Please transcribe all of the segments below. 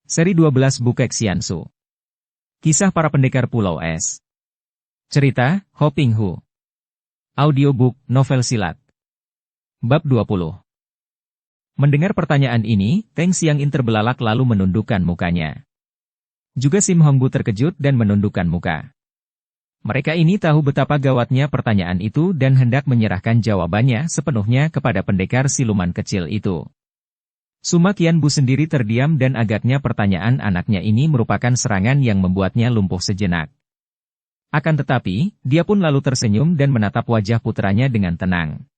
Seri 12 Bukek Xiansu. Kisah para pendekar Pulau Es. Cerita, Ho Ping Hu. Audiobook, novel silat. Bab 20. Mendengar pertanyaan ini, Teng Xiangin terbelalak lalu menundukkan mukanya. Juga Sim Hongbu terkejut dan menundukkan muka. Mereka ini tahu betapa gawatnya pertanyaan itu dan hendak menyerahkan jawabannya sepenuhnya kepada pendekar siluman kecil itu. Suma Qianbu sendiri terdiam dan agaknya pertanyaan anaknya ini merupakan serangan yang membuatnya lumpuh sejenak. Akan tetapi, dia pun lalu tersenyum dan menatap wajah putranya dengan tenang.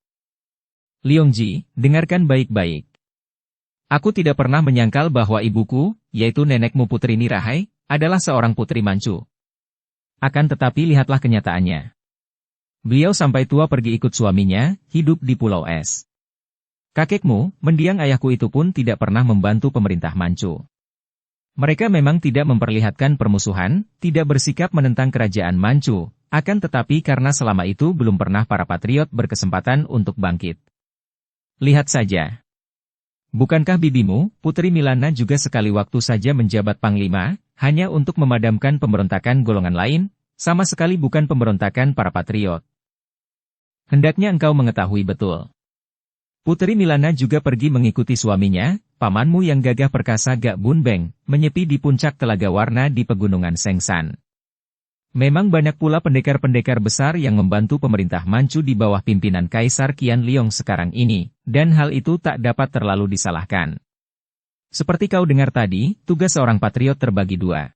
Liongji, dengarkan baik-baik. Aku tidak pernah menyangkal bahwa ibuku, yaitu nenekmu Putri Nirahai, adalah seorang putri Manchu. Akan tetapi lihatlah kenyataannya. Beliau sampai tua pergi ikut suaminya, hidup di Pulau Es. Kakekmu, mendiang ayahku itu pun tidak pernah membantu pemerintah Manchu. Mereka memang tidak memperlihatkan permusuhan, tidak bersikap menentang kerajaan Manchu, akan tetapi karena selama itu belum pernah para patriot berkesempatan untuk bangkit. Lihat saja. Bukankah bibimu, Putri Milana juga sekali waktu saja menjabat panglima, hanya untuk memadamkan pemberontakan golongan lain, sama sekali bukan pemberontakan para patriot. Hendaknya engkau mengetahui betul. Putri Milana juga pergi mengikuti suaminya, pamanmu yang gagah perkasa Gak Bun Beng, menyepi di puncak Telaga Warna di pegunungan Sengsan. Memang banyak pula pendekar-pendekar besar yang membantu pemerintah Manchu di bawah pimpinan Kaisar Qian Liong sekarang ini, dan hal itu tak dapat terlalu disalahkan. Seperti kau dengar tadi, tugas seorang patriot terbagi dua.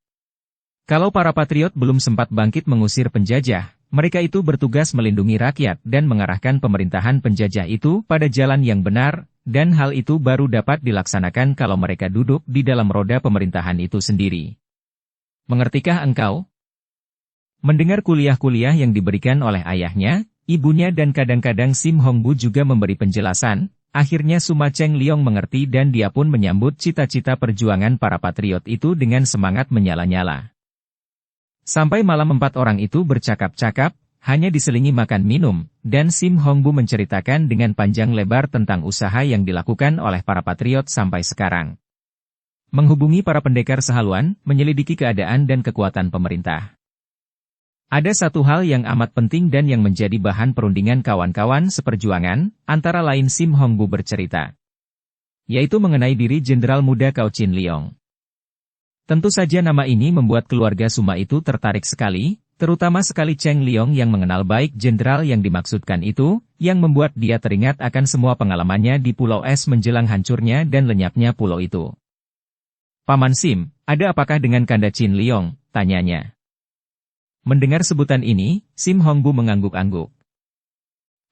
Kalau para patriot belum sempat bangkit mengusir penjajah, mereka itu bertugas melindungi rakyat dan mengarahkan pemerintahan penjajah itu pada jalan yang benar, dan hal itu baru dapat dilaksanakan kalau mereka duduk di dalam roda pemerintahan itu sendiri. Mengertikah engkau? Mendengar kuliah-kuliah yang diberikan oleh ayahnya, ibunya dan kadang-kadang Sim Hongbu juga memberi penjelasan, akhirnya Suma Cheng Liong mengerti dan dia pun menyambut cita-cita perjuangan para patriot itu dengan semangat menyala-nyala. Sampai malam 4 orang itu bercakap-cakap, hanya diselingi makan minum, dan Sim Hongbu menceritakan dengan panjang lebar tentang usaha yang dilakukan oleh para patriot sampai sekarang. Menghubungi para pendekar sehaluan, menyelidiki keadaan dan kekuatan pemerintah. Ada satu hal yang amat penting dan yang menjadi bahan perundingan kawan-kawan seperjuangan, antara lain Sim Hongbu bercerita. Yaitu mengenai diri Jenderal Muda Cao Chin Liong. Tentu saja nama ini membuat keluarga Suma itu tertarik sekali, terutama sekali Cheng Liong yang mengenal baik jenderal yang dimaksudkan itu, yang membuat dia teringat akan semua pengalamannya di Pulau Es menjelang hancurnya dan lenyapnya pulau itu. Paman Sim, ada apakah dengan Kanda Chin Liong? Tanyanya. Mendengar sebutan ini, Sim Hongbu mengangguk-angguk.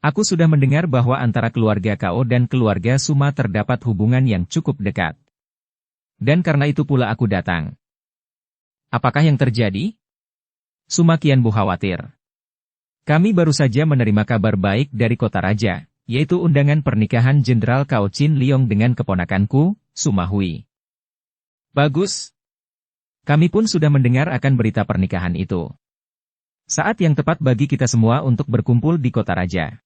Aku sudah mendengar bahwa antara keluarga Kao dan keluarga Suma terdapat hubungan yang cukup dekat. Dan karena itu pula aku datang. Apakah yang terjadi? Suma Qianbu khawatir. Kami baru saja menerima kabar baik dari kota raja, yaitu undangan pernikahan Jenderal Cao Chin Liong dengan keponakanku, Suma Hui. Bagus. Kami pun sudah mendengar akan berita pernikahan itu. Saat yang tepat bagi kita semua untuk berkumpul di kota raja.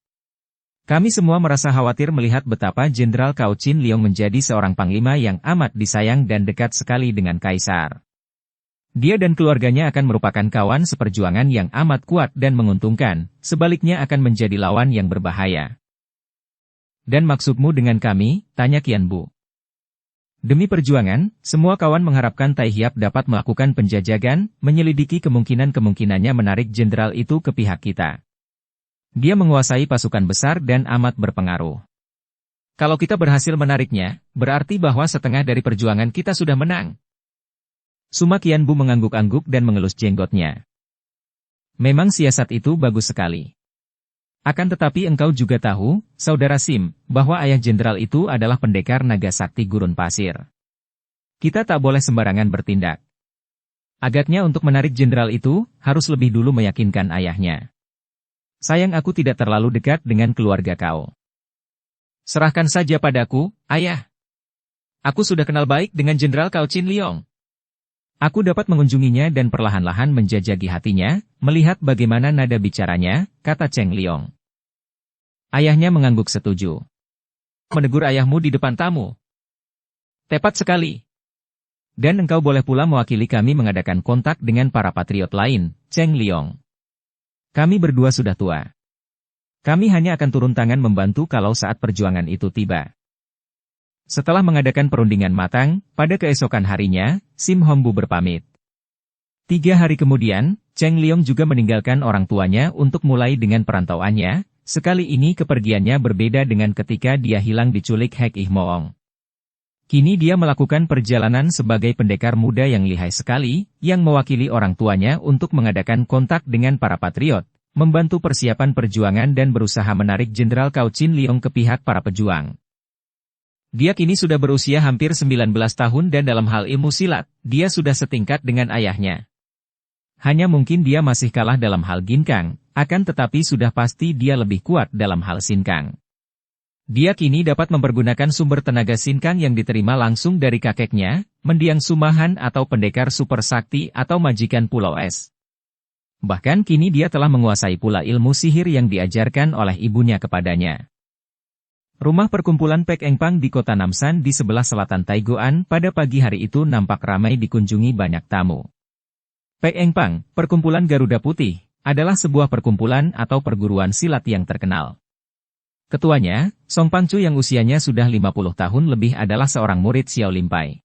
Kami semua merasa khawatir melihat betapa Jenderal Cao Chin Liong menjadi seorang panglima yang amat disayang dan dekat sekali dengan Kaisar. Dia dan keluarganya akan merupakan kawan seperjuangan yang amat kuat dan menguntungkan, sebaliknya akan menjadi lawan yang berbahaya. Dan maksudmu dengan kami? Tanya Qianbu. Demi perjuangan, semua kawan mengharapkan Tai Hiap dapat melakukan penjajagan, menyelidiki kemungkinan-kemungkinannya menarik jenderal itu ke pihak kita. Dia menguasai pasukan besar dan amat berpengaruh. Kalau kita berhasil menariknya, berarti bahwa setengah dari perjuangan kita sudah menang. Suma Qianbu mengangguk-angguk dan mengelus jenggotnya. Memang siasat itu bagus sekali. Akan tetapi engkau juga tahu, saudara Sim, bahwa ayah jenderal itu adalah pendekar naga sakti gurun pasir. Kita tak boleh sembarangan bertindak. Agaknya untuk menarik jenderal itu, harus lebih dulu meyakinkan ayahnya. Sayang aku tidak terlalu dekat dengan keluarga kau. Serahkan saja padaku, ayah. Aku sudah kenal baik dengan Jenderal Cao Chin Liong. Aku dapat mengunjunginya dan perlahan-lahan menjajaki hatinya, melihat bagaimana nada bicaranya, kata Cheng Liong. Ayahnya mengangguk setuju. Menegur ayahmu di depan tamu. Tepat sekali. Dan engkau boleh pula mewakili kami mengadakan kontak dengan para patriot lain, Cheng Liong. Kami berdua sudah tua. Kami hanya akan turun tangan membantu kalau saat perjuangan itu tiba. Setelah mengadakan perundingan matang, pada keesokan harinya, Sim Hombu berpamit. 3 hari kemudian, Cheng Liong juga meninggalkan orang tuanya untuk mulai dengan perantauannya. Sekali ini kepergiannya berbeda dengan ketika dia hilang diculik Hek Ih Moong. Kini dia melakukan perjalanan sebagai pendekar muda yang lihai sekali, yang mewakili orang tuanya untuk mengadakan kontak dengan para patriot, membantu persiapan perjuangan dan berusaha menarik Jenderal Cao Chin Liong ke pihak para pejuang. Dia kini sudah berusia hampir 19 tahun dan dalam hal ilmu silat, dia sudah setingkat dengan ayahnya. Hanya mungkin dia masih kalah dalam hal ginkang, akan tetapi sudah pasti dia lebih kuat dalam hal sinkang. Dia kini dapat mempergunakan sumber tenaga sinkang yang diterima langsung dari kakeknya, Mendiang Sumahan atau pendekar super sakti atau majikan Pulau Es. Bahkan kini dia telah menguasai pula ilmu sihir yang diajarkan oleh ibunya kepadanya. Rumah perkumpulan Pek Engpang di kota Namsan di sebelah selatan Taigoan pada pagi hari itu nampak ramai dikunjungi banyak tamu. Pek Engpang, perkumpulan Garuda Putih, adalah sebuah perkumpulan atau perguruan silat yang terkenal. Ketuanya, Song Pangcu yang usianya sudah 50 tahun lebih adalah seorang murid Xiao Limpai.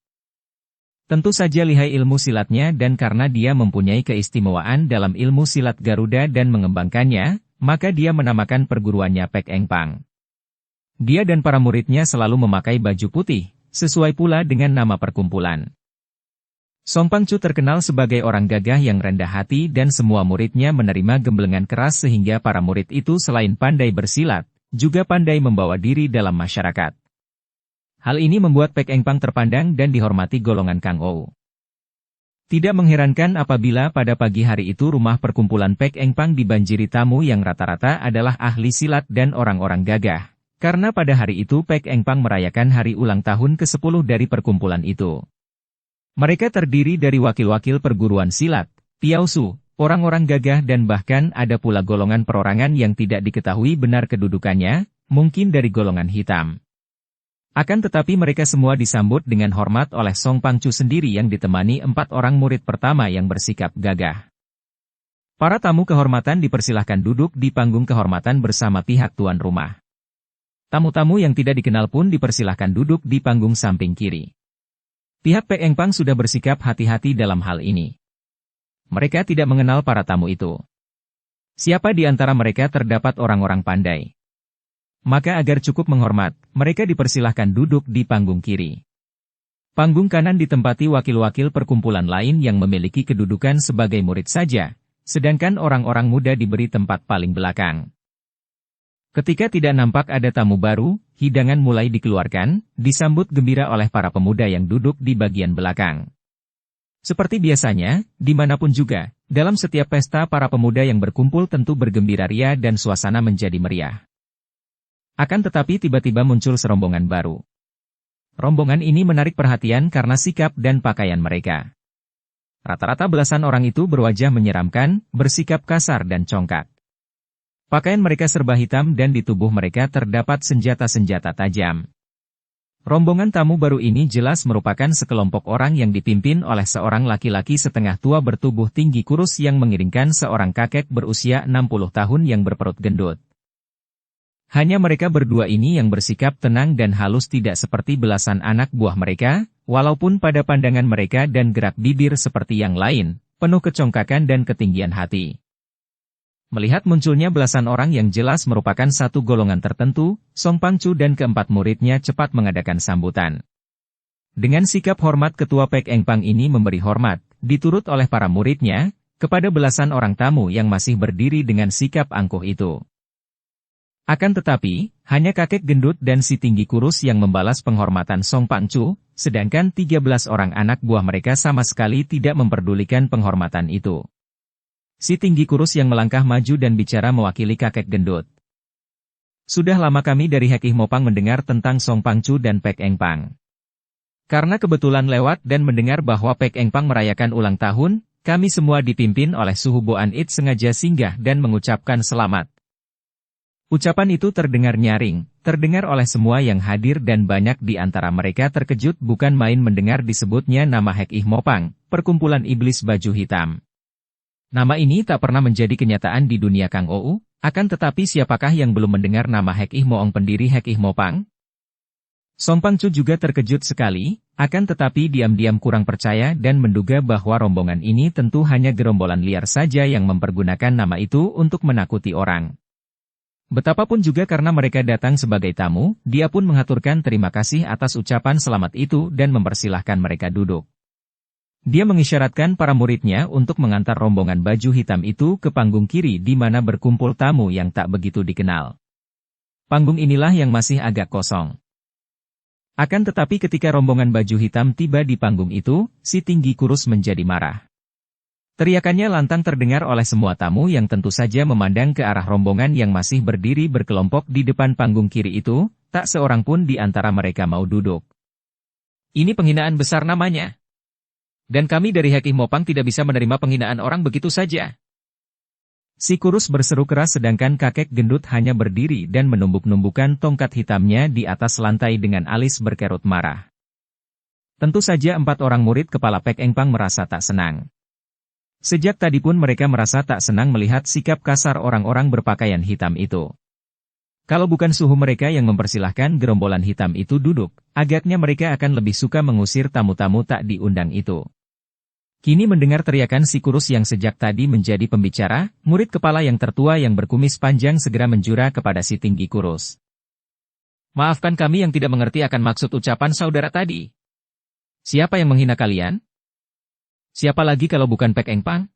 Tentu saja lihai ilmu silatnya dan karena dia mempunyai keistimewaan dalam ilmu silat Garuda dan mengembangkannya, maka dia menamakan perguruannya Pek Engpang. Dia dan para muridnya selalu memakai baju putih, sesuai pula dengan nama perkumpulan. Song Pangcu terkenal sebagai orang gagah yang rendah hati dan semua muridnya menerima gemblengan keras sehingga para murid itu selain pandai bersilat, juga pandai membawa diri dalam masyarakat. Hal ini membuat Pek Engpang terpandang dan dihormati golongan Kang Ou. Tidak mengherankan apabila pada pagi hari itu rumah perkumpulan Pek Engpang dibanjiri tamu yang rata-rata adalah ahli silat dan orang-orang gagah, karena pada hari itu Pek Engpang merayakan hari ulang tahun ke-10 dari perkumpulan itu. Mereka terdiri dari wakil-wakil perguruan silat, Piausu, orang-orang gagah dan bahkan ada pula golongan perorangan yang tidak diketahui benar kedudukannya, mungkin dari golongan hitam. Akan tetapi mereka semua disambut dengan hormat oleh Song Pangcu sendiri yang ditemani 4 orang murid pertama yang bersikap gagah. Para tamu kehormatan dipersilahkan duduk di panggung kehormatan bersama pihak tuan rumah. Tamu-tamu yang tidak dikenal pun dipersilahkan duduk di panggung samping kiri. Pihak Pek Engpang sudah bersikap hati-hati dalam hal ini. Mereka tidak mengenal para tamu itu. Siapa di antara mereka terdapat orang-orang pandai. Maka agar cukup menghormat, mereka dipersilahkan duduk di panggung kiri. Panggung kanan ditempati wakil-wakil perkumpulan lain yang memiliki kedudukan sebagai murid saja, sedangkan orang-orang muda diberi tempat paling belakang. Ketika tidak nampak ada tamu baru, hidangan mulai dikeluarkan, disambut gembira oleh para pemuda yang duduk di bagian belakang. Seperti biasanya, dimanapun juga, dalam setiap pesta para pemuda yang berkumpul tentu bergembira ria dan suasana menjadi meriah. Akan tetapi tiba-tiba muncul serombongan baru. Rombongan ini menarik perhatian karena sikap dan pakaian mereka. Rata-rata belasan orang itu berwajah menyeramkan, bersikap kasar dan congkak. Pakaian mereka serba hitam dan di tubuh mereka terdapat senjata-senjata tajam. Rombongan tamu baru ini jelas merupakan sekelompok orang yang dipimpin oleh seorang laki-laki setengah tua bertubuh tinggi kurus yang mengiringkan seorang kakek berusia 60 tahun yang berperut gendut. Hanya mereka berdua ini yang bersikap tenang dan halus tidak seperti belasan anak buah mereka, walaupun pada pandangan mereka dan gerak bibir seperti yang lain, penuh kecongkakan dan ketinggian hati. Melihat munculnya belasan orang yang jelas merupakan satu golongan tertentu, Song Pangcu dan keempat muridnya cepat mengadakan sambutan. Dengan sikap hormat ketua Pek Engpang ini memberi hormat, diturut oleh para muridnya, kepada belasan orang tamu yang masih berdiri dengan sikap angkuh itu. Akan tetapi, hanya kakek gendut dan si tinggi kurus yang membalas penghormatan Song Pangcu, sedangkan 13 orang anak buah mereka sama sekali tidak memperdulikan penghormatan itu. Si tinggi kurus yang melangkah maju dan bicara mewakili kakek gendut. Sudah lama kami dari Hek Ih Mopang mendengar tentang Song Pangcu dan Pek Engpang. Karena kebetulan lewat dan mendengar bahwa Pek Engpang merayakan ulang tahun, kami semua dipimpin oleh Suhu Boan It sengaja singgah dan mengucapkan selamat. Ucapan itu terdengar nyaring, terdengar oleh semua yang hadir dan banyak di antara mereka terkejut bukan main mendengar disebutnya nama Hek Ih Mopang, perkumpulan iblis baju hitam. Nama ini tak pernah menjadi kenyataan di dunia Kang Ou, akan tetapi siapakah yang belum mendengar nama Hek Ih Moong pendiri Hek Ih Mopang? Song Pangcu juga terkejut sekali, akan tetapi diam-diam kurang percaya dan menduga bahwa rombongan ini tentu hanya gerombolan liar saja yang mempergunakan nama itu untuk menakuti orang. Betapapun juga karena mereka datang sebagai tamu, dia pun mengaturkan terima kasih atas ucapan selamat itu dan mempersilahkan mereka duduk. Dia mengisyaratkan para muridnya untuk mengantar rombongan baju hitam itu ke panggung kiri di mana berkumpul tamu yang tak begitu dikenal. Panggung inilah yang masih agak kosong. Akan tetapi ketika rombongan baju hitam tiba di panggung itu, si tinggi kurus menjadi marah. Teriakannya lantang terdengar oleh semua tamu yang tentu saja memandang ke arah rombongan yang masih berdiri berkelompok di depan panggung kiri itu, tak seorang pun di antara mereka mau duduk. Ini penghinaan besar namanya. Dan kami dari Hek Ih Mopang tidak bisa menerima penghinaan orang begitu saja. Si kurus berseru keras sedangkan kakek gendut hanya berdiri dan menumbuk-numbukan tongkat hitamnya di atas lantai dengan alis berkerut marah. Tentu saja 4 orang murid kepala Pek Eng Pang merasa tak senang. Sejak tadi pun mereka merasa tak senang melihat sikap kasar orang-orang berpakaian hitam itu. Kalau bukan suhu mereka yang mempersilahkan gerombolan hitam itu duduk, agaknya mereka akan lebih suka mengusir tamu-tamu tak diundang itu. Kini mendengar teriakan si kurus yang sejak tadi menjadi pembicara, murid kepala yang tertua yang berkumis panjang segera menjura kepada si tinggi kurus. Maafkan kami yang tidak mengerti akan maksud ucapan saudara tadi. Siapa yang menghina kalian? Siapa lagi kalau bukan Pek Eng Pang?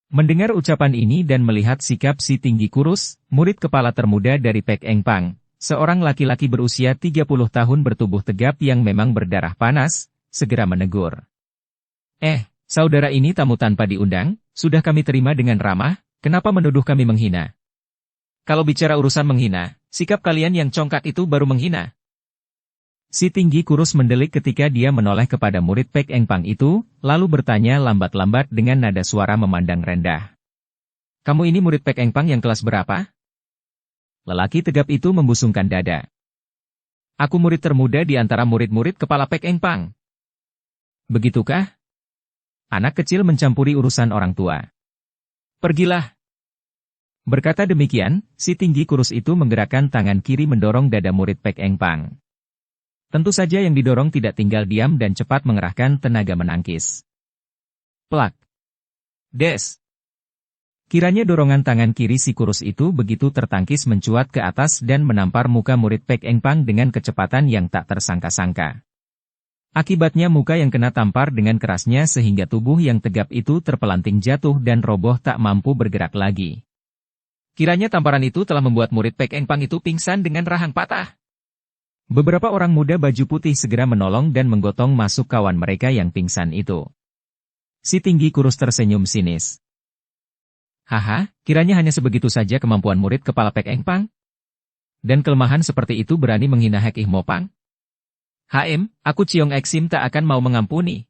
Mendengar ucapan ini dan melihat sikap si tinggi kurus, murid kepala termuda dari Pek Eng Pang, seorang laki-laki berusia 30 tahun bertubuh tegap yang memang berdarah panas, segera menegur. Saudara ini tamu tanpa diundang, sudah kami terima dengan ramah, kenapa menuduh kami menghina? Kalau bicara urusan menghina, sikap kalian yang congkak itu baru menghina. Si tinggi kurus mendelik ketika dia menoleh kepada murid Pek Eng Pang itu, lalu bertanya lambat-lambat dengan nada suara memandang rendah. Kamu ini murid Pek Eng Pang yang kelas berapa? Lelaki tegap itu membusungkan dada. Aku murid termuda di antara murid-murid kepala Pek Eng Pang. Begitukah? Anak kecil mencampuri urusan orang tua. Pergilah. Berkata demikian, si tinggi kurus itu menggerakkan tangan kiri mendorong dada murid Pek Eng Pang. Tentu saja yang didorong tidak tinggal diam dan cepat mengerahkan tenaga menangkis. Plak. Des. Kiranya dorongan tangan kiri si kurus itu begitu tertangkis mencuat ke atas dan menampar muka murid Pek Eng Pang dengan kecepatan yang tak tersangka-sangka. Akibatnya muka yang kena tampar dengan kerasnya sehingga tubuh yang tegap itu terpelanting jatuh dan roboh tak mampu bergerak lagi. Kiranya tamparan itu telah membuat murid Pek Eng Pang itu pingsan dengan rahang patah. Beberapa orang muda baju putih segera menolong dan menggotong masuk kawan mereka yang pingsan itu. Si tinggi kurus tersenyum sinis. Haha, kiranya hanya sebegitu saja kemampuan murid kepala Pek Eng Pang? Dan kelemahan seperti itu berani menghina Hek Ih Mopang? Aku Ciong Eksim tak akan mau mengampuni.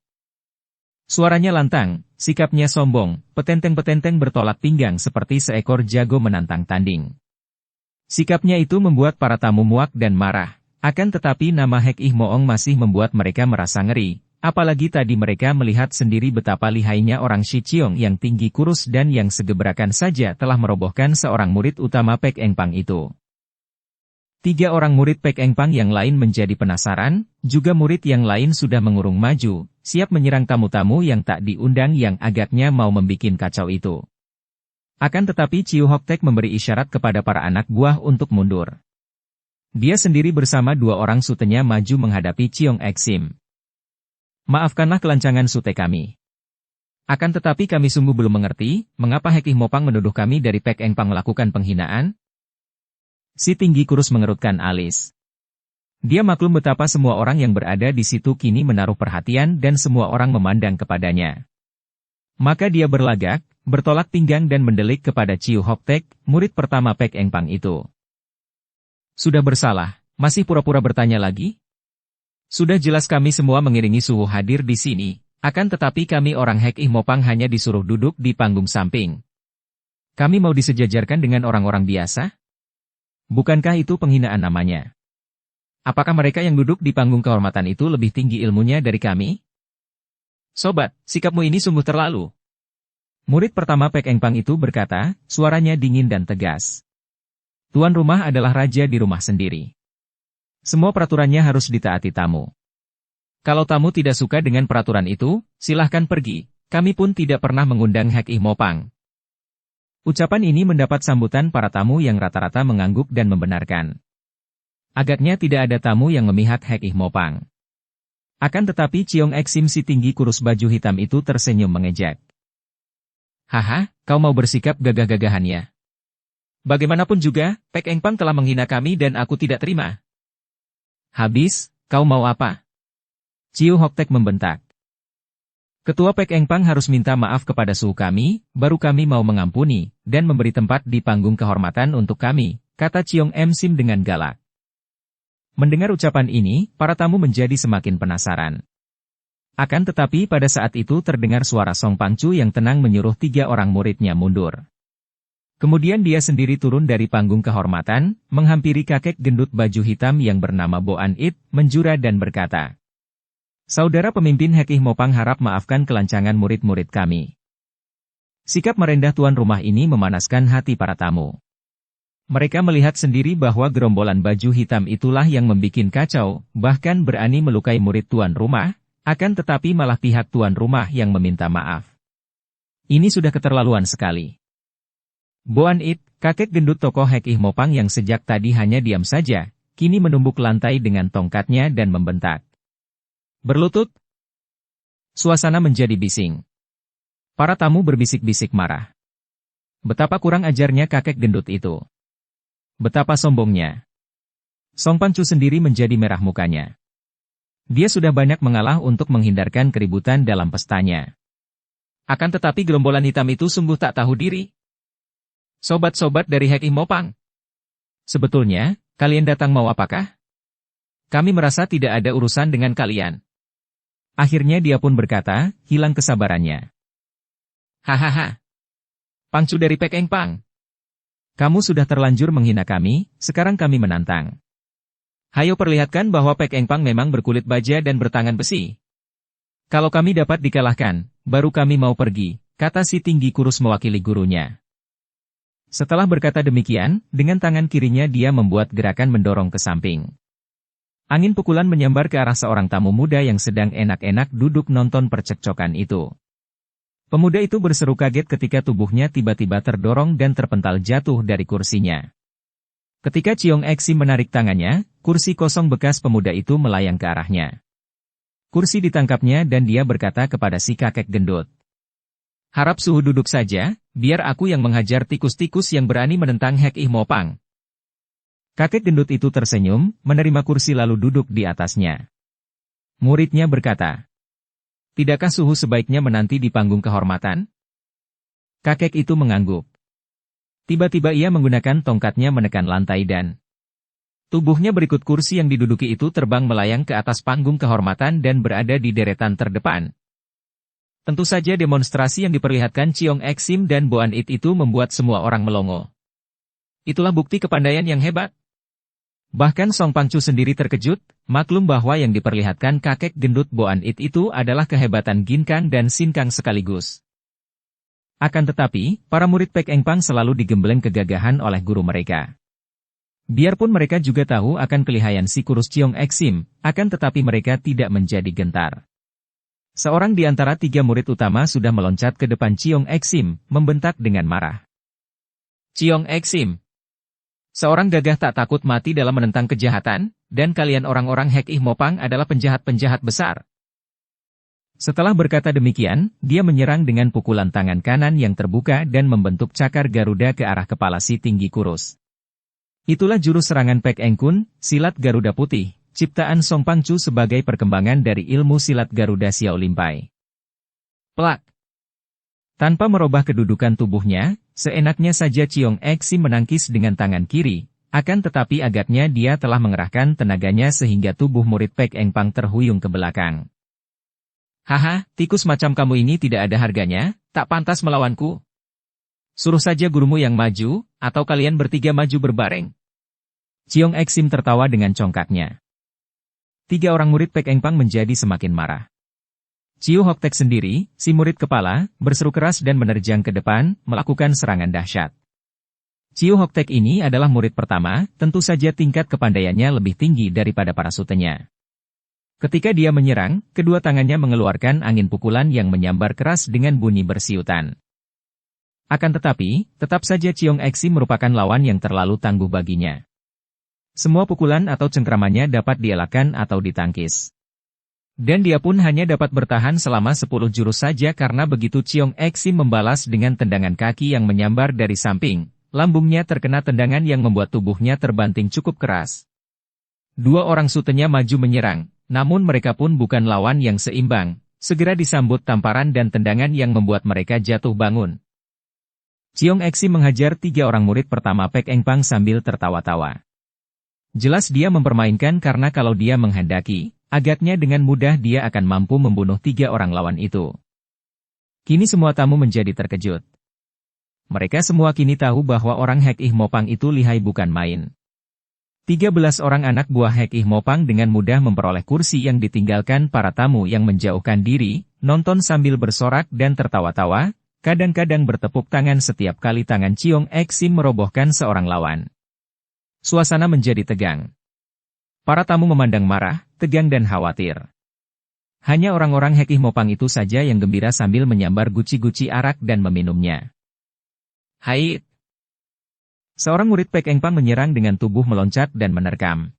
Suaranya lantang, sikapnya sombong, petenteng-petenteng bertolak pinggang seperti seekor jago menantang tanding. Sikapnya itu membuat para tamu muak dan marah. Akan tetapi nama Hek Ih Moong masih membuat mereka merasa ngeri, apalagi tadi mereka melihat sendiri betapa lihainya orang Shi Ciong yang tinggi kurus dan yang segebrakan saja telah merobohkan seorang murid utama Pek Eng Pang itu. 3 orang murid Pek Eng Pang yang lain menjadi penasaran, juga murid yang lain sudah mengurung maju, siap menyerang tamu-tamu yang tak diundang yang agaknya mau membikin kacau itu. Akan tetapi Ciu Hok Tek memberi isyarat kepada para anak buah untuk mundur. Dia sendiri bersama 2 orang sutenya maju menghadapi Ciong Eksim. Maafkanlah kelancangan sute kami. Akan tetapi kami sungguh belum mengerti, mengapa Hek Ih Mopang menuduh kami dari Pek Eng Pang melakukan penghinaan? Si tinggi kurus mengerutkan alis. Dia maklum betapa semua orang yang berada di situ kini menaruh perhatian dan semua orang memandang kepadanya. Maka dia berlagak, bertolak pinggang dan mendelik kepada Ciu Hok Tek, murid pertama Pek Eng Pang itu. Sudah bersalah, masih pura-pura bertanya lagi? Sudah jelas kami semua mengiringi suhu hadir di sini, akan tetapi kami orang Hek Ih Mopang hanya disuruh duduk di panggung samping. Kami mau disejajarkan dengan orang-orang biasa? Bukankah itu penghinaan namanya? Apakah mereka yang duduk di panggung kehormatan itu lebih tinggi ilmunya dari kami? Sobat, sikapmu ini sungguh terlalu. Murid pertama Pek Eng Pang itu berkata, suaranya dingin dan tegas. Tuan rumah adalah raja di rumah sendiri. Semua peraturannya harus ditaati tamu. Kalau tamu tidak suka dengan peraturan itu, silahkan pergi. Kami pun tidak pernah mengundang Hek Ih Mopang. Ucapan ini mendapat sambutan para tamu yang rata-rata mengangguk dan membenarkan. Agaknya tidak ada tamu yang memihak Hek Ih Mopang. Akan tetapi Ciong Eksim si tinggi kurus baju hitam itu tersenyum mengejek. Haha, kau mau bersikap gagah-gagahannya. Bagaimanapun juga, Pek Eng Pang telah menghina kami dan aku tidak terima. Habis, kau mau apa? Ciu Hoktek membentak. Ketua Pek Eng Pang harus minta maaf kepada suhu kami, baru kami mau mengampuni, dan memberi tempat di panggung kehormatan untuk kami, kata Ciong M Sim dengan galak. Mendengar ucapan ini, para tamu menjadi semakin penasaran. Akan tetapi pada saat itu terdengar suara Song Pangcu yang tenang menyuruh 3 orang muridnya mundur. Kemudian dia sendiri turun dari panggung kehormatan, menghampiri kakek gendut baju hitam yang bernama Boan It, menjura dan berkata, Saudara pemimpin Hek Ih Mopang harap maafkan kelancangan murid-murid kami. Sikap merendah tuan rumah ini memanaskan hati para tamu. Mereka melihat sendiri bahwa gerombolan baju hitam itulah yang membikin kacau, bahkan berani melukai murid tuan rumah, akan tetapi malah pihak tuan rumah yang meminta maaf. Ini sudah keterlaluan sekali. Boan It, kakek gendut tokoh Hek Ih Mopang yang sejak tadi hanya diam saja, kini menumbuk lantai dengan tongkatnya dan membentak. Berlutut. Suasana menjadi bising. Para tamu berbisik-bisik marah. Betapa kurang ajarnya kakek gendut itu. Betapa sombongnya. Song Pangcu sendiri menjadi merah mukanya. Dia sudah banyak mengalah untuk menghindarkan keributan dalam pestanya. Akan tetapi gerombolan hitam itu sungguh tak tahu diri. Sobat-sobat dari Hek Ih Mopang. Sebetulnya, kalian datang mau apakah? Kami merasa tidak ada urusan dengan kalian. Akhirnya dia pun berkata, hilang kesabarannya. Hahaha. Pangcu dari Pek Eng Pang. Kamu sudah terlanjur menghina kami, sekarang kami menantang. Hayo perlihatkan bahwa Pek Eng Pang memang berkulit baja dan bertangan besi. Kalau kami dapat dikalahkan, baru kami mau pergi, kata si tinggi kurus mewakili gurunya. Setelah berkata demikian, dengan tangan kirinya dia membuat gerakan mendorong ke samping. Angin pukulan menyambar ke arah seorang tamu muda yang sedang enak-enak duduk nonton percekcokan itu. Pemuda itu berseru kaget ketika tubuhnya tiba-tiba terdorong dan terpental jatuh dari kursinya. Ketika Ciong Eksim menarik tangannya, kursi kosong bekas pemuda itu melayang ke arahnya. Kursi ditangkapnya dan dia berkata kepada si kakek gendut. Harap suhu duduk saja, biar aku yang menghajar tikus-tikus yang berani menentang Hek Ih Mopang. Kakek gendut itu tersenyum, menerima kursi lalu duduk di atasnya. Muridnya berkata, tidakkah suhu sebaiknya menanti di panggung kehormatan? Kakek itu mengangguk. Tiba-tiba ia menggunakan tongkatnya menekan lantai dan tubuhnya berikut kursi yang diduduki itu terbang melayang ke atas panggung kehormatan dan berada di deretan terdepan. Tentu saja demonstrasi yang diperlihatkan Ciong Eksim dan Boan It itu membuat semua orang melongo. Itulah bukti kepandaian yang hebat. Bahkan Song Pangcu sendiri terkejut, maklum bahwa yang diperlihatkan kakek gendut Boan It itu adalah kehebatan Ginkang dan Sinkang sekaligus. Akan tetapi, para murid Pek Eng Pang selalu digembleng kegagahan oleh guru mereka. Biarpun mereka juga tahu akan kelihayan si kurus Ciong Eksim, akan tetapi mereka tidak menjadi gentar. Seorang di antara 3 murid utama sudah meloncat ke depan Ciong Eksim, membentak dengan marah. Ciong Eksim. Seorang gagah tak takut mati dalam menentang kejahatan, dan kalian orang-orang Hek Ih Mopang adalah penjahat-penjahat besar. Setelah berkata demikian, dia menyerang dengan pukulan tangan kanan yang terbuka dan membentuk cakar Garuda ke arah kepala si tinggi kurus. Itulah jurus serangan Pek Eng Kun, silat Garuda Putih, ciptaan Song Pangcu sebagai perkembangan dari ilmu silat Garuda Xiao Limpai. Plak! Tanpa merubah kedudukan tubuhnya, seenaknya saja Ciong Eksim menangkis dengan tangan kiri, akan tetapi agaknya dia telah mengerahkan tenaganya sehingga tubuh murid Pek Eng Pang terhuyung ke belakang. Haha, tikus macam kamu ini tidak ada harganya, tak pantas melawanku. Suruh saja gurumu yang maju, atau kalian bertiga maju berbareng. Ciong Eksim tertawa dengan congkaknya. Tiga orang murid Pek Engpang menjadi semakin marah. Ciu Hoktek sendiri, si murid kepala, berseru keras dan menerjang ke depan, melakukan serangan dahsyat. Ciu Hoktek ini adalah murid pertama, tentu saja tingkat kepandaiannya lebih tinggi daripada para sutenya. Ketika dia menyerang, kedua tangannya mengeluarkan angin pukulan yang menyambar keras dengan bunyi bersiutan. Akan tetapi, tetap saja Ciong Eksim merupakan lawan yang terlalu tangguh baginya. Semua pukulan atau cengkramannya dapat dielakkan atau ditangkis. Dan dia pun hanya dapat bertahan selama 10 jurus saja karena begitu Ciong Eksim membalas dengan tendangan kaki yang menyambar dari samping, lambungnya terkena tendangan yang membuat tubuhnya terbanting cukup keras. Dua orang sutenya maju menyerang, namun mereka pun bukan lawan yang seimbang, segera disambut tamparan dan tendangan yang membuat mereka jatuh bangun. Ciong Eksim menghajar tiga orang murid pertama Pek Engpang sambil tertawa-tawa. Jelas dia mempermainkan karena kalau dia menghendaki, agaknya dengan mudah dia akan mampu membunuh tiga orang lawan itu. Kini semua tamu menjadi terkejut. Mereka semua kini tahu bahwa orang Hek Ih Mopang itu lihai bukan main. 13 orang anak buah Hek Ih Mopang dengan mudah memperoleh kursi yang ditinggalkan para tamu yang menjauhkan diri, nonton sambil bersorak dan tertawa-tawa, kadang-kadang bertepuk tangan setiap kali tangan Ciong Eksim merobohkan seorang lawan. Suasana menjadi tegang. Para tamu memandang marah, tegang dan khawatir. Hanya orang-orang Hek Ih Mopang itu saja yang gembira sambil menyambar guci-guci arak dan meminumnya. Hai! Seorang murid Pek Engpang menyerang dengan tubuh meloncat dan menerkam.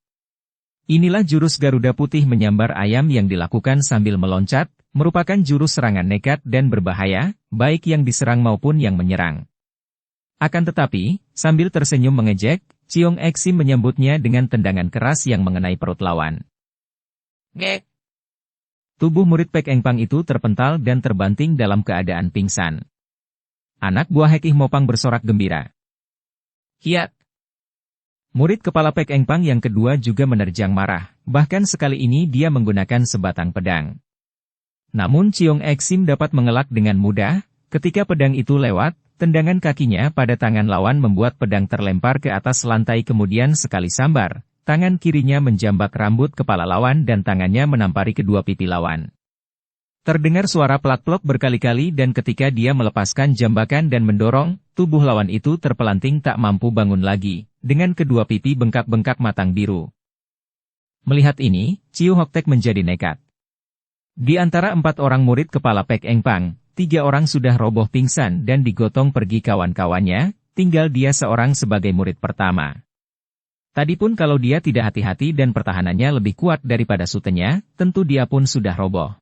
Inilah jurus Garuda Putih menyambar ayam yang dilakukan sambil meloncat, merupakan jurus serangan nekat dan berbahaya, baik yang diserang maupun yang menyerang. Akan tetapi, sambil tersenyum mengejek, Ciong Eksim menyambutnya dengan tendangan keras yang mengenai perut lawan. Ngek! Tubuh murid Pek Engpang itu terpental dan terbanting dalam keadaan pingsan. Anak buah Hek Ih Mopang bersorak gembira. Hiat! Murid kepala Pek Engpang yang kedua juga menerjang marah, bahkan sekali ini dia menggunakan sebatang pedang. Namun Ciong Eksim dapat mengelak dengan mudah, ketika pedang itu lewat, tendangan kakinya pada tangan lawan membuat pedang terlempar ke atas lantai kemudian sekali sambar, tangan kirinya menjambak rambut kepala lawan dan tangannya menampari kedua pipi lawan. Terdengar suara plak-plok berkali-kali dan ketika dia melepaskan jambakan dan mendorong, tubuh lawan itu terpelanting tak mampu bangun lagi, dengan kedua pipi bengkak-bengkak matang biru. Melihat ini, Ciu Hoktek menjadi nekat. Di antara 4 orang murid kepala Pek Engpang, 3 orang sudah roboh pingsan dan digotong pergi kawan-kawannya, tinggal dia seorang sebagai murid pertama. Tadi pun kalau dia tidak hati-hati dan pertahanannya lebih kuat daripada sutenya, tentu dia pun sudah roboh.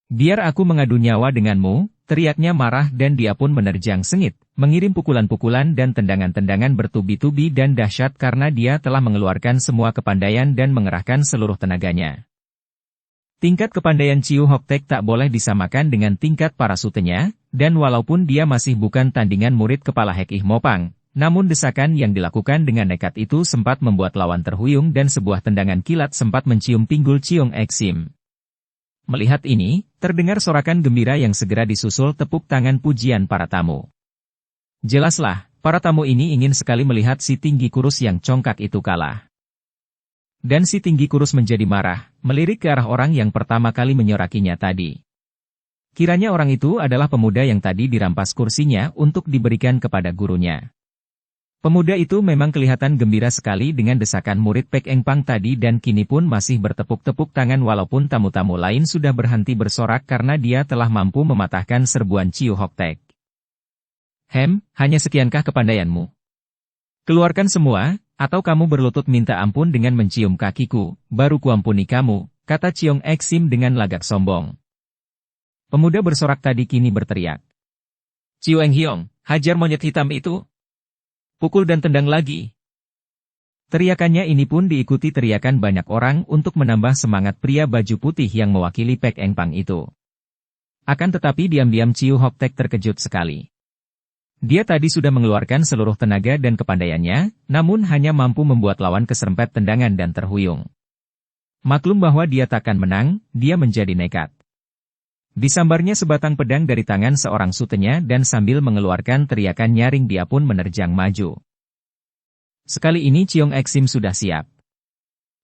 Biar aku mengadu nyawa denganmu, teriaknya marah dan dia pun menerjang sengit, mengirim pukulan-pukulan dan tendangan-tendangan bertubi-tubi dan dahsyat karena dia telah mengeluarkan semua kepandaian dan mengerahkan seluruh tenaganya. Tingkat kepandaian Ciu Hoktek tak boleh disamakan dengan tingkat para sutenya, dan walaupun dia masih bukan tandingan murid kepala Hek Ih Mopang, namun desakan yang dilakukan dengan nekat itu sempat membuat lawan terhuyung dan sebuah tendangan kilat sempat mencium pinggul Ciong Eksim. Melihat ini, terdengar sorakan gembira yang segera disusul tepuk tangan pujian para tamu. Jelaslah, para tamu ini ingin sekali melihat si tinggi kurus yang congkak itu kalah. Dan si tinggi kurus menjadi marah, melirik ke arah orang yang pertama kali menyorakinya tadi. Kiranya orang itu adalah pemuda yang tadi dirampas kursinya untuk diberikan kepada gurunya. Pemuda itu memang kelihatan gembira sekali dengan desakan murid Pek Engpang tadi dan kini pun masih bertepuk-tepuk tangan walaupun tamu-tamu lain sudah berhenti bersorak karena dia telah mampu mematahkan serbuan Ciu Hoktek. Hanya sekiankah kepandaianmu? Keluarkan semua, atau kamu berlutut minta ampun dengan mencium kakiku, baru kuampuni kamu, kata Ciong Eksim dengan lagak sombong. Pemuda bersorak tadi kini berteriak. Ciu Enghiong, hajar monyet hitam itu! Pukul dan tendang lagi. Teriakannya ini pun diikuti teriakan banyak orang untuk menambah semangat pria baju putih yang mewakili Pek Engpang itu. Akan tetapi diam-diam Ciu Hoktek terkejut sekali. Dia tadi sudah mengeluarkan seluruh tenaga dan kepandaiannya, namun hanya mampu membuat lawan keserempet tendangan dan terhuyung. Maklum bahwa dia takkan menang, dia menjadi nekat. Disambarnya sebatang pedang dari tangan seorang sutenya dan sambil mengeluarkan teriakan nyaring dia pun menerjang maju. Sekali ini Ciong Exim sudah siap.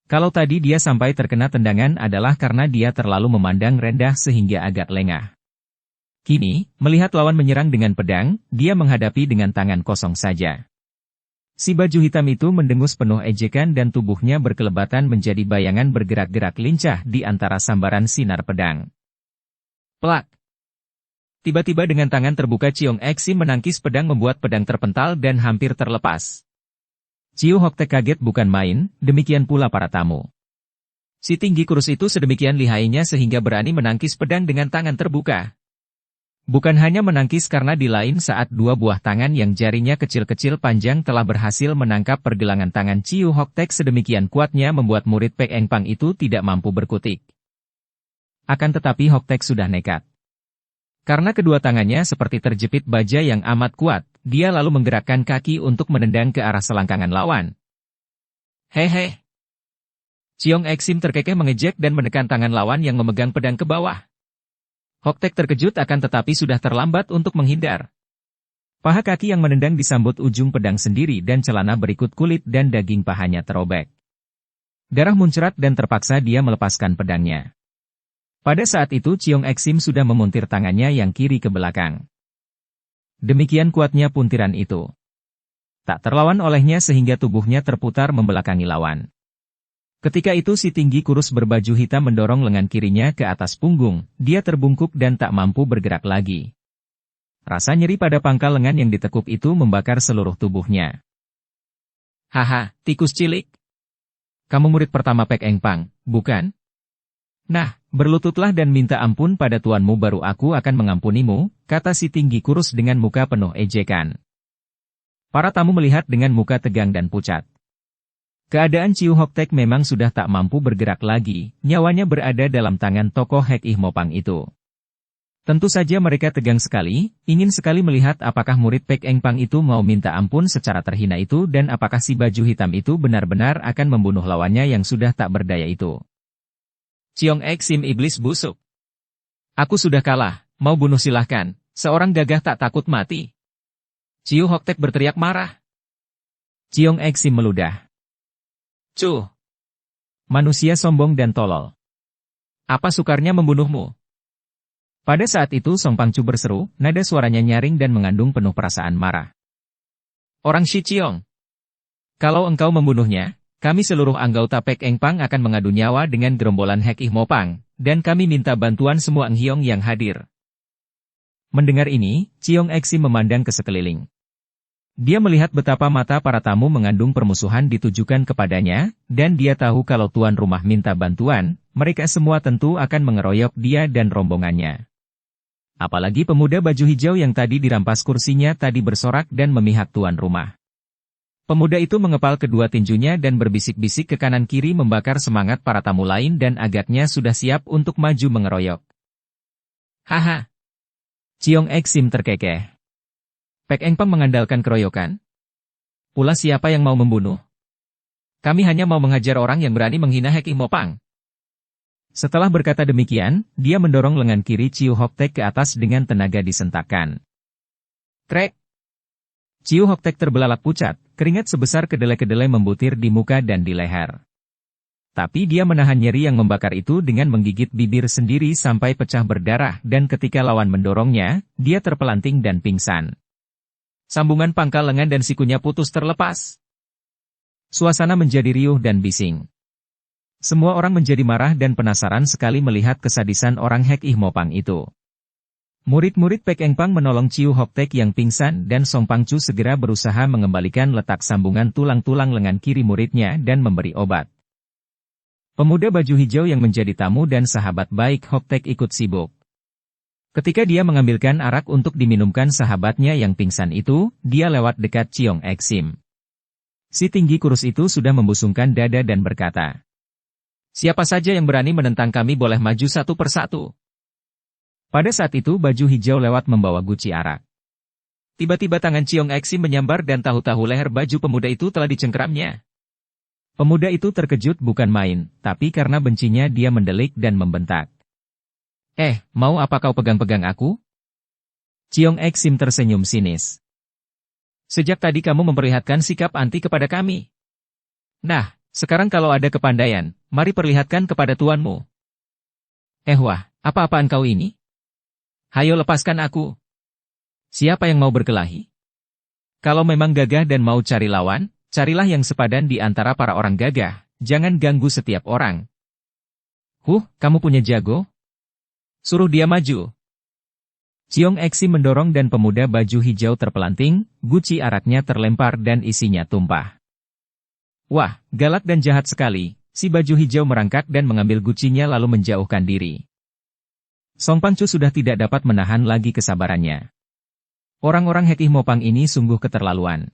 Kalau tadi dia sampai terkena tendangan adalah karena dia terlalu memandang rendah sehingga agak lengah. Kini, melihat lawan menyerang dengan pedang, dia menghadapi dengan tangan kosong saja. Si baju hitam itu mendengus penuh ejekan dan tubuhnya berkelebatan menjadi bayangan bergerak-gerak lincah di antara sambaran sinar pedang. Plak! Tiba-tiba dengan tangan terbuka Ciong Exim menangkis pedang membuat pedang terpental dan hampir terlepas. Ciu Hoktaek kaget bukan main, demikian pula para tamu. Si tinggi kurus itu sedemikian lihainya sehingga berani menangkis pedang dengan tangan terbuka. Bukan hanya menangkis karena di lain saat dua buah tangan yang jarinya kecil-kecil panjang telah berhasil menangkap pergelangan tangan Ciu Hoktaek sedemikian kuatnya membuat murid Pek Eng Pang itu tidak mampu berkutik. Akan tetapi Hoktaek sudah nekat. Karena kedua tangannya seperti terjepit baja yang amat kuat, dia lalu menggerakkan kaki untuk menendang ke arah selangkangan lawan. Hehe! Ciong Exim terkekeh mengejek dan menekan tangan lawan yang memegang pedang ke bawah. Hoktaek terkejut akan tetapi sudah terlambat untuk menghindar. Paha kaki yang menendang disambut ujung pedang sendiri dan celana berikut kulit dan daging pahanya terobek. Darah muncrat dan terpaksa dia melepaskan pedangnya. Pada saat itu Ciong Exim sudah memuntir tangannya yang kiri ke belakang. Demikian kuatnya puntiran itu. Tak terlawan olehnya sehingga tubuhnya terputar membelakangi lawan. Ketika itu si tinggi kurus berbaju hitam mendorong lengan kirinya ke atas punggung, dia terbungkuk dan tak mampu bergerak lagi. Rasa nyeri pada pangkal lengan yang ditekuk itu membakar seluruh tubuhnya. Haha, tikus cilik. Kamu murid pertama Pek Eng Pang, bukan? Nah, berlututlah dan minta ampun pada tuanmu baru aku akan mengampunimu, kata si tinggi kurus dengan muka penuh ejekan. Para tamu melihat dengan muka tegang dan pucat. Keadaan Ciu Hoktaek memang sudah tak mampu bergerak lagi, nyawanya berada dalam tangan tokoh Hek Ih Mopang itu. Tentu saja mereka tegang sekali, ingin sekali melihat apakah murid Pek Eng Pang itu mau minta ampun secara terhina itu dan apakah si baju hitam itu benar-benar akan membunuh lawannya yang sudah tak berdaya itu. Ciong Exim iblis busuk. Aku sudah kalah, mau bunuh silahkan, seorang gagah tak takut mati. Ciu Hoktaek berteriak marah. Ciong Exim meludah. Cuh! Manusia sombong dan tolol. Apa sukarnya membunuhmu? Pada saat itu Song Pangcu berseru, nada suaranya nyaring dan mengandung penuh perasaan marah. Orang Shi Ciong. Kalau engkau membunuhnya, kami seluruh anggota Pek Eng Pang akan mengadu nyawa dengan gerombolan Hek Ih Mopang, dan kami minta bantuan semua Eng Hiong yang hadir. Mendengar ini, Ciong Exim memandang ke sekeliling. Dia melihat betapa mata para tamu mengandung permusuhan ditujukan kepadanya, dan dia tahu kalau tuan rumah minta bantuan, mereka semua tentu akan mengeroyok dia dan rombongannya. Apalagi pemuda baju hijau yang tadi dirampas kursinya tadi bersorak dan memihak tuan rumah. Pemuda itu mengepal kedua tinjunya dan berbisik-bisik ke kanan-kiri membakar semangat para tamu lain dan agaknya sudah siap untuk maju mengeroyok. Haha! Ciong Exim terkekeh. Pek Eng Pang mengandalkan keroyokan? Pula siapa yang mau membunuh? Kami hanya mau menghajar orang yang berani menghina Hek Ih Mopang. Setelah berkata demikian, dia mendorong lengan kiri Ciu Hoktaek ke atas dengan tenaga disentakkan. Krek! Ciu Hoktaek terbelalak pucat, keringat sebesar kedelai-kedelai membutir di muka dan di leher. Tapi dia menahan nyeri yang membakar itu dengan menggigit bibir sendiri sampai pecah berdarah dan ketika lawan mendorongnya, dia terpelanting dan pingsan. Sambungan pangkal lengan dan sikunya putus terlepas. Suasana menjadi riuh dan bising. Semua orang menjadi marah dan penasaran sekali melihat kesadisan orang Hek Ih Mopang itu. Murid-murid Pek Eng Pang menolong Ciu Hoktaek yang pingsan dan Song Pangcu segera berusaha mengembalikan letak sambungan tulang-tulang lengan kiri muridnya dan memberi obat. Pemuda baju hijau yang menjadi tamu dan sahabat baik Hoktaek ikut sibuk. Ketika dia mengambilkan arak untuk diminumkan sahabatnya yang pingsan itu, dia lewat dekat Ciong Exim. Si tinggi kurus itu sudah membusungkan dada dan berkata, "Siapa saja yang berani menentang kami boleh maju satu persatu." Pada saat itu baju hijau lewat membawa guci arak. Tiba-tiba tangan Ciong Exim menyambar dan tahu-tahu leher baju pemuda itu telah dicengkeramnya. Pemuda itu terkejut bukan main, tapi karena bencinya dia mendelik dan membentak. Mau apa kau pegang-pegang aku? Ciong Exim tersenyum sinis. Sejak tadi kamu memperlihatkan sikap anti kepada kami. Nah, sekarang kalau ada kepandaian, mari perlihatkan kepada tuanmu. Wah, apa-apaan kau ini? Hayo lepaskan aku. Siapa yang mau berkelahi? Kalau memang gagah dan mau cari lawan, carilah yang sepadan di antara para orang gagah, jangan ganggu setiap orang. Kamu punya jago? Suruh dia maju. Ciong Exim mendorong dan pemuda baju hijau terpelanting, guci araknya terlempar dan isinya tumpah. Wah, galak dan jahat sekali, si baju hijau merangkak dan mengambil gucinya lalu menjauhkan diri. Song Pangcu sudah tidak dapat menahan lagi kesabarannya. Orang-orang Hekih Mopang ini sungguh keterlaluan.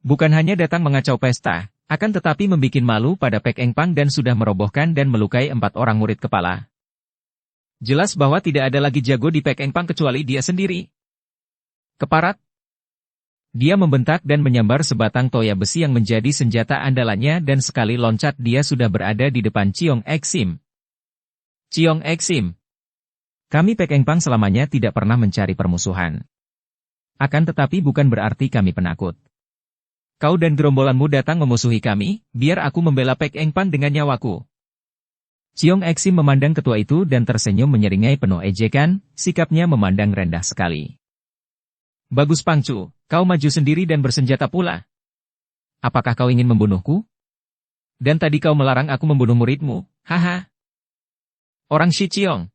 Bukan hanya datang mengacau pesta, akan tetapi membikin malu pada Pek Eng Pang dan sudah merobohkan dan melukai 4 orang murid kepala. Jelas bahwa tidak ada lagi jago di Pek Eng Pang kecuali dia sendiri. Keparat. Dia membentak dan menyambar sebatang toya besi yang menjadi senjata andalannya dan sekali loncat dia sudah berada di depan Ciong Exim. Ciong Exim. Kami Pek Eng Pang selamanya tidak pernah mencari permusuhan. Akan tetapi bukan berarti kami penakut. Kau dan gerombolanmu datang memusuhi kami, biar aku membela Pek Eng Pang dengan nyawaku. Ciong Exim memandang ketua itu dan tersenyum menyeringai penuh ejekan, sikapnya memandang rendah sekali. Bagus Pangcu, kau maju sendiri dan bersenjata pula. Apakah kau ingin membunuhku? Dan tadi kau melarang aku membunuh muridmu, haha. Orang Shi Ciong.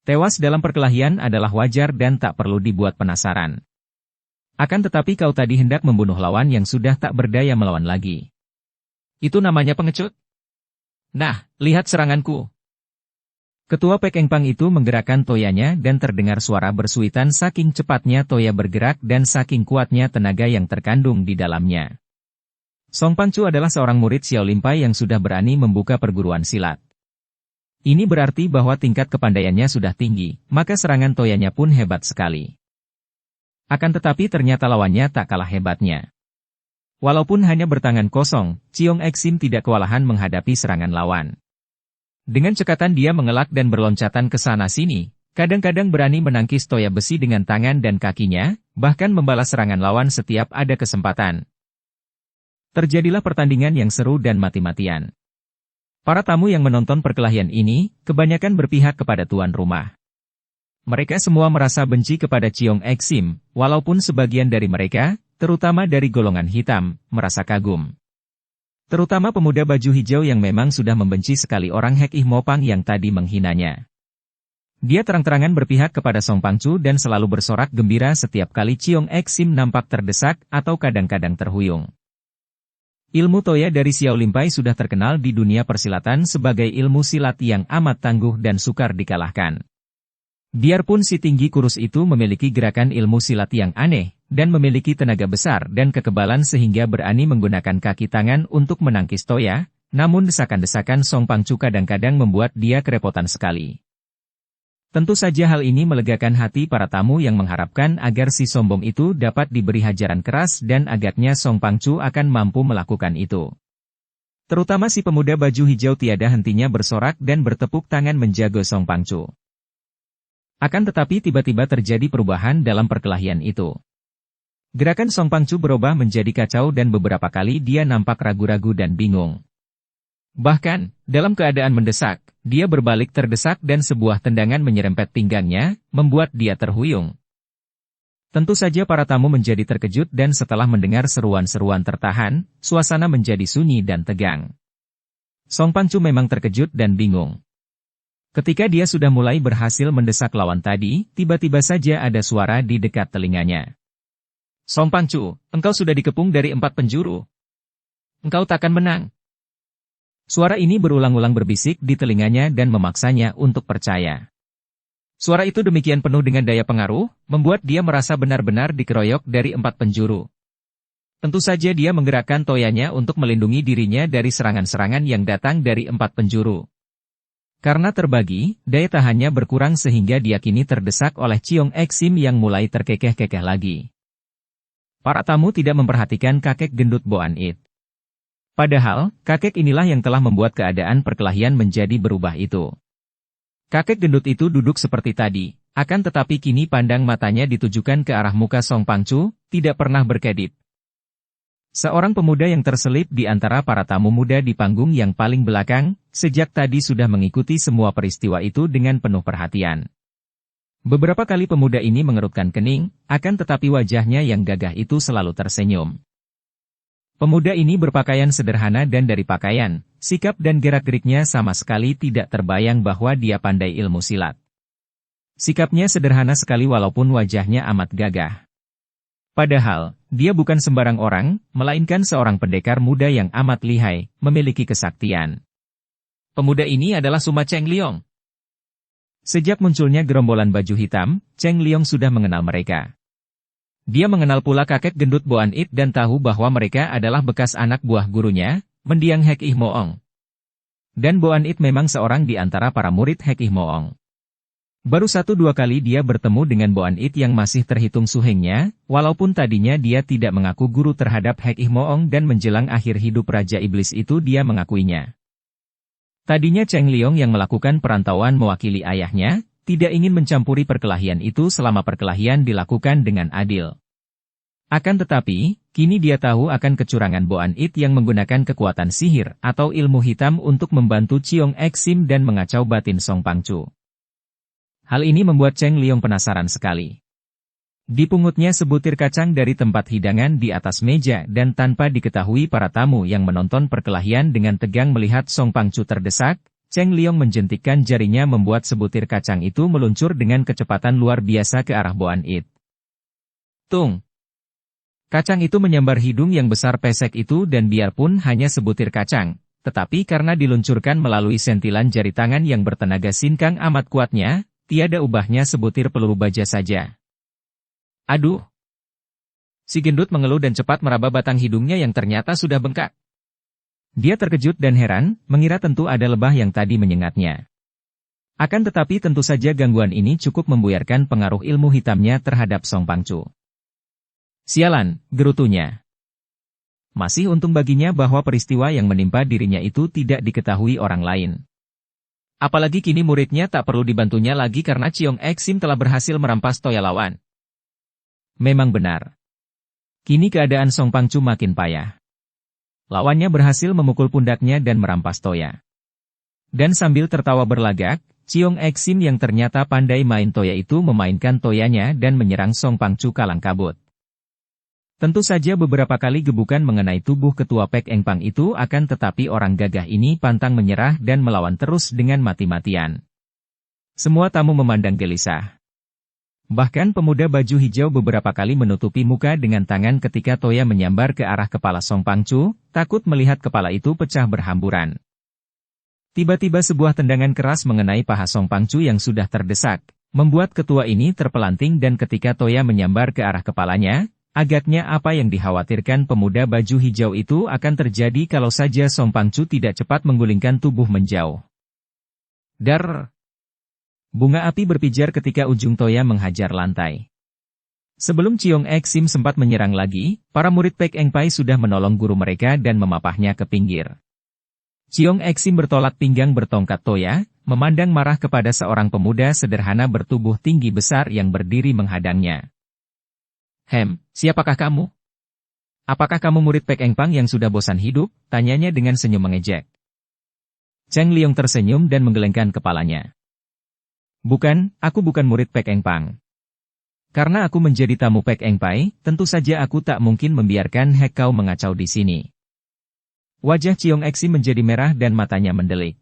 Tewas dalam perkelahian adalah wajar dan tak perlu dibuat penasaran. Akan tetapi kau tadi hendak membunuh lawan yang sudah tak berdaya melawan lagi. Itu namanya pengecut? Nah, lihat seranganku. Ketua Pek Eng Pang itu menggerakkan toyanya dan terdengar suara bersuitan saking cepatnya toya bergerak dan saking kuatnya tenaga yang terkandung di dalamnya. Song Pangcu adalah seorang murid Xiao Limpai yang sudah berani membuka perguruan silat. Ini berarti bahwa tingkat kepandaiannya sudah tinggi, maka serangan toyanya pun hebat sekali. Akan tetapi ternyata lawannya tak kalah hebatnya. Walaupun hanya bertangan kosong, Ciong Exim tidak kewalahan menghadapi serangan lawan. Dengan cekatan dia mengelak dan berloncatan ke sana-sini, kadang-kadang berani menangkis toya besi dengan tangan dan kakinya, bahkan membalas serangan lawan setiap ada kesempatan. Terjadilah pertandingan yang seru dan mati-matian. Para tamu yang menonton perkelahian ini, kebanyakan berpihak kepada tuan rumah. Mereka semua merasa benci kepada Ciong Exim, walaupun sebagian dari mereka, terutama dari golongan hitam, merasa kagum. Terutama pemuda baju hijau yang memang sudah membenci sekali orang Hekih Mopang yang tadi menghinanya. Dia terang-terangan berpihak kepada Song Pangcu dan selalu bersorak gembira setiap kali Ciong Exim nampak terdesak atau kadang-kadang terhuyung. Ilmu toya dari Xiao Limpai sudah terkenal di dunia persilatan sebagai ilmu silat yang amat tangguh dan sukar dikalahkan. Biarpun si tinggi kurus itu memiliki gerakan ilmu silat yang aneh, dan memiliki tenaga besar dan kekebalan sehingga berani menggunakan kaki tangan untuk menangkis toya, namun desakan-desakan Song Pangcu kadang-kadang membuat dia kerepotan sekali. Tentu saja hal ini melegakan hati para tamu yang mengharapkan agar si sombong itu dapat diberi hajaran keras dan agaknya Song Pangcu akan mampu melakukan itu. Terutama si pemuda baju hijau tiada hentinya bersorak dan bertepuk tangan menjaga Song Pangcu. Akan tetapi tiba-tiba terjadi perubahan dalam perkelahian itu. Gerakan Song Pangcu berubah menjadi kacau dan beberapa kali dia nampak ragu-ragu dan bingung. Bahkan, dalam keadaan mendesak, dia berbalik terdesak dan sebuah tendangan menyerempet pinggangnya, membuat dia terhuyung. Tentu saja para tamu menjadi terkejut dan setelah mendengar seruan-seruan tertahan, suasana menjadi sunyi dan tegang. Song Pangcu memang terkejut dan bingung. Ketika dia sudah mulai berhasil mendesak lawan tadi, tiba-tiba saja ada suara di dekat telinganya. Song Pangcu, engkau sudah dikepung dari 4 penjuru. Engkau takkan menang. Suara ini berulang-ulang berbisik di telinganya dan memaksanya untuk percaya. Suara itu demikian penuh dengan daya pengaruh, membuat dia merasa benar-benar dikeroyok dari 4 penjuru. Tentu saja dia menggerakkan toyanya untuk melindungi dirinya dari serangan-serangan yang datang dari 4 penjuru. Karena terbagi, daya tahannya berkurang sehingga dia kini terdesak oleh Ciong Exim yang mulai terkekeh-kekeh lagi. Para tamu tidak memperhatikan kakek gendut Boan It. Padahal, kakek inilah yang telah membuat keadaan perkelahian menjadi berubah itu. Kakek gendut itu duduk seperti tadi, akan tetapi kini pandang matanya ditujukan ke arah muka Song Pangcu, tidak pernah berkedip. Seorang pemuda yang terselip di antara para tamu muda di panggung yang paling belakang, sejak tadi sudah mengikuti semua peristiwa itu dengan penuh perhatian. Beberapa kali pemuda ini mengerutkan kening, akan tetapi wajahnya yang gagah itu selalu tersenyum. Pemuda ini berpakaian sederhana dan dari pakaian, sikap dan gerak-geriknya sama sekali tidak terbayang bahwa dia pandai ilmu silat. Sikapnya sederhana sekali walaupun wajahnya amat gagah. Padahal, dia bukan sembarang orang, melainkan seorang pendekar muda yang amat lihai, memiliki kesaktian. Pemuda ini adalah Suma Cheng Liong. Sejak munculnya gerombolan baju hitam, Cheng Liong sudah mengenal mereka. Dia mengenal pula kakek gendut Boan It dan tahu bahwa mereka adalah bekas anak buah gurunya, mendiang Hek Ih Moong. Dan Boan It memang seorang di antara para murid Hek Ih Moong. Baru 1-2 kali dia bertemu dengan Boan It yang masih terhitung suhengnya, walaupun tadinya dia tidak mengaku guru terhadap Hek Ih Moong dan menjelang akhir hidup Raja Iblis itu dia mengakuinya. Tadinya Cheng Liong yang melakukan perantauan mewakili ayahnya, tidak ingin mencampuri perkelahian itu selama perkelahian dilakukan dengan adil. Akan tetapi, kini dia tahu akan kecurangan Boan It yang menggunakan kekuatan sihir atau ilmu hitam untuk membantu Chiong Ek Sim dan mengacau batin Song Pangcu. Hal ini membuat Cheng Liong penasaran sekali. Dipungutnya sebutir kacang dari tempat hidangan di atas meja dan tanpa diketahui para tamu yang menonton perkelahian dengan tegang melihat Song Pangcu terdesak, Cheng Liong menjentikkan jarinya membuat sebutir kacang itu meluncur dengan kecepatan luar biasa ke arah Boan It. Tung! Kacang itu menyambar hidung yang besar pesek itu dan biarpun hanya sebutir kacang, tetapi karena diluncurkan melalui sentilan jari tangan yang bertenaga sinkang amat kuatnya, tiada ubahnya sebutir peluru baja saja. Aduh! Si gendut mengeluh dan cepat meraba batang hidungnya yang ternyata sudah bengkak. Dia terkejut dan heran, mengira tentu ada lebah yang tadi menyengatnya. Akan tetapi tentu saja gangguan ini cukup membuyarkan pengaruh ilmu hitamnya terhadap Song Pangcu. Sialan, gerutunya. Masih untung baginya bahwa peristiwa yang menimpa dirinya itu tidak diketahui orang lain. Apalagi kini muridnya tak perlu dibantunya lagi karena Chiong Ek Sim telah berhasil merampas toya lawan. Memang benar. Kini keadaan Song Pangcu makin payah. Lawannya berhasil memukul pundaknya dan merampas toya. Dan sambil tertawa berlagak, Chiong Ek Sim yang ternyata pandai main toya itu memainkan toyanya dan menyerang Song Pangcu kalang kabut. Tentu saja beberapa kali gebukan mengenai tubuh ketua Pek Eng Pang itu akan tetapi orang gagah ini pantang menyerah dan melawan terus dengan mati-matian. Semua tamu memandang gelisah. Bahkan pemuda baju hijau beberapa kali menutupi muka dengan tangan ketika toya menyambar ke arah kepala Song Pangcu, takut melihat kepala itu pecah berhamburan. Tiba-tiba sebuah tendangan keras mengenai paha Song Pangcu yang sudah terdesak, membuat ketua ini terpelanting dan ketika toya menyambar ke arah kepalanya, agaknya apa yang dikhawatirkan pemuda baju hijau itu akan terjadi kalau saja Song Pangcu tidak cepat menggulingkan tubuh menjauh. Dar! Bunga api berpijar ketika ujung toya menghajar lantai. Sebelum Chiong Ek Sim sempat menyerang lagi, para murid Pek Eng Pai sudah menolong guru mereka dan memapahnya ke pinggir. Chiong Ek Sim bertolak pinggang bertongkat toya, memandang marah kepada seorang pemuda sederhana bertubuh tinggi besar yang berdiri menghadangnya. Siapakah kamu? Apakah kamu murid Pek Eng Pang yang sudah bosan hidup? Tanyanya dengan senyum mengejek. Cheng Liong tersenyum dan menggelengkan kepalanya. Bukan, aku bukan murid Pek Eng Pang. Karena aku menjadi tamu Pek Eng Pai, tentu saja aku tak mungkin membiarkan Hek Kau mengacau di sini. Wajah Chiong Ek Sim menjadi merah dan matanya mendelik.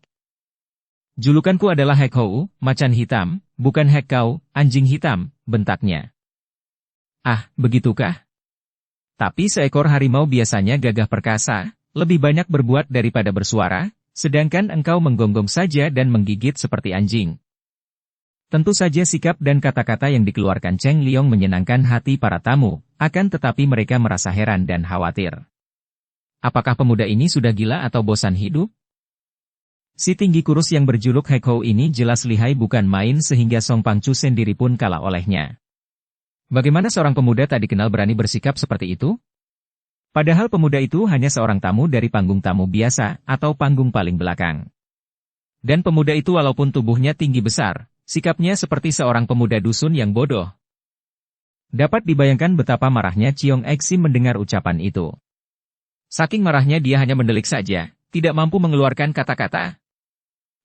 Julukanku adalah Hek Hou, macan hitam, bukan Hek Kau, anjing hitam, bentaknya. Ah, begitukah? Tapi seekor harimau biasanya gagah perkasa, lebih banyak berbuat daripada bersuara, sedangkan engkau menggonggong saja dan menggigit seperti anjing. Tentu saja sikap dan kata-kata yang dikeluarkan Cheng Liong menyenangkan hati para tamu, akan tetapi mereka merasa heran dan khawatir. Apakah pemuda ini sudah gila atau bosan hidup? Si tinggi kurus yang berjuluk Hek Hou ini jelas lihai bukan main sehingga Song Pangcu sendiri pun kalah olehnya. Bagaimana seorang pemuda tak dikenal berani bersikap seperti itu? Padahal pemuda itu hanya seorang tamu dari panggung tamu biasa atau panggung paling belakang. Dan pemuda itu walaupun tubuhnya tinggi besar, sikapnya seperti seorang pemuda dusun yang bodoh. Dapat dibayangkan betapa marahnya Ciong Exim mendengar ucapan itu. Saking marahnya dia hanya mendelik saja, tidak mampu mengeluarkan kata-kata.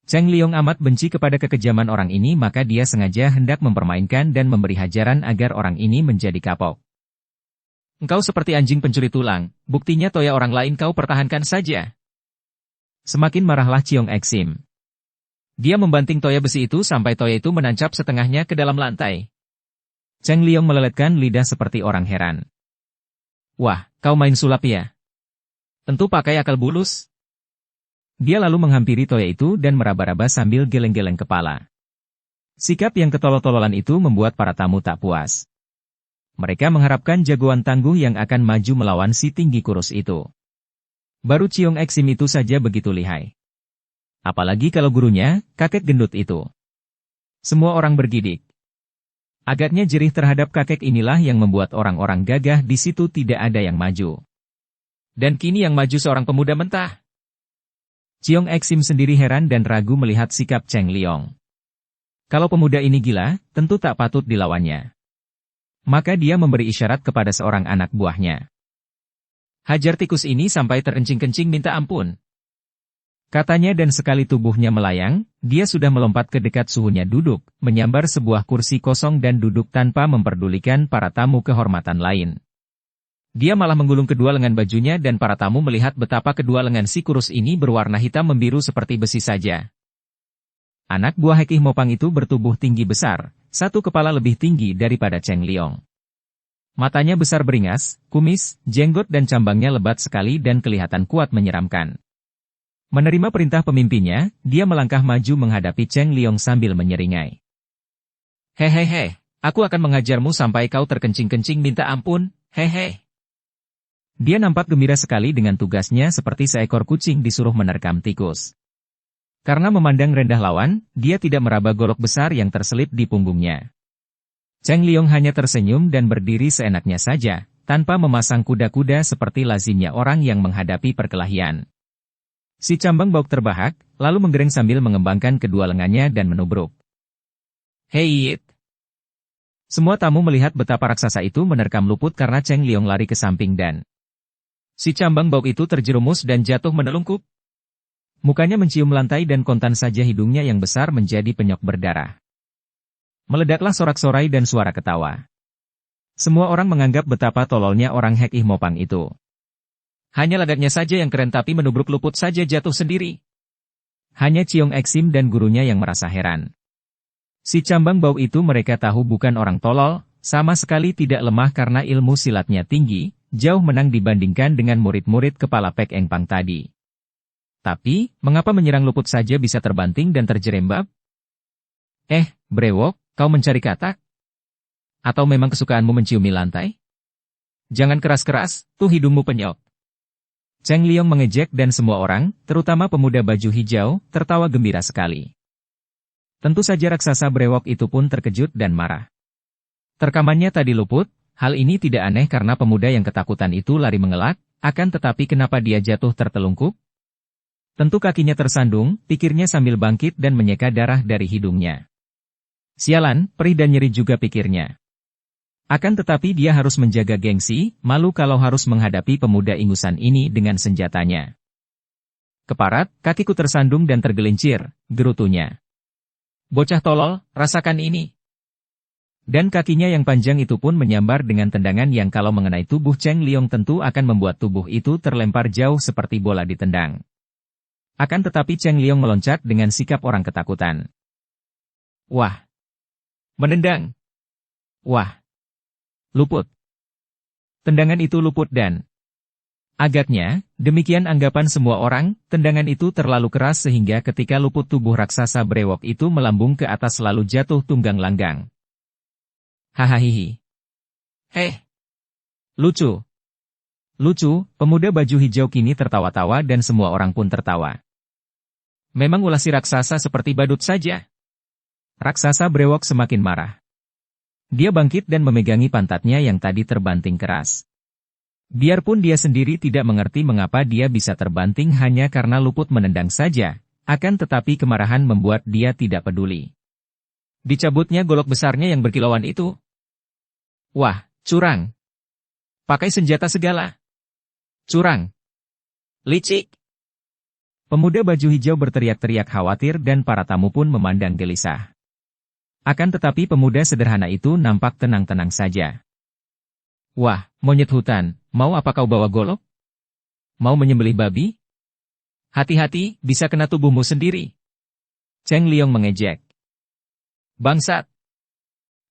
Cheng Liong amat benci kepada kekejaman orang ini, maka dia sengaja hendak mempermainkan dan memberi hajaran agar orang ini menjadi kapok. Engkau seperti anjing pencuri tulang, buktinya toya orang lain kau pertahankan saja. Semakin marahlah Ciong Exim. Dia membanting toya besi itu sampai toya itu menancap setengahnya ke dalam lantai. Cheng Liong meleletkan lidah seperti orang heran. Wah, kau main sulap ya? Tentu pakai akal bulus. Dia lalu menghampiri toya itu dan meraba-raba sambil geleng-geleng kepala. Sikap yang ketolol-tololan itu membuat para tamu tak puas. Mereka mengharapkan jagoan tangguh yang akan maju melawan si tinggi kurus itu. Baru Ciong Exim itu saja begitu lihai. Apalagi kalau gurunya, kakek gendut itu. Semua orang bergidik. Agaknya jerih terhadap kakek inilah yang membuat orang-orang gagah di situ tidak ada yang maju. Dan kini yang maju seorang pemuda mentah. Ciong Exim sendiri heran dan ragu melihat sikap Cheng Liong. Kalau pemuda ini gila, tentu tak patut dilawannya. Maka dia memberi isyarat kepada seorang anak buahnya. Hajar tikus ini sampai terencing-kencing minta ampun. Katanya dan sekali tubuhnya melayang, dia sudah melompat ke dekat suhunya duduk, menyambar sebuah kursi kosong dan duduk tanpa memperdulikan para tamu kehormatan lain. Dia malah menggulung kedua lengan bajunya dan para tamu melihat betapa kedua lengan si kurus ini berwarna hitam membiru seperti besi saja. Anak buah Hekih Mopang itu bertubuh tinggi besar, satu kepala lebih tinggi daripada Cheng Liong. Matanya besar beringas, kumis, jenggot dan cambangnya lebat sekali dan kelihatan kuat menyeramkan. Menerima perintah pemimpinnya, dia melangkah maju menghadapi Cheng Liong sambil menyeringai. Hehehe, aku akan mengajarmu sampai kau terkencing-kencing minta ampun, hehe. Dia nampak gembira sekali dengan tugasnya seperti seekor kucing disuruh menerkam tikus. Karena memandang rendah lawan, dia tidak meraba golok besar yang terselip di punggungnya. Cheng Liong hanya tersenyum dan berdiri seenaknya saja, tanpa memasang kuda-kuda seperti lazimnya orang yang menghadapi perkelahian. Si cambang bauk terbahak, lalu menggereng sambil mengembangkan kedua lengannya dan menubruk. Hei it! Semua tamu melihat betapa raksasa itu menerkam luput karena Cheng Liong lari ke samping dan si cambang bauk itu terjerumus dan jatuh menelungkup. Mukanya mencium lantai dan kontan saja hidungnya yang besar menjadi penyok berdarah. Meledaklah sorak-sorai dan suara ketawa. Semua orang menganggap betapa tololnya orang Hekih Mopang itu. Hanya lagaknya saja yang keren tapi menubruk luput saja jatuh sendiri. Hanya Ciong Exim dan gurunya yang merasa heran. Si cambang bau itu mereka tahu bukan orang tolol, sama sekali tidak lemah karena ilmu silatnya tinggi, jauh menang dibandingkan dengan murid-murid kepala Pek Engpang tadi. Tapi, mengapa menyerang luput saja bisa terbanting dan terjerembab? Brewok, kau mencari katak? Atau memang kesukaanmu menciumi lantai? Jangan keras-keras, tuh hidungmu penyok. Cheng Liong mengejek dan semua orang, terutama pemuda baju hijau, tertawa gembira sekali. Tentu saja raksasa brewok itu pun terkejut dan marah. Terkamannya tadi luput, hal ini tidak aneh karena pemuda yang ketakutan itu lari mengelak, akan tetapi kenapa dia jatuh tertelungkup? Tentu kakinya tersandung, pikirnya sambil bangkit dan menyeka darah dari hidungnya. Sialan, perih dan nyeri juga pikirnya. Akan tetapi dia harus menjaga gengsi, malu kalau harus menghadapi pemuda ingusan ini dengan senjatanya. Keparat, kakiku tersandung dan tergelincir, gerutunya. Bocah tolol, rasakan ini. Dan kakinya yang panjang itu pun menyambar dengan tendangan yang kalau mengenai tubuh Cheng Liong tentu akan membuat tubuh itu terlempar jauh seperti bola ditendang. Akan tetapi Cheng Liong meloncat dengan sikap orang ketakutan. Wah! Menendang! Wah! Luput! Tendangan itu luput dan agaknya, demikian anggapan semua orang, tendangan itu terlalu keras sehingga ketika luput tubuh raksasa brewok itu melambung ke atas lalu jatuh tunggang langgang. Hahaha. Lucu! Lucu, pemuda baju hijau kini tertawa-tawa dan semua orang pun tertawa. Memang ulah si raksasa seperti badut saja. Raksasa brewok semakin marah. Dia bangkit dan memegangi pantatnya yang tadi terbanting keras. Biarpun dia sendiri tidak mengerti mengapa dia bisa terbanting hanya karena luput menendang saja, Akan tetapi kemarahan membuat dia tidak peduli. Dicabutnya golok besarnya yang berkilauan itu. Wah, curang. Pakai senjata segala. Curang. Licik. Pemuda baju hijau berteriak-teriak khawatir dan para tamu pun memandang gelisah. Akan tetapi pemuda sederhana itu nampak tenang-tenang saja. Wah, monyet hutan, mau apa kau bawa golok? Mau menyembelih babi? Hati-hati, bisa kena tubuhmu sendiri. Cheng Liong mengejek. Bangsat!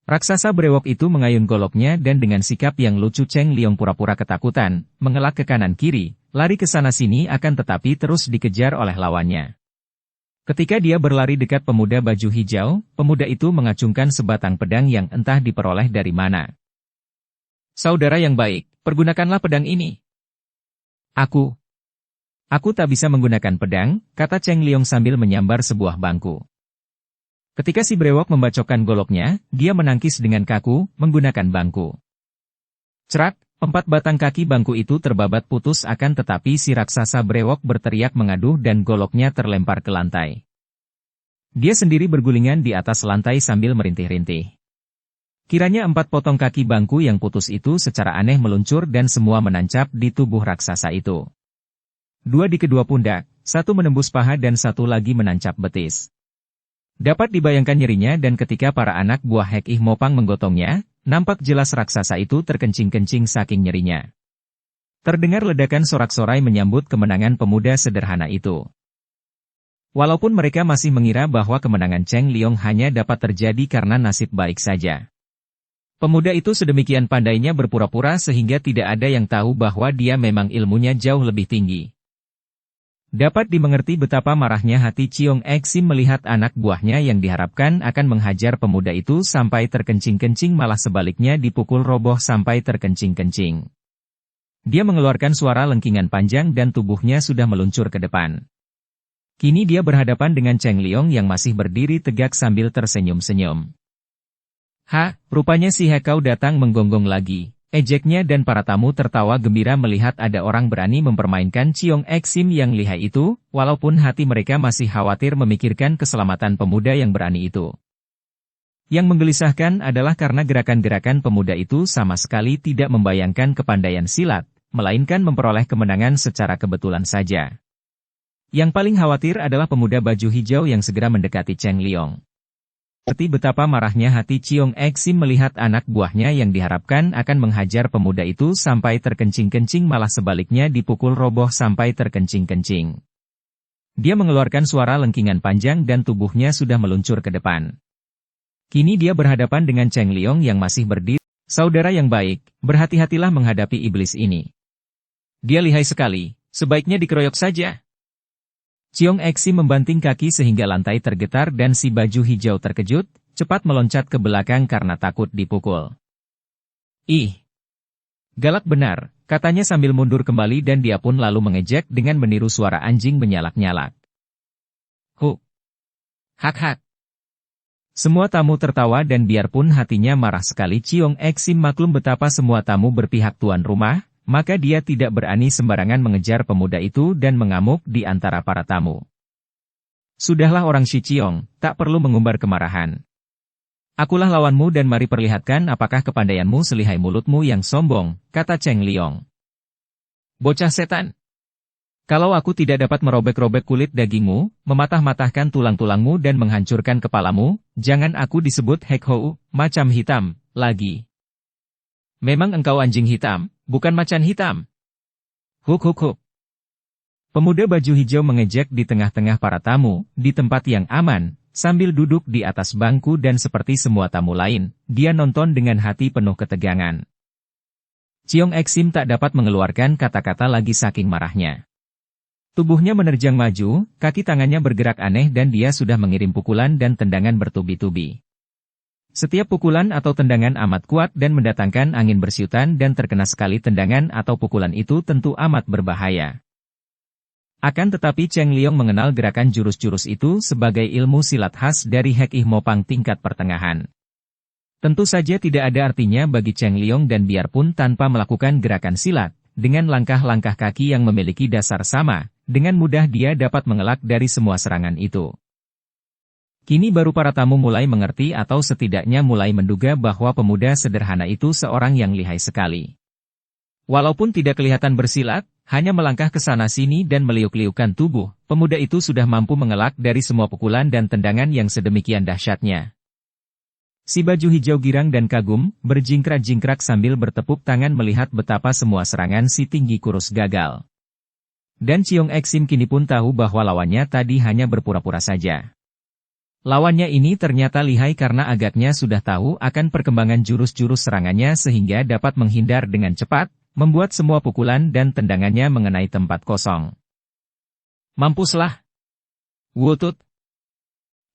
Raksasa brewok itu mengayun goloknya dan dengan sikap yang lucu Cheng Liong pura-pura ketakutan, mengelak ke kanan-kiri, lari ke sana-sini akan tetapi terus dikejar oleh lawannya. Ketika dia berlari dekat pemuda baju hijau, pemuda itu mengacungkan sebatang pedang yang entah diperoleh dari mana. Saudara yang baik, pergunakanlah pedang ini. Aku tak bisa menggunakan pedang, kata Cheng Liong sambil menyambar sebuah bangku. Ketika si brewok membacokkan goloknya, dia menangkis dengan kaku, menggunakan bangku. Cerak, 4 batang kaki bangku itu terbabat putus akan tetapi si raksasa brewok berteriak mengaduh dan goloknya terlempar ke lantai. Dia sendiri bergulingan di atas lantai sambil merintih-rintih. Kiranya 4 potong kaki bangku yang putus itu secara aneh meluncur dan semua menancap di tubuh raksasa itu. 2 di kedua pundak, 1 menembus paha dan 1 lagi menancap betis. Dapat dibayangkan nyerinya dan ketika para anak buah Hek Ih Mopang menggotongnya, nampak jelas raksasa itu terkencing-kencing saking nyerinya. Terdengar ledakan sorak-sorai menyambut kemenangan pemuda sederhana itu. Walaupun mereka masih mengira bahwa kemenangan Cheng Liong hanya dapat terjadi karena nasib baik saja. Pemuda itu sedemikian pandainya berpura-pura sehingga tidak ada yang tahu bahwa dia memang ilmunya jauh lebih tinggi. Dapat dimengerti betapa marahnya hati Chiong Exim melihat anak buahnya yang diharapkan akan menghajar pemuda itu sampai terkencing-kencing malah sebaliknya dipukul roboh sampai terkencing-kencing. Dia mengeluarkan suara lengkingan panjang dan tubuhnya sudah meluncur ke depan. Kini dia berhadapan dengan Cheng Liong yang masih berdiri tegak sambil tersenyum-senyum. Rupanya si Hekau datang menggonggong lagi. Ejeknya dan para tamu tertawa gembira melihat ada orang berani mempermainkan Chiong Exim yang lihai itu, walaupun hati mereka masih khawatir memikirkan keselamatan pemuda yang berani itu. Yang menggelisahkan adalah karena gerakan-gerakan pemuda itu sama sekali tidak membayangkan kepandaian silat, melainkan memperoleh kemenangan secara kebetulan saja. Yang paling khawatir adalah pemuda baju hijau yang segera mendekati Cheng Liong. Seperti betapa marahnya hati Chiong Exim melihat anak buahnya yang diharapkan akan menghajar pemuda itu sampai terkencing-kencing malah sebaliknya dipukul roboh sampai terkencing-kencing. Dia mengeluarkan suara lengkingan panjang dan tubuhnya sudah meluncur ke depan. Kini dia berhadapan dengan Cheng Liong yang masih berdiri. Saudara yang baik, berhati-hatilah menghadapi iblis ini. Dia lihai sekali, sebaiknya dikeroyok saja. Chiong Exim membanting kaki sehingga lantai tergetar dan si baju hijau terkejut, cepat meloncat ke belakang karena takut dipukul. Ih! Galak benar, katanya sambil mundur kembali dan dia pun lalu mengejek dengan meniru suara anjing menyalak-nyalak. Hu! Hak-hak! Semua tamu tertawa dan biarpun hatinya marah sekali Chiong Exim maklum betapa semua tamu berpihak tuan rumah, maka dia tidak berani sembarangan mengejar pemuda itu dan mengamuk di antara para tamu. Sudahlah orang Shi Chiong, tak perlu mengumbar kemarahan. Akulah lawanmu dan mari perlihatkan apakah kepandaianmu selihai mulutmu yang sombong, kata Cheng Liong. Bocah setan! Kalau aku tidak dapat merobek-robek kulit dagingmu, mematah-matahkan tulang-tulangmu dan menghancurkan kepalamu, jangan aku disebut Hek Hou, macam hitam, lagi. Memang engkau anjing hitam, bukan macan hitam. Huk huk huk. Pemuda baju hijau mengejek di tengah-tengah para tamu, di tempat yang aman, sambil duduk di atas bangku dan seperti semua tamu lain, dia nonton dengan hati penuh ketegangan. Chiong Exim tak dapat mengeluarkan kata-kata lagi saking marahnya. Tubuhnya menerjang maju, kaki tangannya bergerak aneh dan dia sudah mengirim pukulan dan tendangan bertubi-tubi. Setiap pukulan atau tendangan amat kuat dan mendatangkan angin bersiutan dan terkena sekali tendangan atau pukulan itu tentu amat berbahaya. Akan tetapi Cheng Liong mengenal gerakan jurus-jurus itu sebagai ilmu silat khas dari Hek Ih Mopang tingkat pertengahan. Tentu saja tidak ada artinya bagi Cheng Liong dan biarpun tanpa melakukan gerakan silat, dengan langkah-langkah kaki yang memiliki dasar sama, dengan mudah dia dapat mengelak dari semua serangan itu. Kini baru para tamu mulai mengerti atau setidaknya mulai menduga bahwa pemuda sederhana itu seorang yang lihai sekali. Walaupun tidak kelihatan bersilat, hanya melangkah ke sana-sini dan meliuk-liukkan tubuh, pemuda itu sudah mampu mengelak dari semua pukulan dan tendangan yang sedemikian dahsyatnya. Si baju hijau girang dan kagum, berjingkrak-jingkrak sambil bertepuk tangan melihat betapa semua serangan si tinggi kurus gagal. Dan Ciong Eksim kini pun tahu bahwa lawannya tadi hanya berpura-pura saja. Lawannya ini ternyata lihai karena agaknya sudah tahu akan perkembangan jurus-jurus serangannya sehingga dapat menghindar dengan cepat, membuat semua pukulan dan tendangannya mengenai tempat kosong. Mampuslah! Wutut!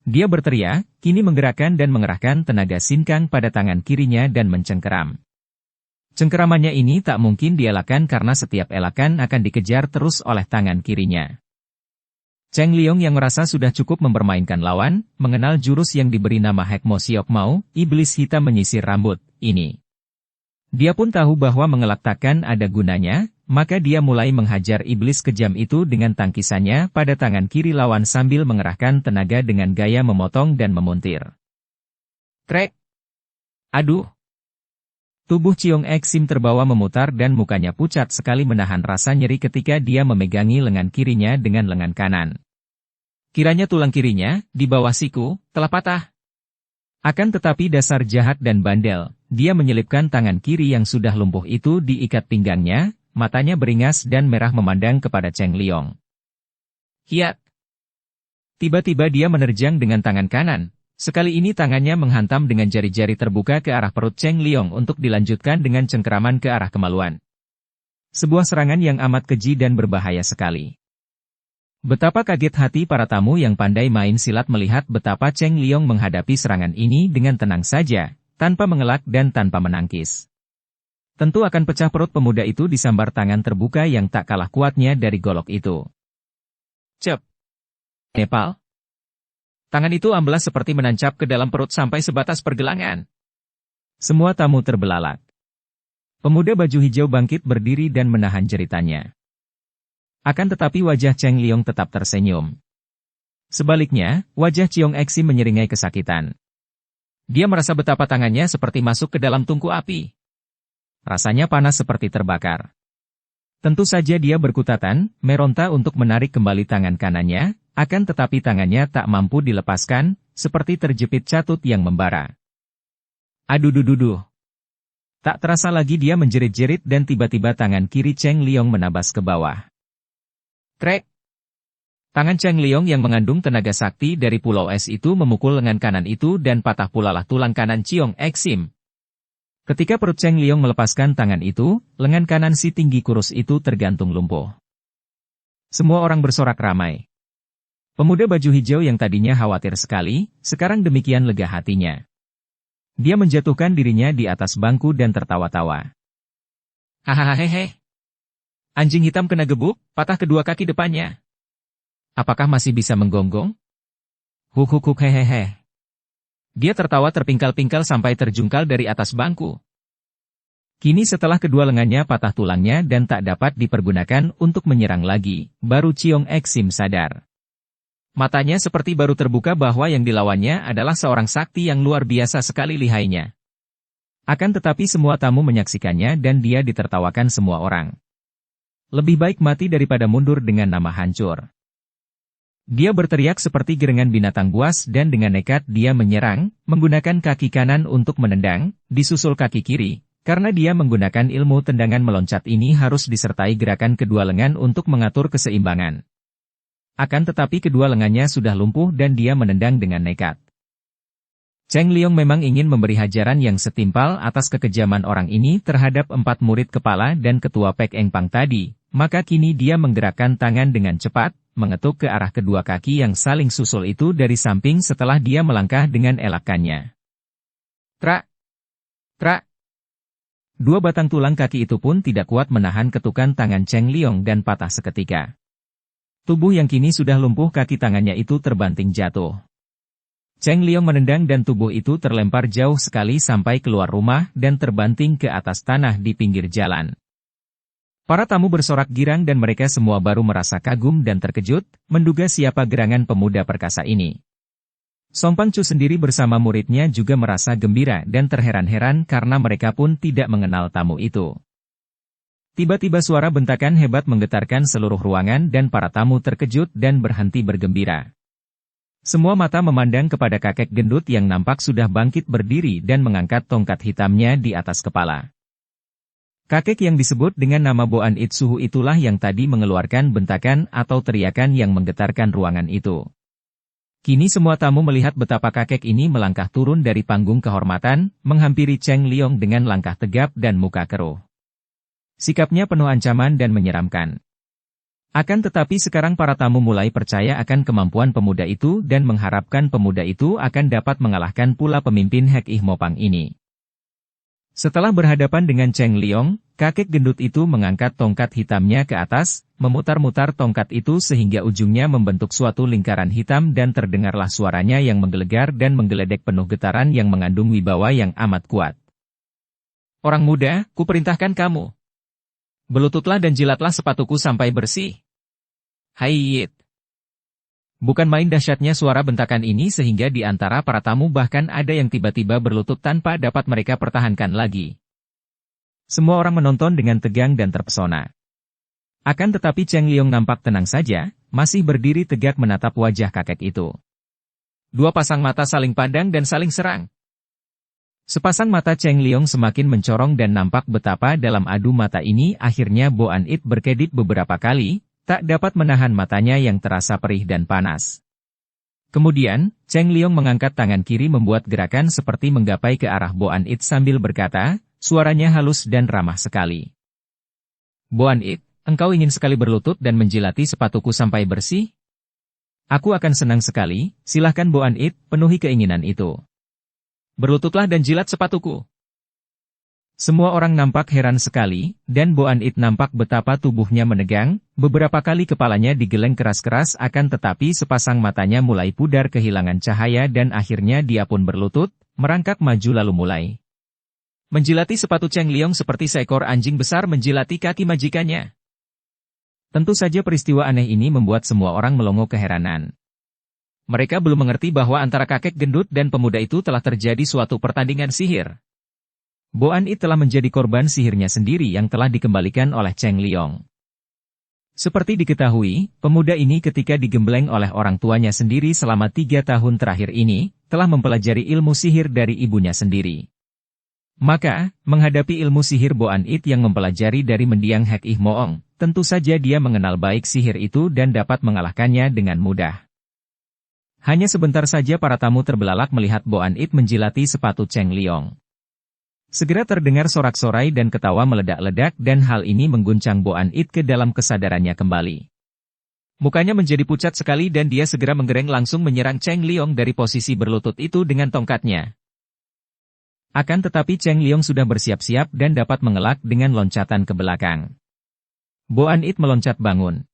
Dia berteriak, kini menggerakkan dan mengerahkan tenaga sinkang pada tangan kirinya dan mencengkeram. Cengkeramannya ini tak mungkin dielakkan karena setiap elakan akan dikejar terus oleh tangan kirinya. Cheng Liong yang merasa sudah cukup mempermainkan lawan, mengenal jurus yang diberi nama Hekmo Siok Mau, iblis hitam menyisir rambut, ini. Dia pun tahu bahwa mengelak takkan ada gunanya, maka dia mulai menghajar iblis kejam itu dengan tangkisannya pada tangan kiri lawan sambil mengerahkan tenaga dengan gaya memotong dan memuntir. Trek! Aduh! Tubuh Ciong Eksim terbawa memutar dan mukanya pucat sekali menahan rasa nyeri ketika dia memegangi lengan kirinya dengan lengan kanan. Kiranya tulang kirinya, di bawah siku, telah patah. Akan tetapi dasar jahat dan bandel, dia menyelipkan tangan kiri yang sudah lumpuh itu di ikat pinggangnya, matanya beringas dan merah memandang kepada Cheng Liong. Hiat! Tiba-tiba dia menerjang dengan tangan kanan. Sekali ini tangannya menghantam dengan jari-jari terbuka ke arah perut Cheng Liong untuk dilanjutkan dengan cengkeraman ke arah kemaluan. Sebuah serangan yang amat keji dan berbahaya sekali. Betapa kaget hati para tamu yang pandai main silat melihat betapa Cheng Liong menghadapi serangan ini dengan tenang saja, tanpa mengelak dan tanpa menangkis. Tentu akan pecah perut pemuda itu disambar tangan terbuka yang tak kalah kuatnya dari golok itu. Cep! Nepal! Tangan itu amblas seperti menancap ke dalam perut sampai sebatas pergelangan. Semua tamu terbelalak. Pemuda baju hijau bangkit berdiri dan menahan jeritannya. Akan tetapi wajah Cheng Liong tetap tersenyum. Sebaliknya, wajah Ciong Eksim menyeringai kesakitan. Dia merasa betapa tangannya seperti masuk ke dalam tungku api. Rasanya panas seperti terbakar. Tentu saja dia berkutatan, meronta untuk menarik kembali tangan kanannya, akan tetapi tangannya tak mampu dilepaskan, seperti terjepit catut yang membara. Aduh. Tak terasa lagi dia menjerit-jerit dan tiba-tiba tangan kiri Cheng Liong menabas ke bawah. Trek! Tangan Cheng Liong yang mengandung tenaga sakti dari Pulau Es itu memukul lengan kanan itu dan patah pulalah tulang kanan Ciong Eksim. Ketika perut Cheng Liong melepaskan tangan itu, lengan kanan si tinggi kurus itu tergantung lumpuh. Semua orang bersorak ramai. Pemuda baju hijau yang tadinya khawatir sekali, sekarang demikian lega hatinya. Dia menjatuhkan dirinya di atas bangku dan tertawa-tawa. Hahaha. Anjing hitam kena gebuk, patah kedua kaki depannya. Apakah masih bisa menggonggong? Huk hehehe. Dia tertawa terpingkal-pingkal sampai terjungkal dari atas bangku. Kini setelah kedua lengannya patah tulangnya dan tak dapat dipergunakan untuk menyerang lagi, baru Ciong Eksim sadar. Matanya seperti baru terbuka bahwa yang dilawannya adalah seorang sakti yang luar biasa sekali lihainya. Akan tetapi semua tamu menyaksikannya dan dia ditertawakan semua orang. Lebih baik mati daripada mundur dengan nama hancur. Dia berteriak seperti gerengan binatang buas dan dengan nekat dia menyerang, menggunakan kaki kanan untuk menendang, disusul kaki kiri, karena dia menggunakan ilmu tendangan meloncat ini harus disertai gerakan kedua lengan untuk mengatur keseimbangan. Akan tetapi kedua lengannya sudah lumpuh dan dia menendang dengan nekat. Cheng Liong memang ingin memberi hajaran yang setimpal atas kekejaman orang ini terhadap 4 murid kepala dan ketua Pek Eng Pang tadi, maka kini dia menggerakkan tangan dengan cepat, mengetuk ke arah kedua kaki yang saling susul itu dari samping setelah dia melangkah dengan elakannya. Trak! Trak! Dua batang tulang kaki itu pun tidak kuat menahan ketukan tangan Cheng Liong dan patah seketika. Tubuh yang kini sudah lumpuh kaki tangannya itu terbanting jatuh. Cheng Liong menendang dan tubuh itu terlempar jauh sekali sampai keluar rumah dan terbanting ke atas tanah di pinggir jalan. Para tamu bersorak girang dan mereka semua baru merasa kagum dan terkejut, menduga siapa gerangan pemuda perkasa ini. Song Pangcu sendiri bersama muridnya juga merasa gembira dan terheran-heran karena mereka pun tidak mengenal tamu itu. Tiba-tiba suara bentakan hebat menggetarkan seluruh ruangan dan para tamu terkejut dan berhenti bergembira. Semua mata memandang kepada kakek gendut yang nampak sudah bangkit berdiri dan mengangkat tongkat hitamnya di atas kepala. Kakek yang disebut dengan nama Boan It Suhu itulah yang tadi mengeluarkan bentakan atau teriakan yang menggetarkan ruangan itu. Kini semua tamu melihat betapa kakek ini melangkah turun dari panggung kehormatan, menghampiri Cheng Liong dengan langkah tegap dan muka keruh. Sikapnya penuh ancaman dan menyeramkan. Akan tetapi sekarang para tamu mulai percaya akan kemampuan pemuda itu dan mengharapkan pemuda itu akan dapat mengalahkan pula pemimpin Hek Ih Mopang ini. Setelah berhadapan dengan Cheng Liong, kakek gendut itu mengangkat tongkat hitamnya ke atas, memutar-mutar tongkat itu sehingga ujungnya membentuk suatu lingkaran hitam dan terdengarlah suaranya yang menggelegar dan menggeledek penuh getaran yang mengandung wibawa yang amat kuat. Orang muda, kuperintahkan kamu. Belututlah dan jilatlah sepatuku sampai bersih. Haiyit. Bukan main dahsyatnya suara bentakan ini sehingga di antara para tamu bahkan ada yang tiba-tiba berlutut tanpa dapat mereka pertahankan lagi. Semua orang menonton dengan tegang dan terpesona. Akan tetapi Cheng Liong nampak tenang saja, masih berdiri tegak menatap wajah kakek itu. Dua pasang mata saling pandang dan saling serang. Sepasang mata Cheng Liong semakin mencorong dan nampak betapa dalam adu mata ini akhirnya Boan It berkedip beberapa kali, tak dapat menahan matanya yang terasa perih dan panas. Kemudian, Cheng Liong mengangkat tangan kiri membuat gerakan seperti menggapai ke arah Boan It sambil berkata, suaranya halus dan ramah sekali. Boan It, engkau ingin sekali berlutut dan menjilati sepatuku sampai bersih? Aku akan senang sekali, silahkan Boan It, penuhi keinginan itu. Berlututlah dan jilat sepatuku. Semua orang nampak heran sekali, dan Boan It nampak betapa tubuhnya menegang, beberapa kali kepalanya digeleng keras-keras akan tetapi sepasang matanya mulai pudar kehilangan cahaya dan akhirnya dia pun berlutut, merangkak maju lalu mulai menjilati sepatu Cheng Liong seperti seekor anjing besar menjilati kaki majikannya. Tentu saja peristiwa aneh ini membuat semua orang melongo keheranan. Mereka belum mengerti bahwa antara kakek gendut dan pemuda itu telah terjadi suatu pertandingan sihir. Boan It telah menjadi korban sihirnya sendiri yang telah dikembalikan oleh Cheng Liong. Seperti diketahui, pemuda ini ketika digembleng oleh orang tuanya sendiri selama 3 tahun terakhir ini, telah mempelajari ilmu sihir dari ibunya sendiri. Maka, menghadapi ilmu sihir Boan It yang mempelajari dari mendiang Hek Ih Moong, tentu saja dia mengenal baik sihir itu dan dapat mengalahkannya dengan mudah. Hanya sebentar saja para tamu terbelalak melihat Boan It menjilati sepatu Cheng Liong. Segera terdengar sorak-sorai dan ketawa meledak-ledak dan hal ini mengguncang Boan It ke dalam kesadarannya kembali. Mukanya menjadi pucat sekali dan dia segera menggereng langsung menyerang Cheng Liong dari posisi berlutut itu dengan tongkatnya. Akan tetapi Cheng Liong sudah bersiap-siap dan dapat mengelak dengan loncatan ke belakang. Boan It meloncat bangun.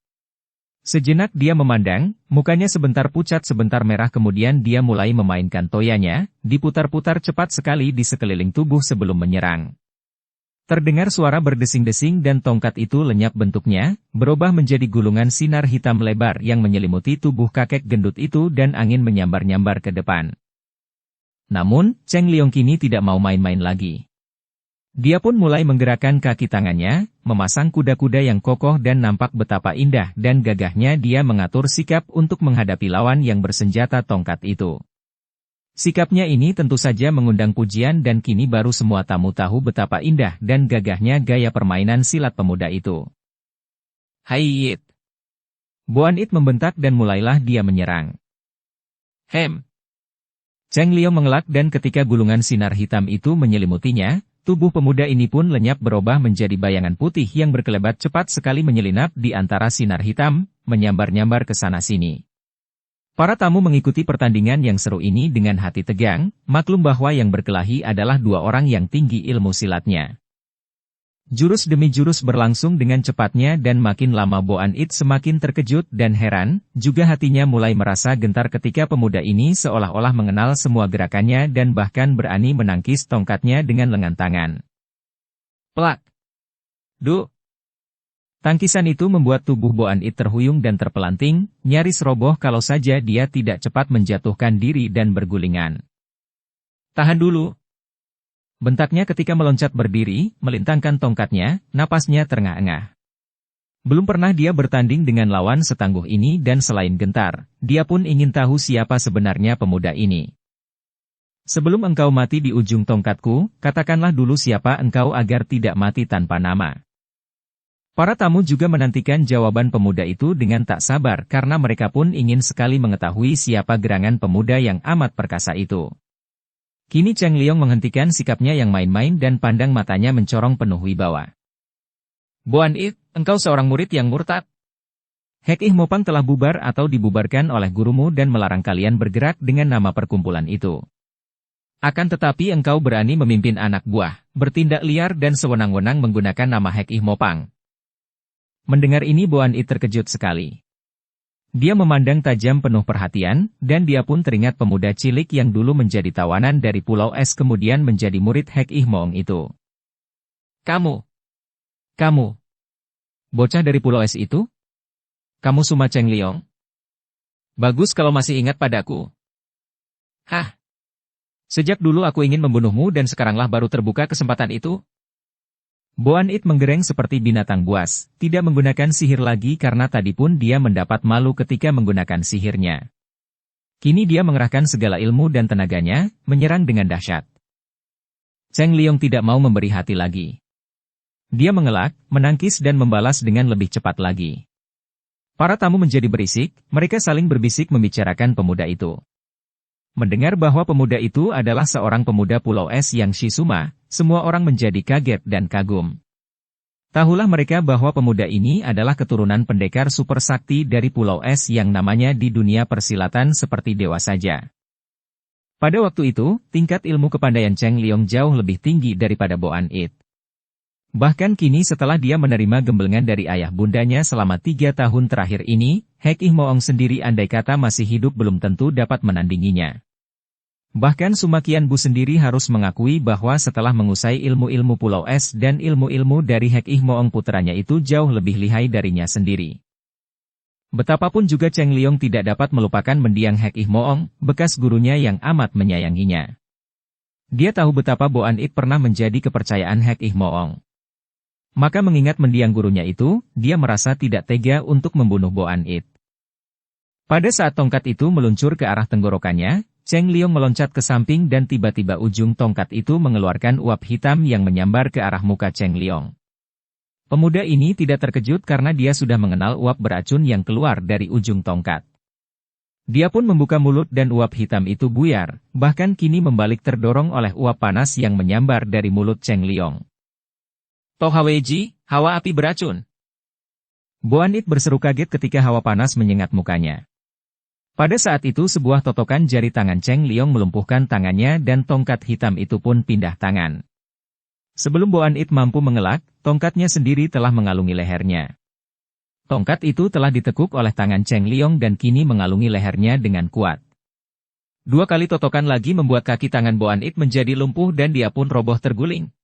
Sejenak dia memandang, mukanya sebentar pucat sebentar merah kemudian dia mulai memainkan toyanya, diputar-putar cepat sekali di sekeliling tubuh sebelum menyerang. Terdengar suara berdesing-desing dan tongkat itu lenyap bentuknya, berubah menjadi gulungan sinar hitam lebar yang menyelimuti tubuh kakek gendut itu dan angin menyambar-nyambar ke depan. Namun, Cheng Liong kini tidak mau main-main lagi. Dia pun mulai menggerakkan kaki tangannya, memasang kuda-kuda yang kokoh dan nampak betapa indah dan gagahnya dia mengatur sikap untuk menghadapi lawan yang bersenjata tongkat itu. Sikapnya ini tentu saja mengundang pujian dan kini baru semua tamu tahu betapa indah dan gagahnya gaya permainan silat pemuda itu. Haiyit! Boan It membentak dan mulailah dia menyerang. Hem! Cheng Liong mengelak dan ketika gulungan sinar hitam itu menyelimutinya, tubuh pemuda ini pun lenyap berubah menjadi bayangan putih yang berkelebat cepat sekali menyelinap di antara sinar hitam, menyambar-nyambar ke sana-sini. Para tamu mengikuti pertandingan yang seru ini dengan hati tegang, maklum bahwa yang berkelahi adalah dua orang yang tinggi ilmu silatnya. Jurus demi jurus berlangsung dengan cepatnya dan makin lama Boan It semakin terkejut dan heran, juga hatinya mulai merasa gentar ketika pemuda ini seolah-olah mengenal semua gerakannya dan bahkan berani menangkis tongkatnya dengan lengan tangan. Plak! Duh! Tangkisan itu membuat tubuh Boan It terhuyung dan terpelanting, nyaris roboh kalau saja dia tidak cepat menjatuhkan diri dan bergulingan. Tahan dulu. Bentaknya ketika meloncat berdiri, melintangkan tongkatnya, napasnya terengah-engah. Belum pernah dia bertanding dengan lawan setangguh ini dan selain gentar, dia pun ingin tahu siapa sebenarnya pemuda ini. Sebelum engkau mati di ujung tongkatku, katakanlah dulu siapa engkau agar tidak mati tanpa nama. Para tamu juga menantikan jawaban pemuda itu dengan tak sabar karena mereka pun ingin sekali mengetahui siapa gerangan pemuda yang amat perkasa itu. Kini Cheng Liong menghentikan sikapnya yang main-main dan pandang matanya mencorong penuh wibawa. Boan It, engkau seorang murid yang murtad. Hek Ih Mopang telah bubar atau dibubarkan oleh gurumu dan melarang kalian bergerak dengan nama perkumpulan itu. Akan tetapi engkau berani memimpin anak buah, bertindak liar dan sewenang-wenang menggunakan nama Hek Ih Mopang. Mendengar ini Boan It terkejut sekali. Dia memandang tajam penuh perhatian, dan dia pun teringat pemuda cilik yang dulu menjadi tawanan dari Pulau Es kemudian menjadi murid Hek Ih Moong itu. Kamu, bocah dari Pulau Es itu? Kamu Suma Cheng Liong? Bagus kalau masih ingat padaku. Hah? Sejak dulu aku ingin membunuhmu dan sekaranglah baru terbuka kesempatan itu? Boan It menggereng seperti binatang buas, tidak menggunakan sihir lagi karena tadi pun dia mendapat malu ketika menggunakan sihirnya. Kini dia mengerahkan segala ilmu dan tenaganya, menyerang dengan dahsyat. Cheng Liong tidak mau memberi hati lagi. Dia mengelak, menangkis dan membalas dengan lebih cepat lagi. Para tamu menjadi berisik, mereka saling berbisik membicarakan pemuda itu. Mendengar bahwa pemuda itu adalah seorang pemuda Pulau Es yang Shizuma, semua orang menjadi kaget dan kagum. Tahulah mereka bahwa pemuda ini adalah keturunan pendekar super sakti dari Pulau Es yang namanya di dunia persilatan seperti dewa saja. Pada waktu itu, tingkat ilmu kepandaian Cheng Liong jauh lebih tinggi daripada Boan It. Bahkan kini setelah dia menerima gemblengan dari ayah bundanya selama 3 tahun terakhir ini, Hek Ih Moong sendiri andai kata masih hidup belum tentu dapat menandinginya. Bahkan Sumakian Bu sendiri harus mengakui bahwa setelah mengusai ilmu-ilmu Pulau Es dan ilmu-ilmu dari Hek Ih Moong putranya itu jauh lebih lihai darinya sendiri. Betapapun juga Cheng Liong tidak dapat melupakan mendiang Hek Ih Moong, bekas gurunya yang amat menyayanginya. Dia tahu betapa Boan It pernah menjadi kepercayaan Hek Ih Moong. Maka mengingat mendiang gurunya itu, dia merasa tidak tega untuk membunuh Boan It. Pada saat tongkat itu meluncur ke arah tenggorokannya, Cheng Liong meloncat ke samping dan tiba-tiba ujung tongkat itu mengeluarkan uap hitam yang menyambar ke arah muka Cheng Liong. Pemuda ini tidak terkejut karena dia sudah mengenal uap beracun yang keluar dari ujung tongkat. Dia pun membuka mulut dan uap hitam itu buyar, bahkan kini membalik terdorong oleh uap panas yang menyambar dari mulut Cheng Liong. Toh Haweji, hawa api beracun. Boan It berseru kaget ketika hawa panas menyengat mukanya. Pada saat itu sebuah totokan jari tangan Cheng Liong melumpuhkan tangannya dan tongkat hitam itu pun pindah tangan. Sebelum Boan It mampu mengelak, tongkatnya sendiri telah mengalungi lehernya. Tongkat itu telah ditekuk oleh tangan Cheng Liong dan kini mengalungi lehernya dengan kuat. 2 kali totokan lagi membuat kaki tangan Boan It menjadi lumpuh dan dia pun roboh terguling.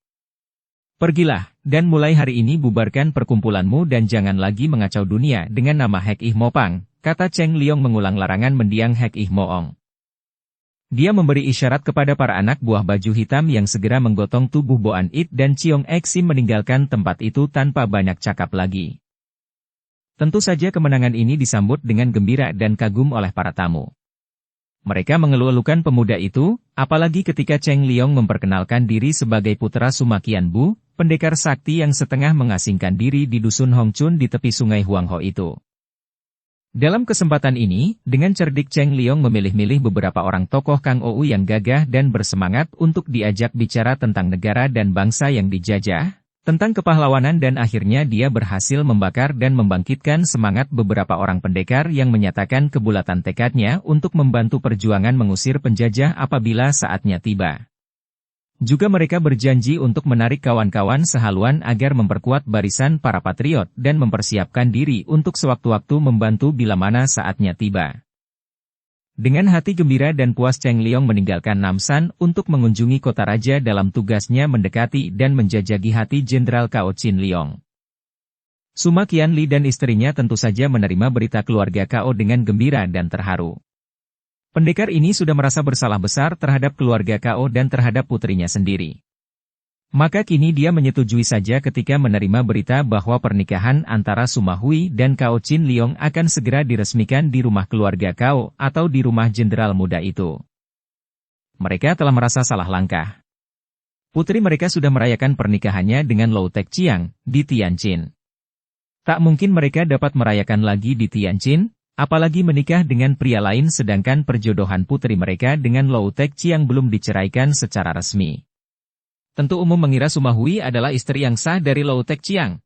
Pergilah, dan mulai hari ini bubarkan perkumpulanmu dan jangan lagi mengacau dunia dengan nama Hek Ih Mopang, kata Cheng Liong mengulang larangan mendiang Hek Ih Moong. Dia memberi isyarat kepada para anak buah baju hitam yang segera menggotong tubuh Boan It dan Chiong Eksim meninggalkan tempat itu tanpa banyak cakap lagi. Tentu saja kemenangan ini disambut dengan gembira dan kagum oleh para tamu. Mereka mengeluh-elukan pemuda itu, apalagi ketika Cheng Liong memperkenalkan diri sebagai putra Sumakian Bu, pendekar sakti yang setengah mengasingkan diri di dusun Hongchun di tepi sungai Huangho itu. Dalam kesempatan ini, dengan cerdik Cheng Liong memilih-milih beberapa orang tokoh Kang Ou yang gagah dan bersemangat untuk diajak bicara tentang negara dan bangsa yang dijajah, tentang kepahlawanan dan akhirnya dia berhasil membakar dan membangkitkan semangat beberapa orang pendekar yang menyatakan kebulatan tekadnya untuk membantu perjuangan mengusir penjajah apabila saatnya tiba. Juga mereka berjanji untuk menarik kawan-kawan sehaluan agar memperkuat barisan para patriot dan mempersiapkan diri untuk sewaktu-waktu membantu bila mana saatnya tiba. Dengan hati gembira dan puas Cheng Liong meninggalkan Namsan untuk mengunjungi kota raja dalam tugasnya mendekati dan menjajaki hati Jenderal Cao Chin Liong. Suma Qianli dan istrinya tentu saja menerima berita keluarga Kao dengan gembira dan terharu. Pendekar ini sudah merasa bersalah besar terhadap keluarga Kao dan terhadap putrinya sendiri. Maka kini dia menyetujui saja ketika menerima berita bahwa pernikahan antara Suma Hui dan Cao Qin Liong akan segera diresmikan di rumah keluarga Cao atau di rumah jenderal muda itu. Mereka telah merasa salah langkah. Putri mereka sudah merayakan pernikahannya dengan Lou Tekqiang di Tianjin. Tak mungkin mereka dapat merayakan lagi di Tianjin, apalagi menikah dengan pria lain sedangkan perjodohan putri mereka dengan Lou Tekqiang belum diceraikan secara resmi. Tentu umum mengira Suma Hui adalah istri yang sah dari Lou Tekqiang.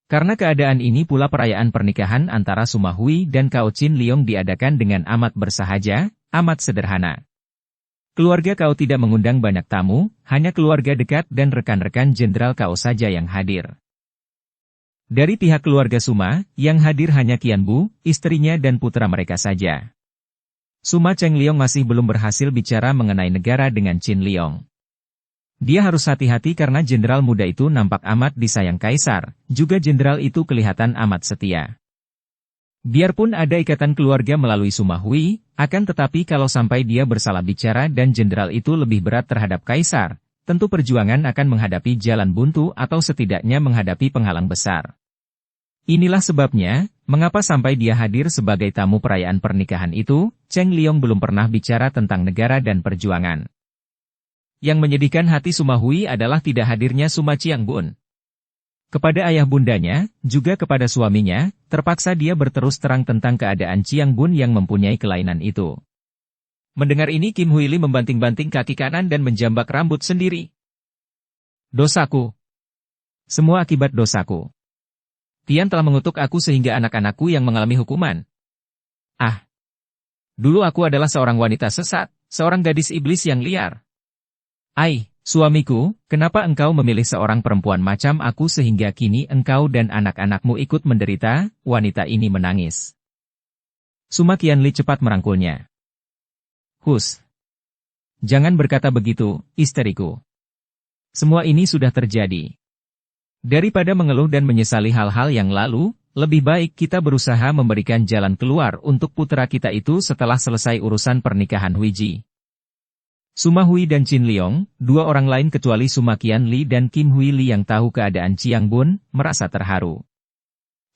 Karena keadaan ini pula perayaan pernikahan antara Suma Hui dan Cao Qin Liong diadakan dengan amat bersahaja, amat sederhana. Keluarga Cao tidak mengundang banyak tamu, hanya keluarga dekat dan rekan-rekan jenderal Cao saja yang hadir. Dari pihak keluarga Suma, yang hadir hanya Qian Bu, istrinya dan putra mereka saja. Suma Cheng Liong masih belum berhasil bicara mengenai negara dengan Qin Liong. Dia harus hati-hati karena jenderal muda itu nampak amat disayang kaisar, juga jenderal itu kelihatan amat setia. Biarpun ada ikatan keluarga melalui Suma Hui, akan tetapi kalau sampai dia bersalah bicara dan jenderal itu lebih berat terhadap kaisar, tentu perjuangan akan menghadapi jalan buntu atau setidaknya menghadapi penghalang besar. Inilah sebabnya, mengapa sampai dia hadir sebagai tamu perayaan pernikahan itu, Cheng Liong belum pernah bicara tentang negara dan perjuangan. Yang menyedihkan hati Suma Hui adalah tidak hadirnya Suma Qiangbun. Kepada ayah bundanya, juga kepada suaminya, terpaksa dia berterus terang tentang keadaan Qiangbun yang mempunyai kelainan itu. Mendengar ini Kim Huili membanting-banting kaki kanan dan menjambak rambut sendiri. Dosaku. Semua akibat dosaku. Tian telah mengutuk aku sehingga anak-anakku yang mengalami hukuman. Ah. Dulu aku adalah seorang wanita sesat, seorang gadis iblis yang liar. Ai, suamiku, kenapa engkau memilih seorang perempuan macam aku sehingga kini engkau dan anak-anakmu ikut menderita? Wanita ini menangis. Suma Qianli cepat merangkulnya. Hus. Jangan berkata begitu, istriku. Semua ini sudah terjadi. Daripada mengeluh dan menyesali hal-hal yang lalu, lebih baik kita berusaha memberikan jalan keluar untuk putra kita itu setelah selesai urusan pernikahan Huiji. Suma Hui dan Qin Liong, dua orang lain kecuali Suma Qianli dan Kim Huili yang tahu keadaan Qiangbun, merasa terharu.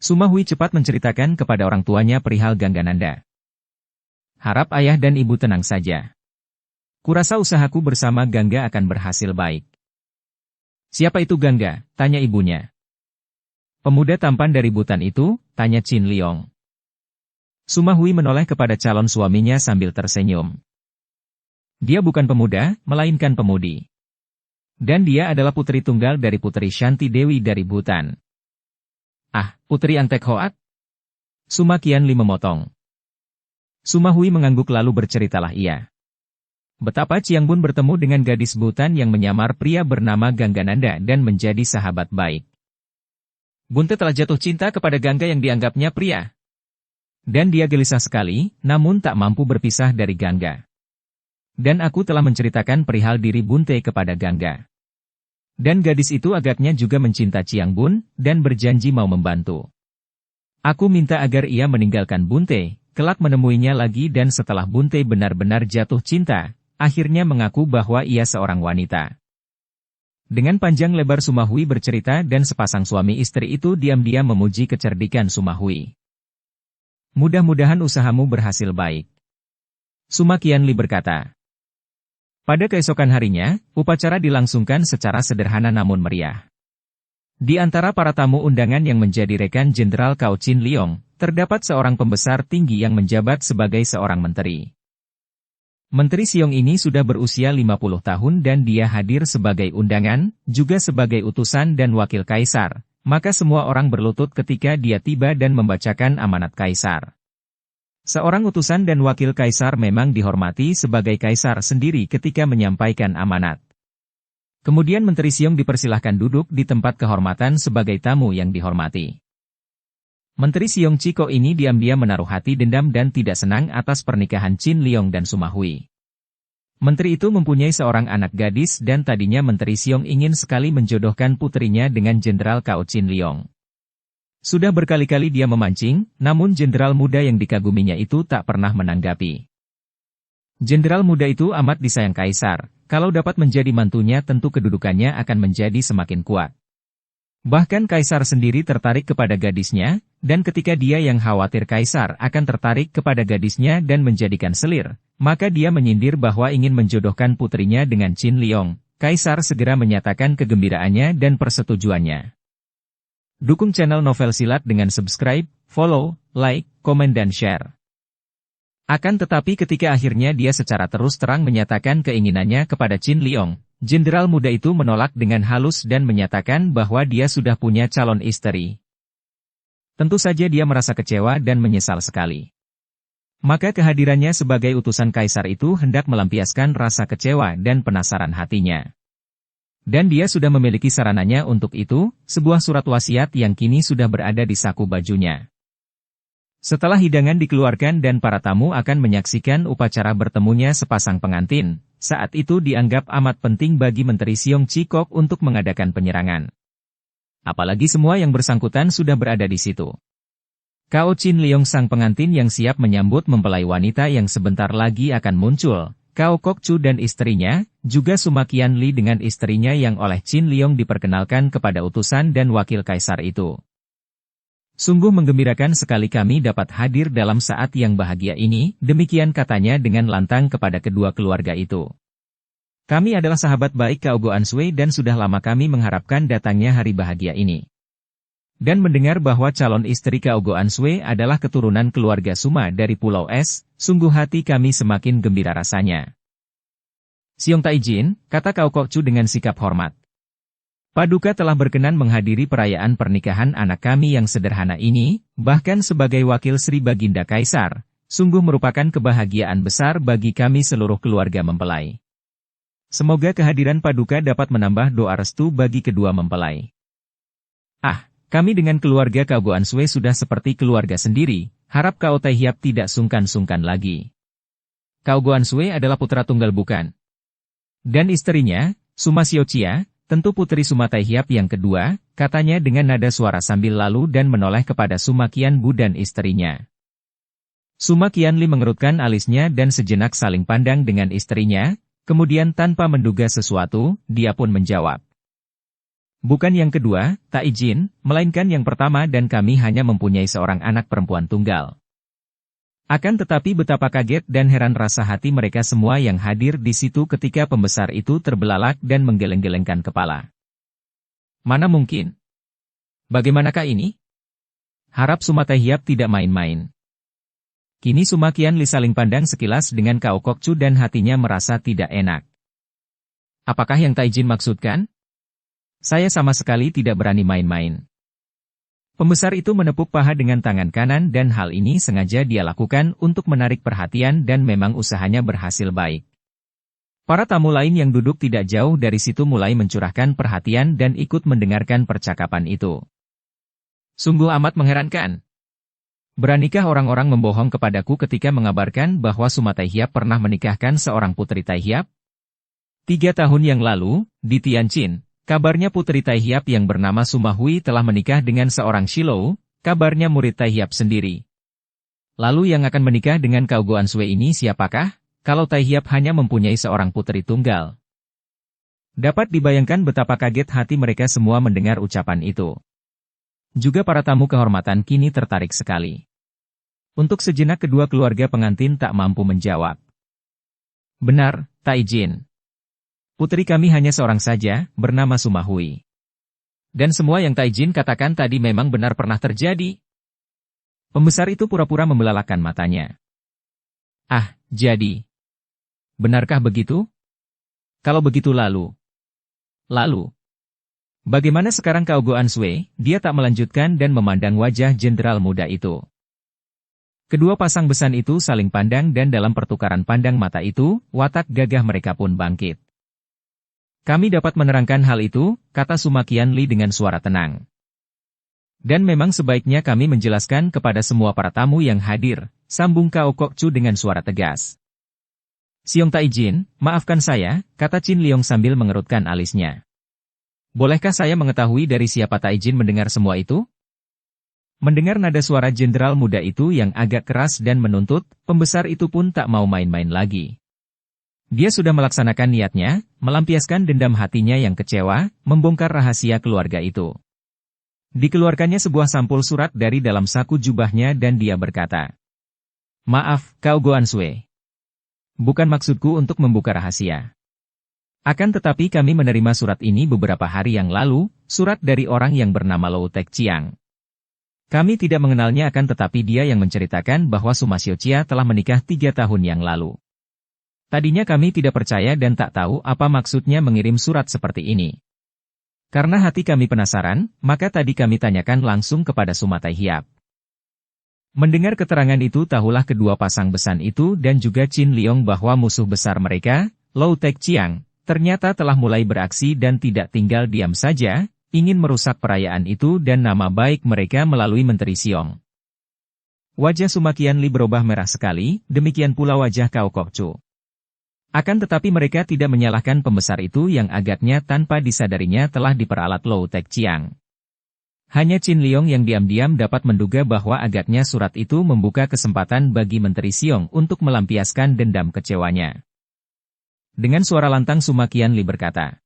Suma Hui cepat menceritakan kepada orang tuanya perihal Ganggananda. Harap ayah dan ibu tenang saja. Kurasa usahaku bersama Gangga akan berhasil baik. Siapa itu Gangga? Tanya ibunya. Pemuda tampan dari Butan itu, tanya Qin Liong. Suma Hui menoleh kepada calon suaminya sambil tersenyum. Dia bukan pemuda, melainkan pemudi. Dan dia adalah putri tunggal dari Putri Shanti Dewi dari Butan. Ah, Putri Antek Hoat? Suma Qianli memotong. Suma Hui mengangguk lalu berceritalah ia. Betapa Qiangbun bertemu dengan gadis Butan yang menyamar pria bernama Ganggananda dan menjadi sahabat baik. Bunte telah jatuh cinta kepada Gangga yang dianggapnya pria. Dan dia gelisah sekali, namun tak mampu berpisah dari Gangga. Dan aku telah menceritakan perihal diri Bunte kepada Gangga. Dan gadis itu agaknya juga mencinta Qiangbun, dan berjanji mau membantu. Aku minta agar ia meninggalkan Bunte, kelak menemuinya lagi dan setelah Bunte benar-benar jatuh cinta, akhirnya mengaku bahwa ia seorang wanita. Dengan panjang lebar Suma Hui bercerita dan sepasang suami istri itu diam-diam memuji kecerdikan Suma Hui. Mudah-mudahan usahamu berhasil baik. Suma Qianli berkata. Pada keesokan harinya, upacara dilangsungkan secara sederhana namun meriah. Di antara para tamu undangan yang menjadi rekan Jenderal Cao Qin Liong, terdapat seorang pembesar tinggi yang menjabat sebagai seorang menteri. Menteri Siong ini sudah berusia 50 tahun dan dia hadir sebagai undangan, juga sebagai utusan dan wakil kaisar, maka semua orang berlutut ketika dia tiba dan membacakan amanat kaisar. Seorang utusan dan wakil kaisar memang dihormati sebagai kaisar sendiri ketika menyampaikan amanat. Kemudian Menteri Siong dipersilahkan duduk di tempat kehormatan sebagai tamu yang dihormati. Menteri Siong Ciko ini diam-diam menaruh hati dendam dan tidak senang atas pernikahan Qin Liong dan Suma Hui. Menteri itu mempunyai seorang anak gadis dan tadinya Menteri Siong ingin sekali menjodohkan putrinya dengan Jenderal Cao Qin Liong. Sudah berkali-kali dia memancing, namun jenderal muda yang dikaguminya itu tak pernah menanggapi. Jenderal muda itu amat disayang kaisar, kalau dapat menjadi mantunya tentu kedudukannya akan menjadi semakin kuat. Bahkan kaisar sendiri tertarik kepada gadisnya, dan ketika dia yang khawatir kaisar akan tertarik kepada gadisnya dan menjadikan selir, maka dia menyindir bahwa ingin menjodohkan putrinya dengan Qin Liong. Kaisar segera menyatakan kegembiraannya dan persetujuannya. Dukung channel Novel Silat dengan subscribe, follow, like, komen dan share. Akan tetapi ketika akhirnya dia secara terus terang menyatakan keinginannya kepada Qin Liong, jenderal muda itu menolak dengan halus dan menyatakan bahwa dia sudah punya calon istri. Tentu saja dia merasa kecewa dan menyesal sekali. Maka kehadirannya sebagai utusan kaisar itu hendak melampiaskan rasa kecewa dan penasaran hatinya. Dan dia sudah memiliki sarananya untuk itu, sebuah surat wasiat yang kini sudah berada di saku bajunya. Setelah hidangan dikeluarkan dan para tamu akan menyaksikan upacara bertemunya sepasang pengantin, saat itu dianggap amat penting bagi Menteri Siong Chikok untuk mengadakan penyerangan. Apalagi semua yang bersangkutan sudah berada di situ. Kao Qin Liong sang pengantin yang siap menyambut mempelai wanita yang sebentar lagi akan muncul. Kao Kok Chu dan istrinya, juga Suma Qianli dengan istrinya yang oleh Qin Liong diperkenalkan kepada utusan dan wakil kaisar itu. Sungguh menggembirakan sekali kami dapat hadir dalam saat yang bahagia ini, demikian katanya dengan lantang kepada kedua keluarga itu. Kami adalah sahabat baik Kao Goanswei dan sudah lama kami mengharapkan datangnya hari bahagia ini. Dan mendengar bahwa calon istri Kao Goanswei adalah keturunan keluarga Suma dari Pulau Es, sungguh hati kami semakin gembira rasanya. Siong Taijin, kata Kao Kok Chu dengan sikap hormat. Paduka telah berkenan menghadiri perayaan pernikahan anak kami yang sederhana ini, bahkan sebagai wakil Sri Baginda Kaisar, sungguh merupakan kebahagiaan besar bagi kami seluruh keluarga mempelai. Semoga kehadiran Paduka dapat menambah doa restu bagi kedua mempelai. Kami dengan keluarga Kao Goanswei sudah seperti keluarga sendiri, harap Kao Taihiap tidak sungkan-sungkan lagi. Kao Goanswei adalah putra tunggal bukan? Dan istrinya, Suma Xiaoqia, tentu putri Suma Taihiap yang kedua, katanya dengan nada suara sambil lalu dan menoleh kepada Suma Qianbu dan istrinya. Suma Qianli mengerutkan alisnya dan sejenak saling pandang dengan istrinya, kemudian tanpa menduga sesuatu, dia pun menjawab. Bukan yang kedua, tak izin, melainkan yang pertama dan kami hanya mempunyai seorang anak perempuan tunggal. Akan tetapi betapa kaget dan heran rasa hati mereka semua yang hadir di situ ketika pembesar itu terbelalak dan menggeleng-gelengkan kepala. Mana mungkin? Bagaimanakah ini? Harap Suma Taihiap tidak main-main. Kini Suma Qianli saling pandang sekilas dengan Kao Kok Chu dan hatinya merasa tidak enak. Apakah yang Taijin maksudkan? Saya sama sekali tidak berani main-main. Pembesar itu menepuk paha dengan tangan kanan dan hal ini sengaja dia lakukan untuk menarik perhatian dan memang usahanya berhasil baik. Para tamu lain yang duduk tidak jauh dari situ mulai mencurahkan perhatian dan ikut mendengarkan percakapan itu. Sungguh amat mengherankan. Beranikah orang-orang membohong kepadaku ketika mengabarkan bahwa Suma Taihiap pernah menikahkan seorang putri Taihiap? 3 tahun yang lalu, di Tianjin, kabarnya putri Taihiap yang bernama Suma Hui telah menikah dengan seorang Shilou, kabarnya murid Taihiap sendiri. Lalu yang akan menikah dengan Kao Goanswei ini siapakah, kalau Taihiap hanya mempunyai seorang putri tunggal? Dapat dibayangkan betapa kaget hati mereka semua mendengar ucapan itu. Juga para tamu kehormatan kini tertarik sekali. Untuk sejenak kedua keluarga pengantin tak mampu menjawab. Benar, Taijin. Putri kami hanya seorang saja, bernama Suma Hui. Dan semua yang Taijin katakan tadi memang benar pernah terjadi. Pembesar itu pura-pura membelalakan matanya. Jadi. Benarkah begitu? Kalau begitu lalu. Bagaimana sekarang Kao Goanswei? Dia tak melanjutkan dan memandang wajah jenderal muda itu. Kedua pasang besan itu saling pandang dan dalam pertukaran pandang mata itu, watak gagah mereka pun bangkit. Kami dapat menerangkan hal itu, kata Suma Qianli dengan suara tenang. Dan memang sebaiknya kami menjelaskan kepada semua para tamu yang hadir, sambung Kao Kok Chu dengan suara tegas. Siong Taijin, maafkan saya, kata Qin Liong sambil mengerutkan alisnya. Bolehkah saya mengetahui dari siapa Taijin mendengar semua itu? Mendengar nada suara jenderal muda itu yang agak keras dan menuntut, pembesar itu pun tak mau main-main lagi. Dia sudah melaksanakan niatnya, melampiaskan dendam hatinya yang kecewa, membongkar rahasia keluarga itu. Dikeluarkannya sebuah sampul surat dari dalam saku jubahnya dan dia berkata, "Maaf, Kau Goan Sui. Bukan maksudku untuk membuka rahasia. Akan tetapi kami menerima surat ini beberapa hari yang lalu, surat dari orang yang bernama Lou Tek Chiang. Kami tidak mengenalnya akan tetapi dia yang menceritakan bahwa Suma Xiaoqia telah menikah 3 tahun yang lalu. Tadinya kami tidak percaya dan tak tahu apa maksudnya mengirim surat seperti ini. Karena hati kami penasaran, maka tadi kami tanyakan langsung kepada Suma Tai Hiap." Mendengar keterangan itu tahulah kedua pasang besan itu dan juga Qin Liong bahwa musuh besar mereka, Lou Tek Chiang, ternyata telah mulai beraksi dan tidak tinggal diam saja, ingin merusak perayaan itu dan nama baik mereka melalui Menteri Siong. Wajah Suma Qianli berubah merah sekali, demikian pula wajah Cao Kokcu. Akan tetapi mereka tidak menyalahkan pembesar itu yang agaknya tanpa disadarinya telah diperalat Lou Tek Chiang. Hanya Qin Liong yang diam-diam dapat menduga bahwa agaknya surat itu membuka kesempatan bagi Menteri Siong untuk melampiaskan dendam kecewanya. Dengan suara lantang Suma Qianli berkata,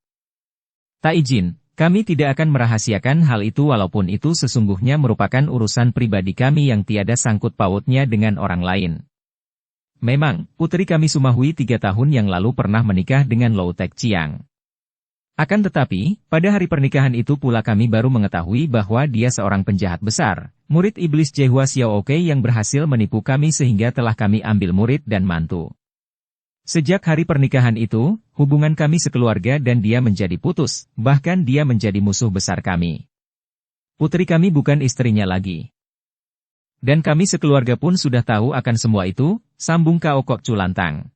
"Tak izin, kami tidak akan merahasiakan hal itu walaupun itu sesungguhnya merupakan urusan pribadi kami yang tiada sangkut pautnya dengan orang lain. Memang, putri kami Suma Hui 3 tahun yang lalu pernah menikah dengan Lou Tek Chiang. Akan tetapi, pada hari pernikahan itu pula kami baru mengetahui bahwa dia seorang penjahat besar, murid iblis Jehua Xiao Oke yang berhasil menipu kami sehingga telah kami ambil murid dan mantu. Sejak hari pernikahan itu, hubungan kami sekeluarga dan dia menjadi putus, bahkan dia menjadi musuh besar kami. Putri kami bukan istrinya lagi. Dan kami sekeluarga pun sudah tahu akan semua itu," sambung Cao Kokcu lantang.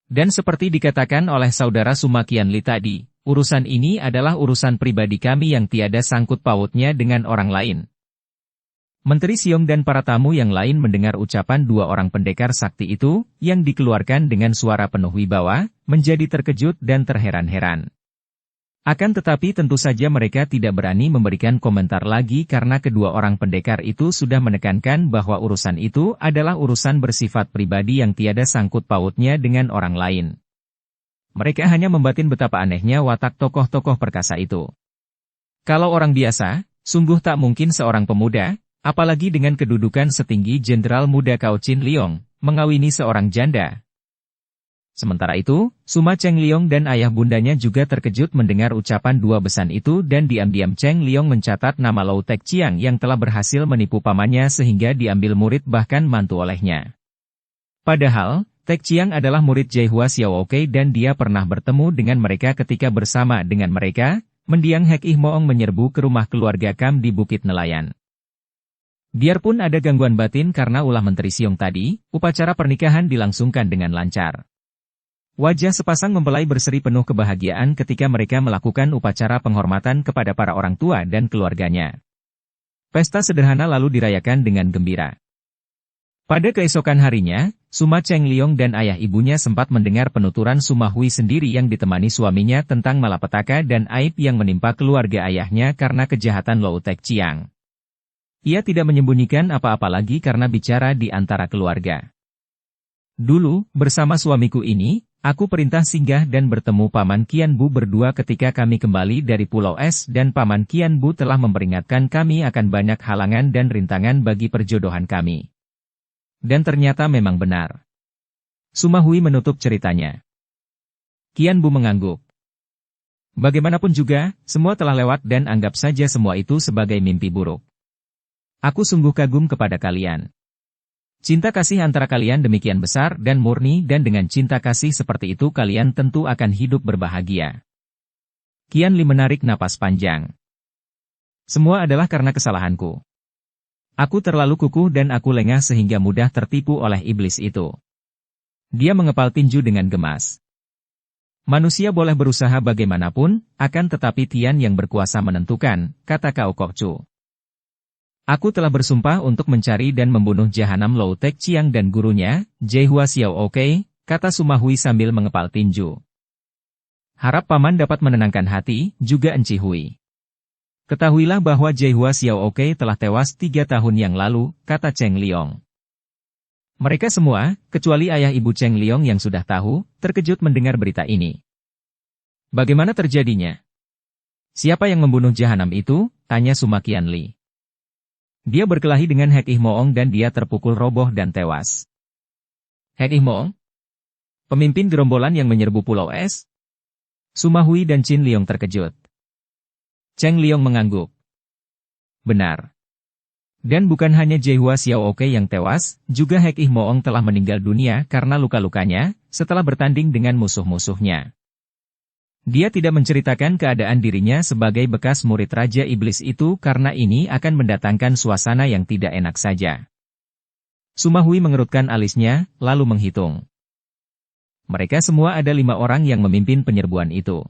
"Dan seperti dikatakan oleh saudara Suma Qianli tadi, urusan ini adalah urusan pribadi kami yang tiada sangkut pautnya dengan orang lain." Menteri Siong dan para tamu yang lain mendengar ucapan dua orang pendekar sakti itu, yang dikeluarkan dengan suara penuh wibawa, menjadi terkejut dan terheran-heran. Akan tetapi tentu saja mereka tidak berani memberikan komentar lagi karena kedua orang pendekar itu sudah menekankan bahwa urusan itu adalah urusan bersifat pribadi yang tiada sangkut pautnya dengan orang lain. Mereka hanya membatin betapa anehnya watak tokoh-tokoh perkasa itu. Kalau orang biasa, sungguh tak mungkin seorang pemuda, apalagi dengan kedudukan setinggi Jenderal Muda Cao Qin Liong, mengawini seorang janda. Sementara itu, Suma Cheng Liong dan ayah bundanya juga terkejut mendengar ucapan dua besan itu dan diam-diam Cheng Liong mencatat nama Lou Tek Chiang yang telah berhasil menipu pamannya sehingga diambil murid bahkan mantu olehnya. Padahal, Tek Chiang adalah murid Jehua Xiao Oke dan dia pernah bertemu dengan mereka ketika bersama dengan mereka, mendiang Hek Ih Moong menyerbu ke rumah keluarga Kam di Bukit Nelayan. Biarpun ada gangguan batin karena ulah Menteri Siong tadi, upacara pernikahan dilangsungkan dengan lancar. Wajah sepasang mempelai berseri penuh kebahagiaan ketika mereka melakukan upacara penghormatan kepada para orang tua dan keluarganya. Pesta sederhana lalu dirayakan dengan gembira. Pada keesokan harinya, Suma Cheng Liong dan ayah ibunya sempat mendengar penuturan Suma Hui sendiri yang ditemani suaminya tentang malapetaka dan aib yang menimpa keluarga ayahnya karena kejahatan Lou Tek Chiang. Ia tidak menyembunyikan apa-apa lagi karena bicara di antara keluarga. "Dulu, bersama suamiku ini, aku perintah singgah dan bertemu Paman Qian Bu berdua ketika kami kembali dari Pulau Es dan Paman Qian Bu telah memperingatkan kami akan banyak halangan dan rintangan bagi perjodohan kami. Dan ternyata memang benar." Suma Hui menutup ceritanya. Qian Bu mengangguk. "Bagaimanapun juga, semua telah lewat dan anggap saja semua itu sebagai mimpi buruk. Aku sungguh kagum kepada kalian. Cinta kasih antara kalian demikian besar dan murni dan dengan cinta kasih seperti itu kalian tentu akan hidup berbahagia." Qian Li menarik napas panjang. "Semua adalah karena kesalahanku. Aku terlalu kukuh dan aku lengah sehingga mudah tertipu oleh iblis itu." Dia mengepal tinju dengan gemas. "Manusia boleh berusaha bagaimanapun, akan tetapi Tian yang berkuasa menentukan," kata Cao Kokcu. "Aku telah bersumpah untuk mencari dan membunuh jahanam Lou Tek Chiang dan gurunya, Jehua Xiao Oke," kata Suma Hui sambil mengepal tinju. "Harap paman dapat menenangkan hati, juga Enci Hui. Ketahuilah bahwa Jaihua Xiaooke telah tewas 3 tahun yang lalu, kata Cheng Liong. Mereka semua, kecuali ayah ibu Cheng Liong yang sudah tahu, terkejut mendengar berita ini. Bagaimana terjadinya? Siapa yang membunuh jahanam itu? Tanya Suma Qianli. Dia berkelahi dengan Hek Ih Moong dan dia terpukul roboh dan tewas. Hek Ih Moong? Pemimpin gerombolan yang menyerbu Pulau Es? Suma Hui dan Qin Liong terkejut. Cheng Liong mengangguk. Benar. Dan bukan hanya Jaihua Xiaooke yang tewas, juga Hek Ih Moong telah meninggal dunia karena luka-lukanya, setelah bertanding dengan musuh-musuhnya. Dia tidak menceritakan keadaan dirinya sebagai bekas murid Raja Iblis itu karena ini akan mendatangkan suasana yang tidak enak saja. Suma Hui mengerutkan alisnya, lalu menghitung. Mereka semua ada 5 orang yang memimpin penyerbuan itu.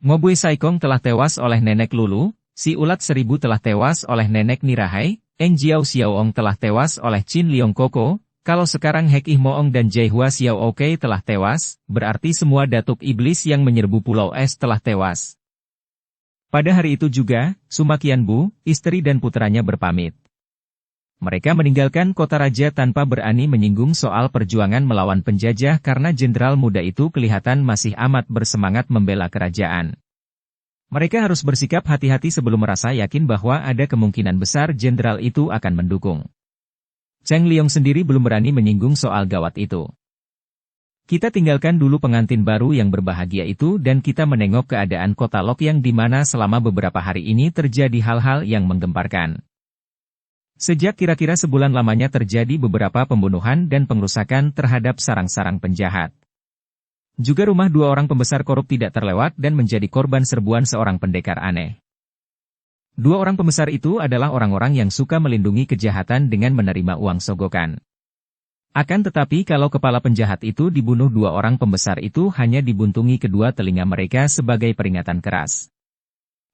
Ngobui Saikong telah tewas oleh Nenek Lulu, si Ulat Seribu telah tewas oleh Nenek Nirahai, Eng Jiao Xiaoong telah tewas oleh Qin Liong Koko. Kalau sekarang Hek Ih Moong dan Jaihua Xiaooke telah tewas, berarti semua datuk iblis yang menyerbu Pulau Es telah tewas. Pada hari itu juga, Suma Qianbu, istri dan putranya berpamit. Mereka meninggalkan kota raja tanpa berani menyinggung soal perjuangan melawan penjajah karena jenderal muda itu kelihatan masih amat bersemangat membela kerajaan. Mereka harus bersikap hati-hati sebelum merasa yakin bahwa ada kemungkinan besar jenderal itu akan mendukung. Cheng Liong sendiri belum berani menyinggung soal gawat itu. Kita tinggalkan dulu pengantin baru yang berbahagia itu dan kita menengok keadaan kota Lokyang di mana selama beberapa hari ini terjadi hal-hal yang menggemparkan. Sejak kira-kira sebulan lamanya terjadi beberapa pembunuhan dan pengrusakan terhadap sarang-sarang penjahat. Juga rumah 2 orang pembesar korup tidak terlewat dan menjadi korban serbuan seorang pendekar aneh. 2 orang pembesar itu adalah orang-orang yang suka melindungi kejahatan dengan menerima uang sogokan. Akan tetapi kalau kepala penjahat itu dibunuh 2 orang pembesar itu hanya dibuntungi kedua telinga mereka sebagai peringatan keras.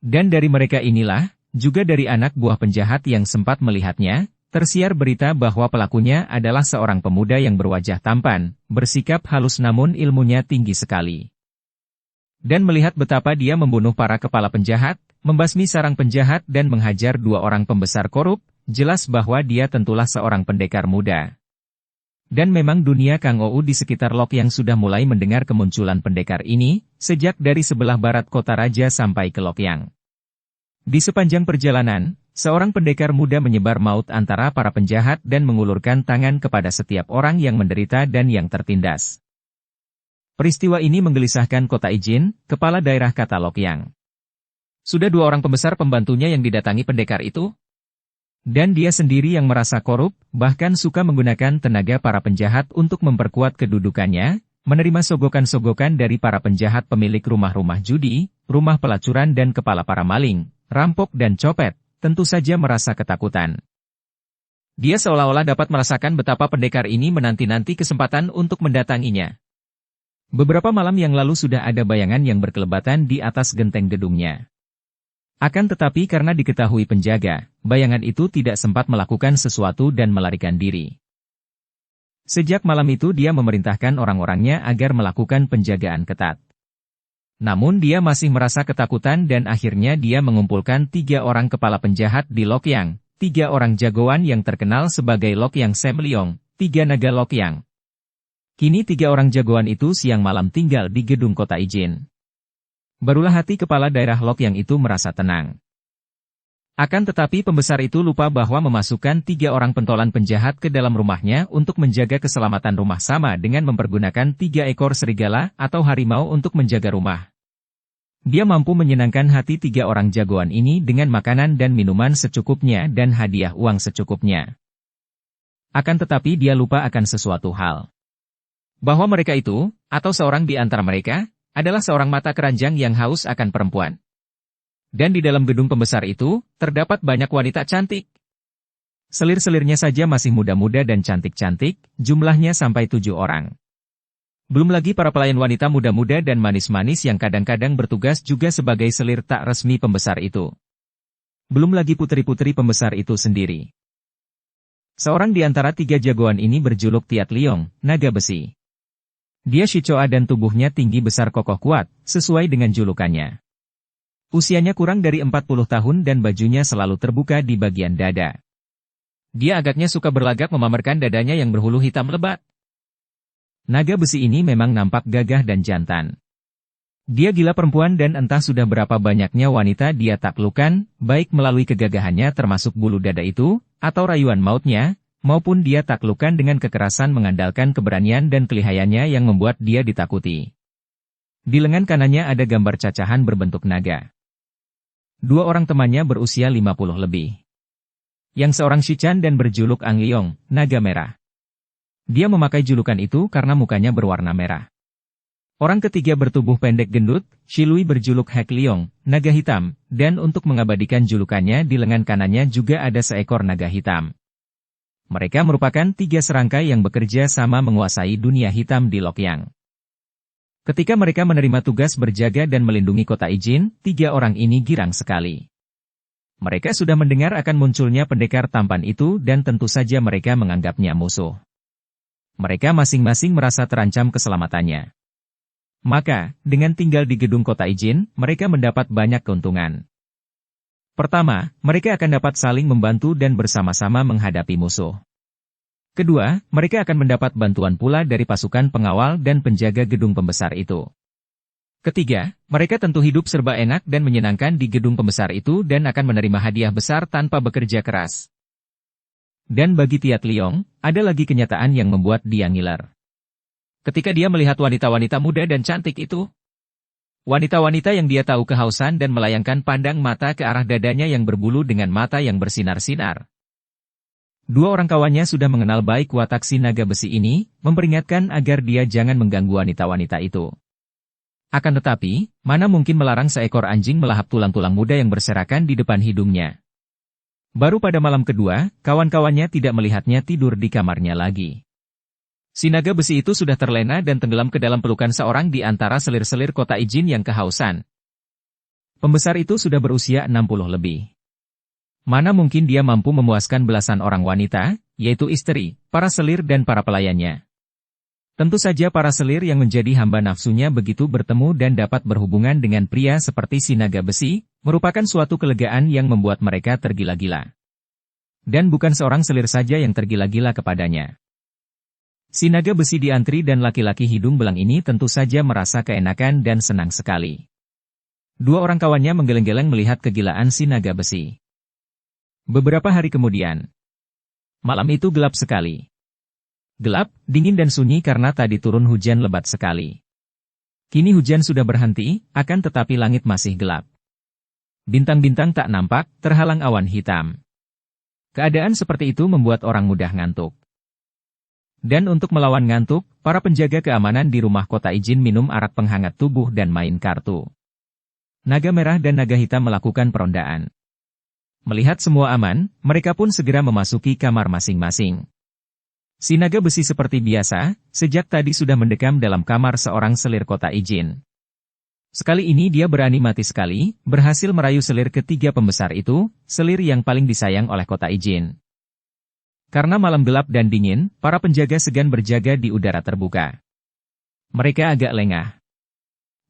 Dan dari mereka inilah, juga dari anak buah penjahat yang sempat melihatnya, tersiar berita bahwa pelakunya adalah seorang pemuda yang berwajah tampan, bersikap halus namun ilmunya tinggi sekali. Dan melihat betapa dia membunuh para kepala penjahat, membasmi sarang penjahat dan menghajar 2 orang pembesar korup, jelas bahwa dia tentulah seorang pendekar muda. Dan memang dunia Kang Ou di sekitar Lokyang sudah mulai mendengar kemunculan pendekar ini, sejak dari sebelah barat kota raja sampai ke Lokyang. Di sepanjang perjalanan, seorang pendekar muda menyebar maut antara para penjahat dan mengulurkan tangan kepada setiap orang yang menderita dan yang tertindas. Peristiwa ini menggelisahkan Kota Ijin, kepala daerah kata Lokyang. Sudah 2 orang pembesar pembantunya yang didatangi pendekar itu? Dan dia sendiri yang merasa korup, bahkan suka menggunakan tenaga para penjahat untuk memperkuat kedudukannya, menerima sogokan-sogokan dari para penjahat pemilik rumah-rumah judi, rumah pelacuran dan kepala para maling, rampok dan copet, tentu saja merasa ketakutan. Dia seolah-olah dapat merasakan betapa pendekar ini menanti-nanti kesempatan untuk mendatanginya. Beberapa malam yang lalu sudah ada bayangan yang berkelebatan di atas genteng gedungnya. Akan tetapi karena diketahui penjaga, bayangan itu tidak sempat melakukan sesuatu dan melarikan diri. Sejak malam itu dia memerintahkan orang-orangnya agar melakukan penjagaan ketat. Namun dia masih merasa ketakutan dan akhirnya dia mengumpulkan 3 orang kepala penjahat di Lokyang, 3 orang jagoan yang terkenal sebagai Lokyang Sem Leong, 3 naga Lokyang. Kini 3 orang jagoan itu siang malam tinggal di gedung kota Ijin. Barulah hati kepala daerah Lokyang itu merasa tenang. Akan tetapi pembesar itu lupa bahwa memasukkan 3 orang pentolan penjahat ke dalam rumahnya untuk menjaga keselamatan rumah sama dengan mempergunakan 3 ekor serigala atau harimau untuk menjaga rumah. Dia mampu menyenangkan hati 3 orang jagoan ini dengan makanan dan minuman secukupnya dan hadiah uang secukupnya. Akan tetapi dia lupa akan sesuatu hal. Bahwa mereka itu, atau seorang di antara mereka, adalah seorang mata keranjang yang haus akan perempuan. Dan di dalam gedung pembesar itu, terdapat banyak wanita cantik. Selir-selirnya saja masih muda-muda dan cantik-cantik, jumlahnya sampai 7 orang. Belum lagi para pelayan wanita muda-muda dan manis-manis yang kadang-kadang bertugas juga sebagai selir tak resmi pembesar itu. Belum lagi putri-putri pembesar itu sendiri. Seorang di antara 3 jagoan ini berjuluk Tiat Liong, naga besi. Dia Shichoa dan tubuhnya tinggi besar kokoh kuat, sesuai dengan julukannya. Usianya kurang dari 40 tahun dan bajunya selalu terbuka di bagian dada. Dia agaknya suka berlagak memamerkan dadanya yang berhulu hitam lebat. Naga besi ini memang nampak gagah dan jantan. Dia gila perempuan dan entah sudah berapa banyaknya wanita dia taklukkan, baik melalui kegagahannya termasuk bulu dada itu, atau rayuan mautnya, maupun dia taklukkan dengan kekerasan mengandalkan keberanian dan kelihayannya yang membuat dia ditakuti. Di lengan kanannya ada gambar cacahan berbentuk naga. Dua orang temannya berusia 50 lebih. Yang seorang Shichan dan berjuluk Angliong, naga merah. Dia memakai julukan itu karena mukanya berwarna merah. Orang ketiga bertubuh pendek gendut, Shilui berjuluk Hek Liong, naga hitam, dan untuk mengabadikan julukannya di lengan kanannya juga ada seekor naga hitam. Mereka merupakan tiga serangkai yang bekerja sama menguasai dunia hitam di Lokyang. Ketika mereka menerima tugas berjaga dan melindungi kota Ijin, tiga orang ini girang sekali. Mereka sudah mendengar akan munculnya pendekar tampan itu dan tentu saja mereka menganggapnya musuh. Mereka masing-masing merasa terancam keselamatannya. Maka, dengan tinggal di gedung kota Ijin, mereka mendapat banyak keuntungan. Pertama, mereka akan dapat saling membantu dan bersama-sama menghadapi musuh. Kedua, mereka akan mendapat bantuan pula dari pasukan pengawal dan penjaga gedung pembesar itu. Ketiga, mereka tentu hidup serba enak dan menyenangkan di gedung pembesar itu dan akan menerima hadiah besar tanpa bekerja keras. Dan bagi Tiat Liong, ada lagi kenyataan yang membuat dia ngiler. Ketika dia melihat wanita-wanita muda dan cantik itu, wanita-wanita yang dia tahu kehausan dan melayangkan pandang mata ke arah dadanya yang berbulu dengan mata yang bersinar-sinar. Dua orang kawannya sudah mengenal baik watak si naga besi ini, memperingatkan agar dia jangan mengganggu wanita-wanita itu. Akan tetapi, mana mungkin melarang seekor anjing melahap tulang-tulang muda yang berserakan di depan hidungnya. Baru pada malam kedua, kawan-kawannya tidak melihatnya tidur di kamarnya lagi. Si naga besi itu sudah terlena dan tenggelam ke dalam pelukan seorang di antara selir-selir kota Ijin yang kehausan. Pembesar itu sudah berusia 60 lebih. Mana mungkin dia mampu memuaskan belasan orang wanita, yaitu istri, para selir dan para pelayannya. Tentu saja para selir yang menjadi hamba nafsunya begitu bertemu dan dapat berhubungan dengan pria seperti si naga besi, merupakan suatu kelegaan yang membuat mereka tergila-gila. Dan bukan seorang selir saja yang tergila-gila kepadanya. Si naga besi diantri dan laki-laki hidung belang ini tentu saja merasa keenakan dan senang sekali. Dua orang kawannya menggeleng-geleng melihat kegilaan si naga besi. Beberapa hari kemudian, malam itu gelap sekali. Gelap, dingin dan sunyi karena tadi turun hujan lebat sekali. Kini hujan sudah berhenti, akan tetapi langit masih gelap. Bintang-bintang tak nampak, terhalang awan hitam. Keadaan seperti itu membuat orang mudah ngantuk. Dan untuk melawan ngantuk, para penjaga keamanan di rumah kota Ijin minum arak penghangat tubuh dan main kartu. Naga merah dan naga hitam melakukan perondaan. Melihat semua aman, mereka pun segera memasuki kamar masing-masing. Si naga besi seperti biasa, sejak tadi sudah mendekam dalam kamar seorang selir kota Ijin. Sekali ini dia berani mati sekali, berhasil merayu selir ketiga pembesar itu, selir yang paling disayang oleh kota Ijin. Karena malam gelap dan dingin, para penjaga segan berjaga di udara terbuka. Mereka agak lengah.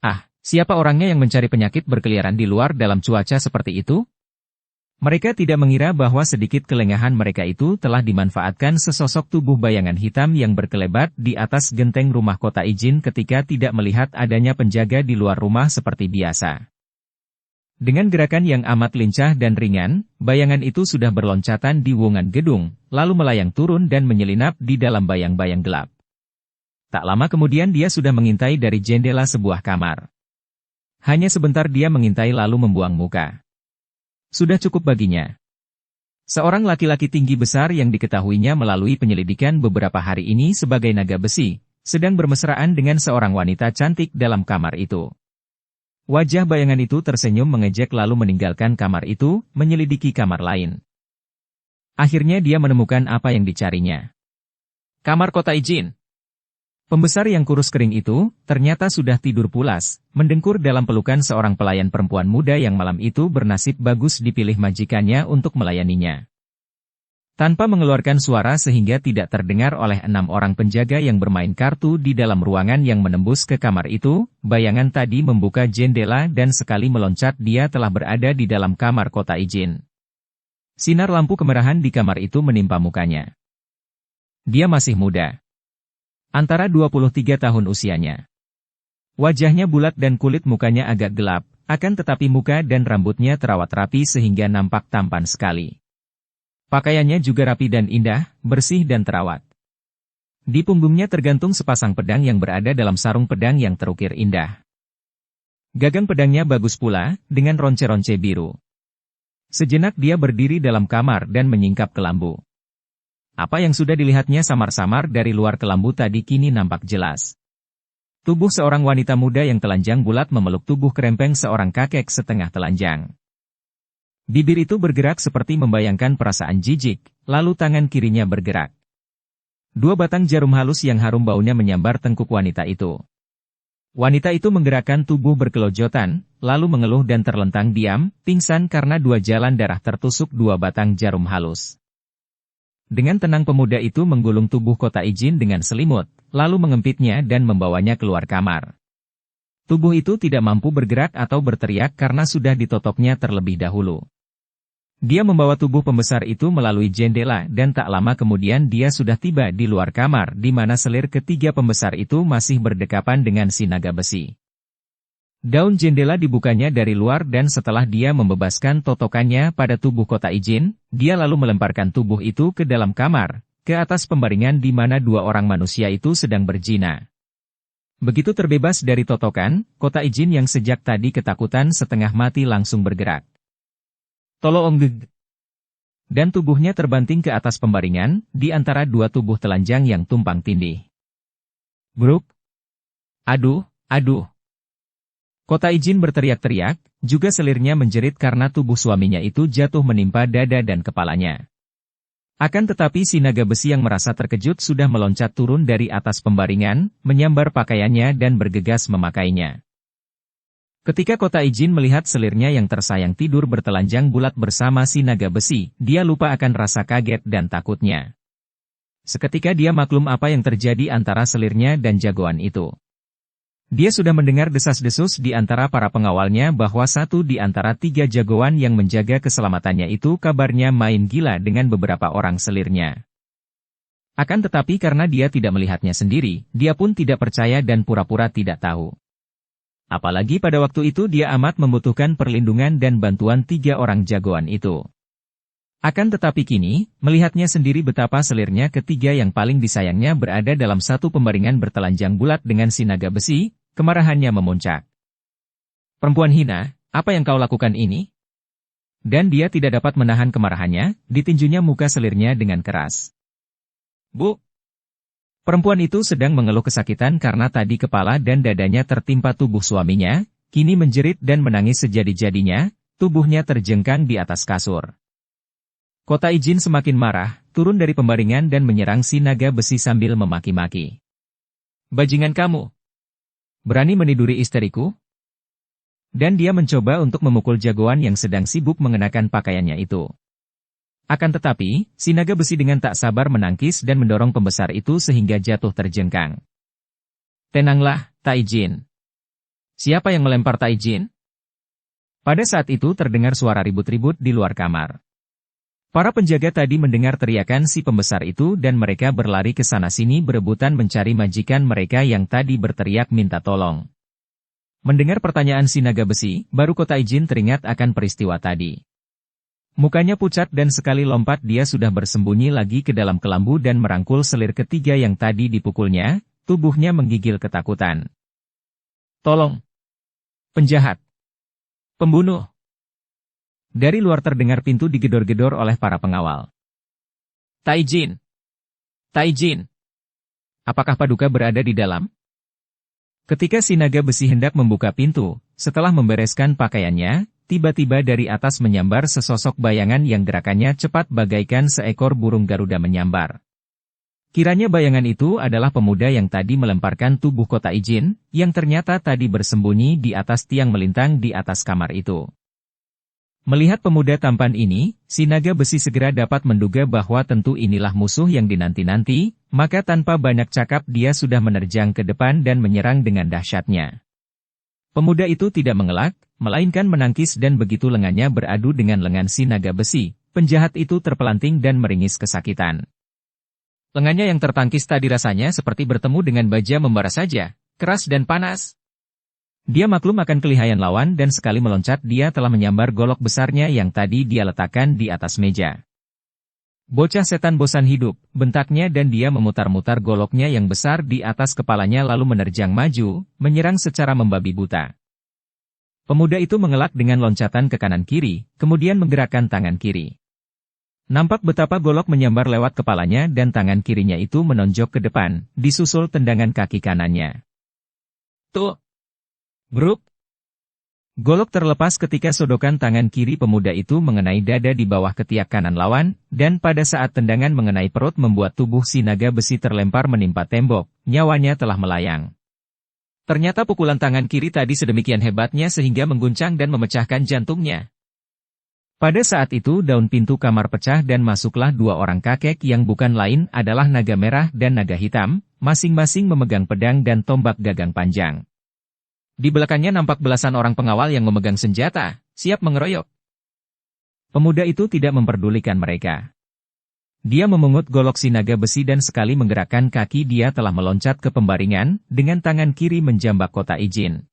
Ah, siapa orangnya yang mencari penyakit berkeliaran di luar dalam cuaca seperti itu? Mereka tidak mengira bahwa sedikit kelengahan mereka itu telah dimanfaatkan sesosok tubuh bayangan hitam yang berkelebat di atas genteng rumah kota Ijin ketika tidak melihat adanya penjaga di luar rumah seperti biasa. Dengan gerakan yang amat lincah dan ringan, bayangan itu sudah berloncatan di wungan gedung, lalu melayang turun dan menyelinap di dalam bayang-bayang gelap. Tak lama kemudian dia sudah mengintai dari jendela sebuah kamar. Hanya sebentar dia mengintai lalu membuang muka. Sudah cukup baginya. Seorang laki-laki tinggi besar yang diketahuinya melalui penyelidikan beberapa hari ini sebagai naga besi, sedang bermesraan dengan seorang wanita cantik dalam kamar itu. Wajah bayangan itu tersenyum mengejek lalu meninggalkan kamar itu, menyelidiki kamar lain. Akhirnya dia menemukan apa yang dicarinya. Kamar kota Ijin. Pembesar yang kurus kering itu, ternyata sudah tidur pulas, mendengkur dalam pelukan seorang pelayan perempuan muda yang malam itu bernasib bagus dipilih majikannya untuk melayaninya. Tanpa mengeluarkan suara sehingga tidak terdengar oleh 6 orang penjaga yang bermain kartu di dalam ruangan yang menembus ke kamar itu, bayangan tadi membuka jendela dan sekali meloncat dia telah berada di dalam kamar Kota Ijin. Sinar lampu kemerahan di kamar itu menimpa mukanya. Dia masih muda. Antara 23 tahun usianya. Wajahnya bulat dan kulit mukanya agak gelap, akan tetapi muka dan rambutnya terawat rapi sehingga nampak tampan sekali. Pakaiannya juga rapi dan indah, bersih dan terawat. Di punggungnya tergantung sepasang pedang yang berada dalam sarung pedang yang terukir indah. Gagang pedangnya bagus pula, dengan ronce-ronce biru. Sejenak dia berdiri dalam kamar dan menyingkap kelambu. Apa yang sudah dilihatnya samar-samar dari luar kelambu tadi kini nampak jelas. Tubuh seorang wanita muda yang telanjang bulat memeluk tubuh kerempeng seorang kakek setengah telanjang. Bibir itu bergerak seperti membayangkan perasaan jijik, lalu tangan kirinya bergerak. 2 batang jarum halus yang harum baunya menyambar tengkuk wanita itu. Wanita itu menggerakkan tubuh berkelojotan, lalu mengeluh dan terlentang diam, pingsan karena 2 jalan darah tertusuk 2 batang jarum halus. Dengan tenang pemuda itu menggulung tubuh Kota Ijin dengan selimut, lalu mengempitnya dan membawanya keluar kamar. Tubuh itu tidak mampu bergerak atau berteriak karena sudah ditotoknya terlebih dahulu. Dia membawa tubuh pembesar itu melalui jendela dan tak lama kemudian dia sudah tiba di luar kamar di mana selir ketiga pembesar itu masih berdekapan dengan si naga besi. Daun jendela dibukanya dari luar dan setelah dia membebaskan totokannya pada tubuh Kota Ijin, dia lalu melemparkan tubuh itu ke dalam kamar, ke atas pembaringan di mana 2 orang manusia itu sedang berzina. Begitu terbebas dari totokan, Kota Ijin yang sejak tadi ketakutan setengah mati langsung bergerak. Toloonggeg. Dan tubuhnya terbanting ke atas pembaringan, di antara 2 tubuh telanjang yang tumpang tindih. Bruk. Aduh, aduh. Kota Ijin berteriak-teriak, juga selirnya menjerit karena tubuh suaminya itu jatuh menimpa dada dan kepalanya. Akan tetapi si naga besi yang merasa terkejut sudah meloncat turun dari atas pembaringan, menyambar pakaiannya dan bergegas memakainya. Ketika Kota Ijin melihat selirnya yang tersayang tidur bertelanjang bulat bersama si naga besi, dia lupa akan rasa kaget dan takutnya. Seketika dia maklum apa yang terjadi antara selirnya dan jagoan itu. Dia sudah mendengar desas-desus di antara para pengawalnya bahwa satu di antara 3 jagoan yang menjaga keselamatannya itu kabarnya main gila dengan beberapa orang selirnya. Akan tetapi karena dia tidak melihatnya sendiri, dia pun tidak percaya dan pura-pura tidak tahu. Apalagi pada waktu itu dia amat membutuhkan perlindungan dan bantuan 3 orang jagoan itu. Akan tetapi kini, melihatnya sendiri betapa selirnya ketiga yang paling disayangnya berada dalam satu pembaringan bertelanjang bulat dengan si naga besi, kemarahannya memuncak. Perempuan hina, apa yang kau lakukan ini? Dan dia tidak dapat menahan kemarahannya, ditinjunya muka selirnya dengan keras. Bu! Perempuan itu sedang mengeluh kesakitan karena tadi kepala dan dadanya tertimpa tubuh suaminya, kini menjerit dan menangis sejadi-jadinya, tubuhnya terjengkang di atas kasur. Kota Ijin semakin marah, turun dari pembaringan dan menyerang si naga besi sambil memaki-maki. Bajingan kamu! Berani meniduri istriku? Dan dia mencoba untuk memukul jagoan yang sedang sibuk mengenakan pakaiannya itu. Akan tetapi, si naga besi dengan tak sabar menangkis dan mendorong pembesar itu sehingga jatuh terjengkang. Tenanglah, Taijin. Siapa yang melempar Taijin? Pada saat itu terdengar suara ribut-ribut di luar kamar. Para penjaga tadi mendengar teriakan si pembesar itu dan mereka berlari ke sana-sini berebutan mencari majikan mereka yang tadi berteriak minta tolong. Mendengar pertanyaan si naga besi, baru Kota Ijin teringat akan peristiwa tadi. Mukanya pucat dan sekali lompat dia sudah bersembunyi lagi ke dalam kelambu dan merangkul selir ketiga yang tadi dipukulnya, tubuhnya menggigil ketakutan. Tolong! Penjahat! Pembunuh! Dari luar terdengar pintu digedor-gedor oleh para pengawal. Taijin! Taijin! Apakah Paduka berada di dalam? Ketika si naga besi hendak membuka pintu, setelah membereskan pakaiannya, tiba-tiba dari atas menyambar sesosok bayangan yang gerakannya cepat bagaikan seekor burung Garuda menyambar. Kiranya bayangan itu adalah pemuda yang tadi melemparkan tubuh Kota Ijin, yang ternyata tadi bersembunyi di atas tiang melintang di atas kamar itu. Melihat pemuda tampan ini, si naga besi segera dapat menduga bahwa tentu inilah musuh yang dinanti-nanti, maka tanpa banyak cakap dia sudah menerjang ke depan dan menyerang dengan dahsyatnya. Pemuda itu tidak mengelak, melainkan menangkis dan begitu lengannya beradu dengan lengan si naga besi, penjahat itu terpelanting dan meringis kesakitan. Lengannya yang tertangkis tadi rasanya seperti bertemu dengan baja membara saja, keras dan panas. Dia maklum akan kelihayan lawan dan sekali meloncat dia telah menyambar golok besarnya yang tadi dia letakkan di atas meja. Bocah setan bosan hidup, bentaknya dan dia memutar-mutar goloknya yang besar di atas kepalanya lalu menerjang maju, menyerang secara membabi buta. Pemuda itu mengelak dengan loncatan ke kanan-kiri, kemudian menggerakkan tangan kiri. Nampak betapa golok menyambar lewat kepalanya dan tangan kirinya itu menonjok ke depan, disusul tendangan kaki kanannya. Tuh! Bruk! Golok terlepas ketika sodokan tangan kiri pemuda itu mengenai dada di bawah ketiak kanan lawan, dan pada saat tendangan mengenai perut membuat tubuh si naga besi terlempar menimpa tembok, nyawanya telah melayang. Ternyata pukulan tangan kiri tadi sedemikian hebatnya sehingga mengguncang dan memecahkan jantungnya. Pada saat itu daun pintu kamar pecah dan masuklah dua orang kakek yang bukan lain adalah naga merah dan naga hitam, masing-masing memegang pedang dan tombak gagang panjang. Di belakangnya nampak belasan orang pengawal yang memegang senjata, siap mengeroyok. Pemuda itu tidak memperdulikan mereka. Dia memungut golok si naga besi dan sekali menggerakkan kaki dia telah meloncat ke pembaringan, dengan tangan kiri menjambak kotak izin.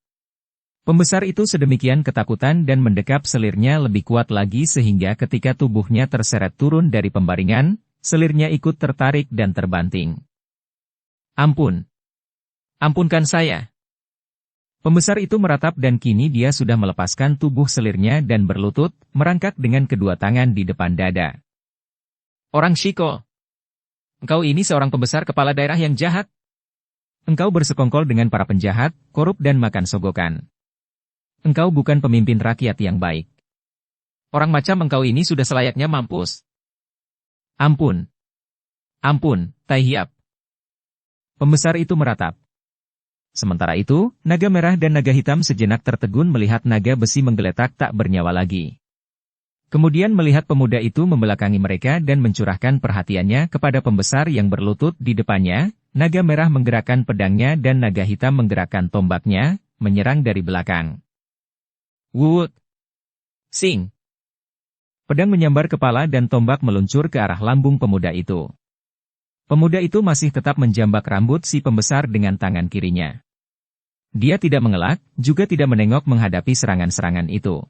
Pembesar itu sedemikian ketakutan dan mendekap selirnya lebih kuat lagi sehingga ketika tubuhnya terseret turun dari pembaringan, selirnya ikut tertarik dan terbanting. Ampun! Ampunkan saya! Pembesar itu meratap dan kini dia sudah melepaskan tubuh selirnya dan berlutut, merangkak dengan kedua tangan di depan dada. Orang Shiko! Engkau ini seorang pembesar kepala daerah yang jahat. Engkau bersekongkol dengan para penjahat, korup dan makan sogokan. Engkau bukan pemimpin rakyat yang baik. Orang macam engkau ini sudah selayaknya mampus. Ampun. Ampun, Tai Hiap. Pembesar itu meratap. Sementara itu, naga merah dan naga hitam sejenak tertegun melihat naga besi menggeletak tak bernyawa lagi. Kemudian melihat pemuda itu membelakangi mereka dan mencurahkan perhatiannya kepada pembesar yang berlutut di depannya, naga merah menggerakkan pedangnya dan naga hitam menggerakkan tombaknya, menyerang dari belakang. Wut! Sing! Pedang menyambar kepala dan tombak meluncur ke arah lambung pemuda itu. Pemuda itu masih tetap menjambak rambut si pembesar dengan tangan kirinya. Dia tidak mengelak, juga tidak menengok menghadapi serangan-serangan itu.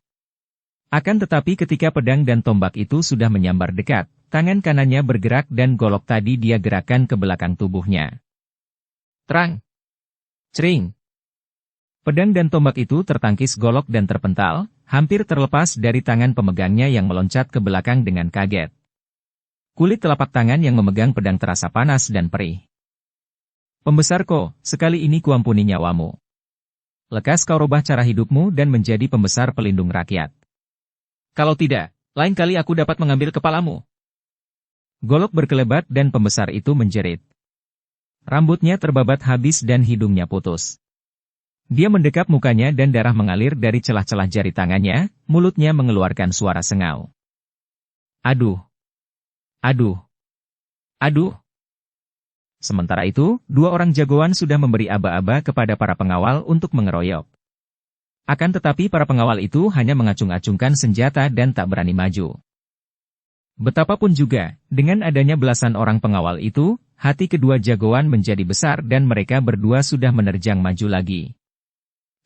Akan tetapi ketika pedang dan tombak itu sudah menyambar dekat, tangan kanannya bergerak dan golok tadi dia gerakkan ke belakang tubuhnya. Terang! Cering! Pedang dan tombak itu tertangkis golok dan terpental, hampir terlepas dari tangan pemegangnya yang meloncat ke belakang dengan kaget. Kulit telapak tangan yang memegang pedang terasa panas dan perih. Pembesarko, sekali ini kuampuni nyawamu. Lekas kau rubah cara hidupmu dan menjadi pembesar pelindung rakyat. Kalau tidak, lain kali aku dapat mengambil kepalamu. Golok berkelebat dan pembesar itu menjerit. Rambutnya terbabat habis dan hidungnya putus. Dia mendekap mukanya dan darah mengalir dari celah-celah jari tangannya, mulutnya mengeluarkan suara sengau. Aduh! Aduh! Aduh! Sementara itu, dua orang jagoan sudah memberi aba-aba kepada para pengawal untuk mengeroyok. Akan tetapi para pengawal itu hanya mengacung-acungkan senjata dan tak berani maju. Betapapun juga, dengan adanya belasan orang pengawal itu, hati kedua jagoan menjadi besar dan mereka berdua sudah menerjang maju lagi.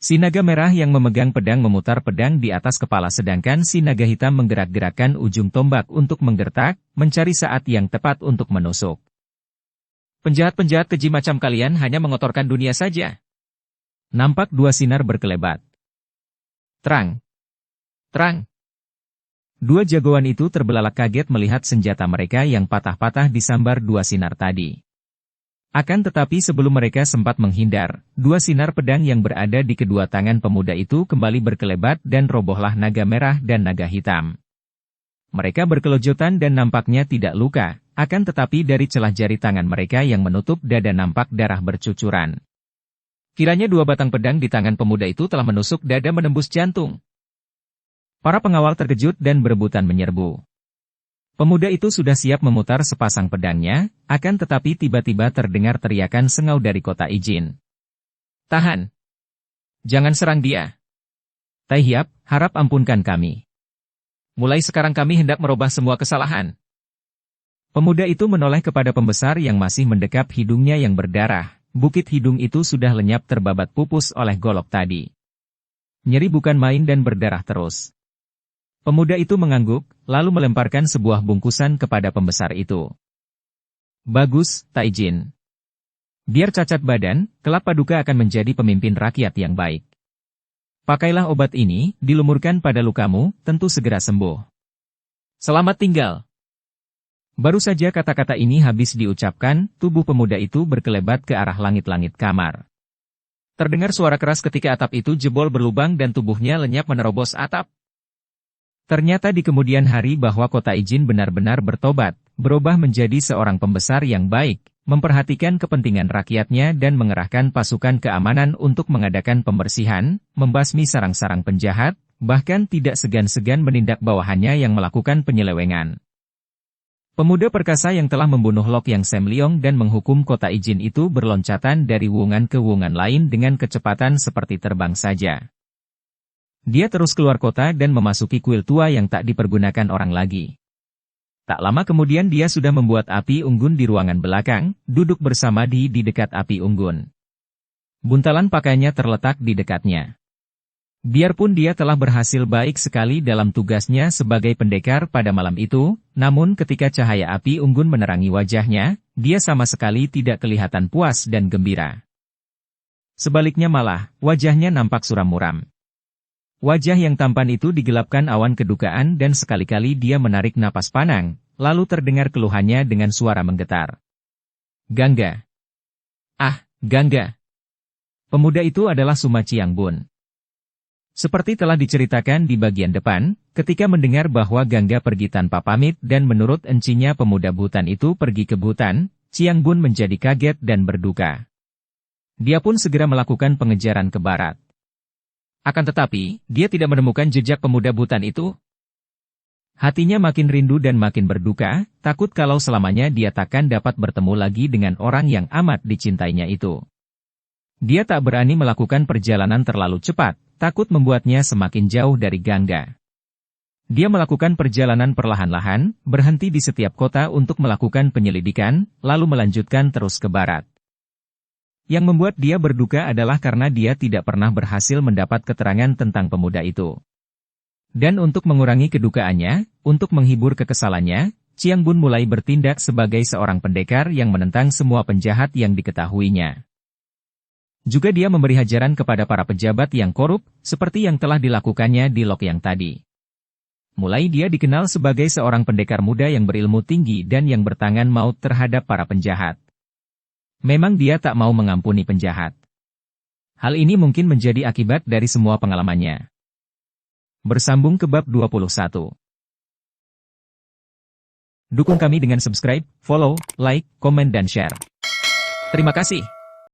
Si naga merah yang memegang pedang memutar pedang di atas kepala sedangkan si naga hitam menggerak-gerakkan ujung tombak untuk menggertak, mencari saat yang tepat untuk menusuk. Penjahat-penjahat keji macam kalian hanya mengotorkan dunia saja. Nampak dua sinar berkelebat. Terang! Terang! Dua jagoan itu terbelalak kaget melihat senjata mereka yang patah-patah disambar dua sinar tadi. Akan tetapi sebelum mereka sempat menghindar, dua sinar pedang yang berada di kedua tangan pemuda itu kembali berkelebat dan robohlah naga merah dan naga hitam. Mereka berkelojotan dan nampaknya tidak luka, akan tetapi dari celah jari tangan mereka yang menutup dada nampak darah bercucuran. Kiranya dua batang pedang di tangan pemuda itu telah menusuk dada menembus jantung. Para pengawal terkejut dan berebutan menyerbu. Pemuda itu sudah siap memutar sepasang pedangnya, akan tetapi tiba-tiba terdengar teriakan sengau dari kota Ijin. Tahan! Jangan serang dia! Tai Hiap, harap ampunkan kami. Mulai sekarang kami hendak merubah semua kesalahan. Pemuda itu menoleh kepada pembesar yang masih mendekap hidungnya yang berdarah. Bukit hidung itu sudah lenyap terbabat pupus oleh golok tadi. Nyeri bukan main dan berdarah terus. Pemuda itu mengangguk, lalu melemparkan sebuah bungkusan kepada pembesar itu. Bagus, Taijin. Biar cacat badan, kelak Paduka akan menjadi pemimpin rakyat yang baik. Pakailah obat ini, dilumurkan pada lukamu, tentu segera sembuh. Selamat tinggal. Baru saja kata-kata ini habis diucapkan, tubuh pemuda itu berkelebat ke arah langit-langit kamar. Terdengar suara keras ketika atap itu jebol berlubang dan tubuhnya lenyap menerobos atap. Ternyata di kemudian hari bahwa kota Ijin benar-benar bertobat, berubah menjadi seorang pembesar yang baik, memperhatikan kepentingan rakyatnya dan mengerahkan pasukan keamanan untuk mengadakan pembersihan, membasmi sarang-sarang penjahat, bahkan tidak segan-segan menindak bawahannya yang melakukan penyelewengan. Pemuda perkasa yang telah membunuh Lok Yang Sam Leong dan menghukum kota Ijin itu berloncatan dari wungan ke wungan lain dengan kecepatan seperti terbang saja. Dia terus keluar kota dan memasuki kuil tua yang tak dipergunakan orang lagi. Tak lama kemudian dia sudah membuat api unggun di ruangan belakang, duduk bersama di dekat api unggun. Buntalan pakaiannya terletak di dekatnya. Biarpun dia telah berhasil baik sekali dalam tugasnya sebagai pendekar pada malam itu, namun ketika cahaya api unggun menerangi wajahnya, dia sama sekali tidak kelihatan puas dan gembira. Sebaliknya malah, wajahnya nampak suram muram. Wajah yang tampan itu digelapkan awan kedukaan dan sekali-kali dia menarik napas panang, lalu terdengar keluhannya dengan suara menggetar. Gangga. Ah, Gangga. Pemuda itu adalah Suma Ciangbun. Seperti telah diceritakan di bagian depan, ketika mendengar bahwa Gangga pergi tanpa pamit dan menurut encinya pemuda Butan itu pergi ke Butan, Ciangbun menjadi kaget dan berduka. Dia pun segera melakukan pengejaran ke barat. Akan tetapi, dia tidak menemukan jejak pemuda Butan itu. Hatinya makin rindu dan makin berduka, takut kalau selamanya dia takkan dapat bertemu lagi dengan orang yang amat dicintainya itu. Dia tak berani melakukan perjalanan terlalu cepat, takut membuatnya semakin jauh dari Gangga. Dia melakukan perjalanan perlahan-lahan, berhenti di setiap kota untuk melakukan penyelidikan, lalu melanjutkan terus ke barat. Yang membuat dia berduka adalah karena dia tidak pernah berhasil mendapat keterangan tentang pemuda itu. Dan untuk mengurangi kedukaannya, untuk menghibur kekesalannya, Ciangbun mulai bertindak sebagai seorang pendekar yang menentang semua penjahat yang diketahuinya. Juga dia memberi hajaran kepada para pejabat yang korup, seperti yang telah dilakukannya di Lok Yang tadi. Mulai dia dikenal sebagai seorang pendekar muda yang berilmu tinggi dan yang bertangan maut terhadap para penjahat. Memang dia tak mau mengampuni penjahat. Hal ini mungkin menjadi akibat dari semua pengalamannya. Bersambung ke bab 21. Dukung kami dengan subscribe, follow, like, komen dan share. Terima kasih.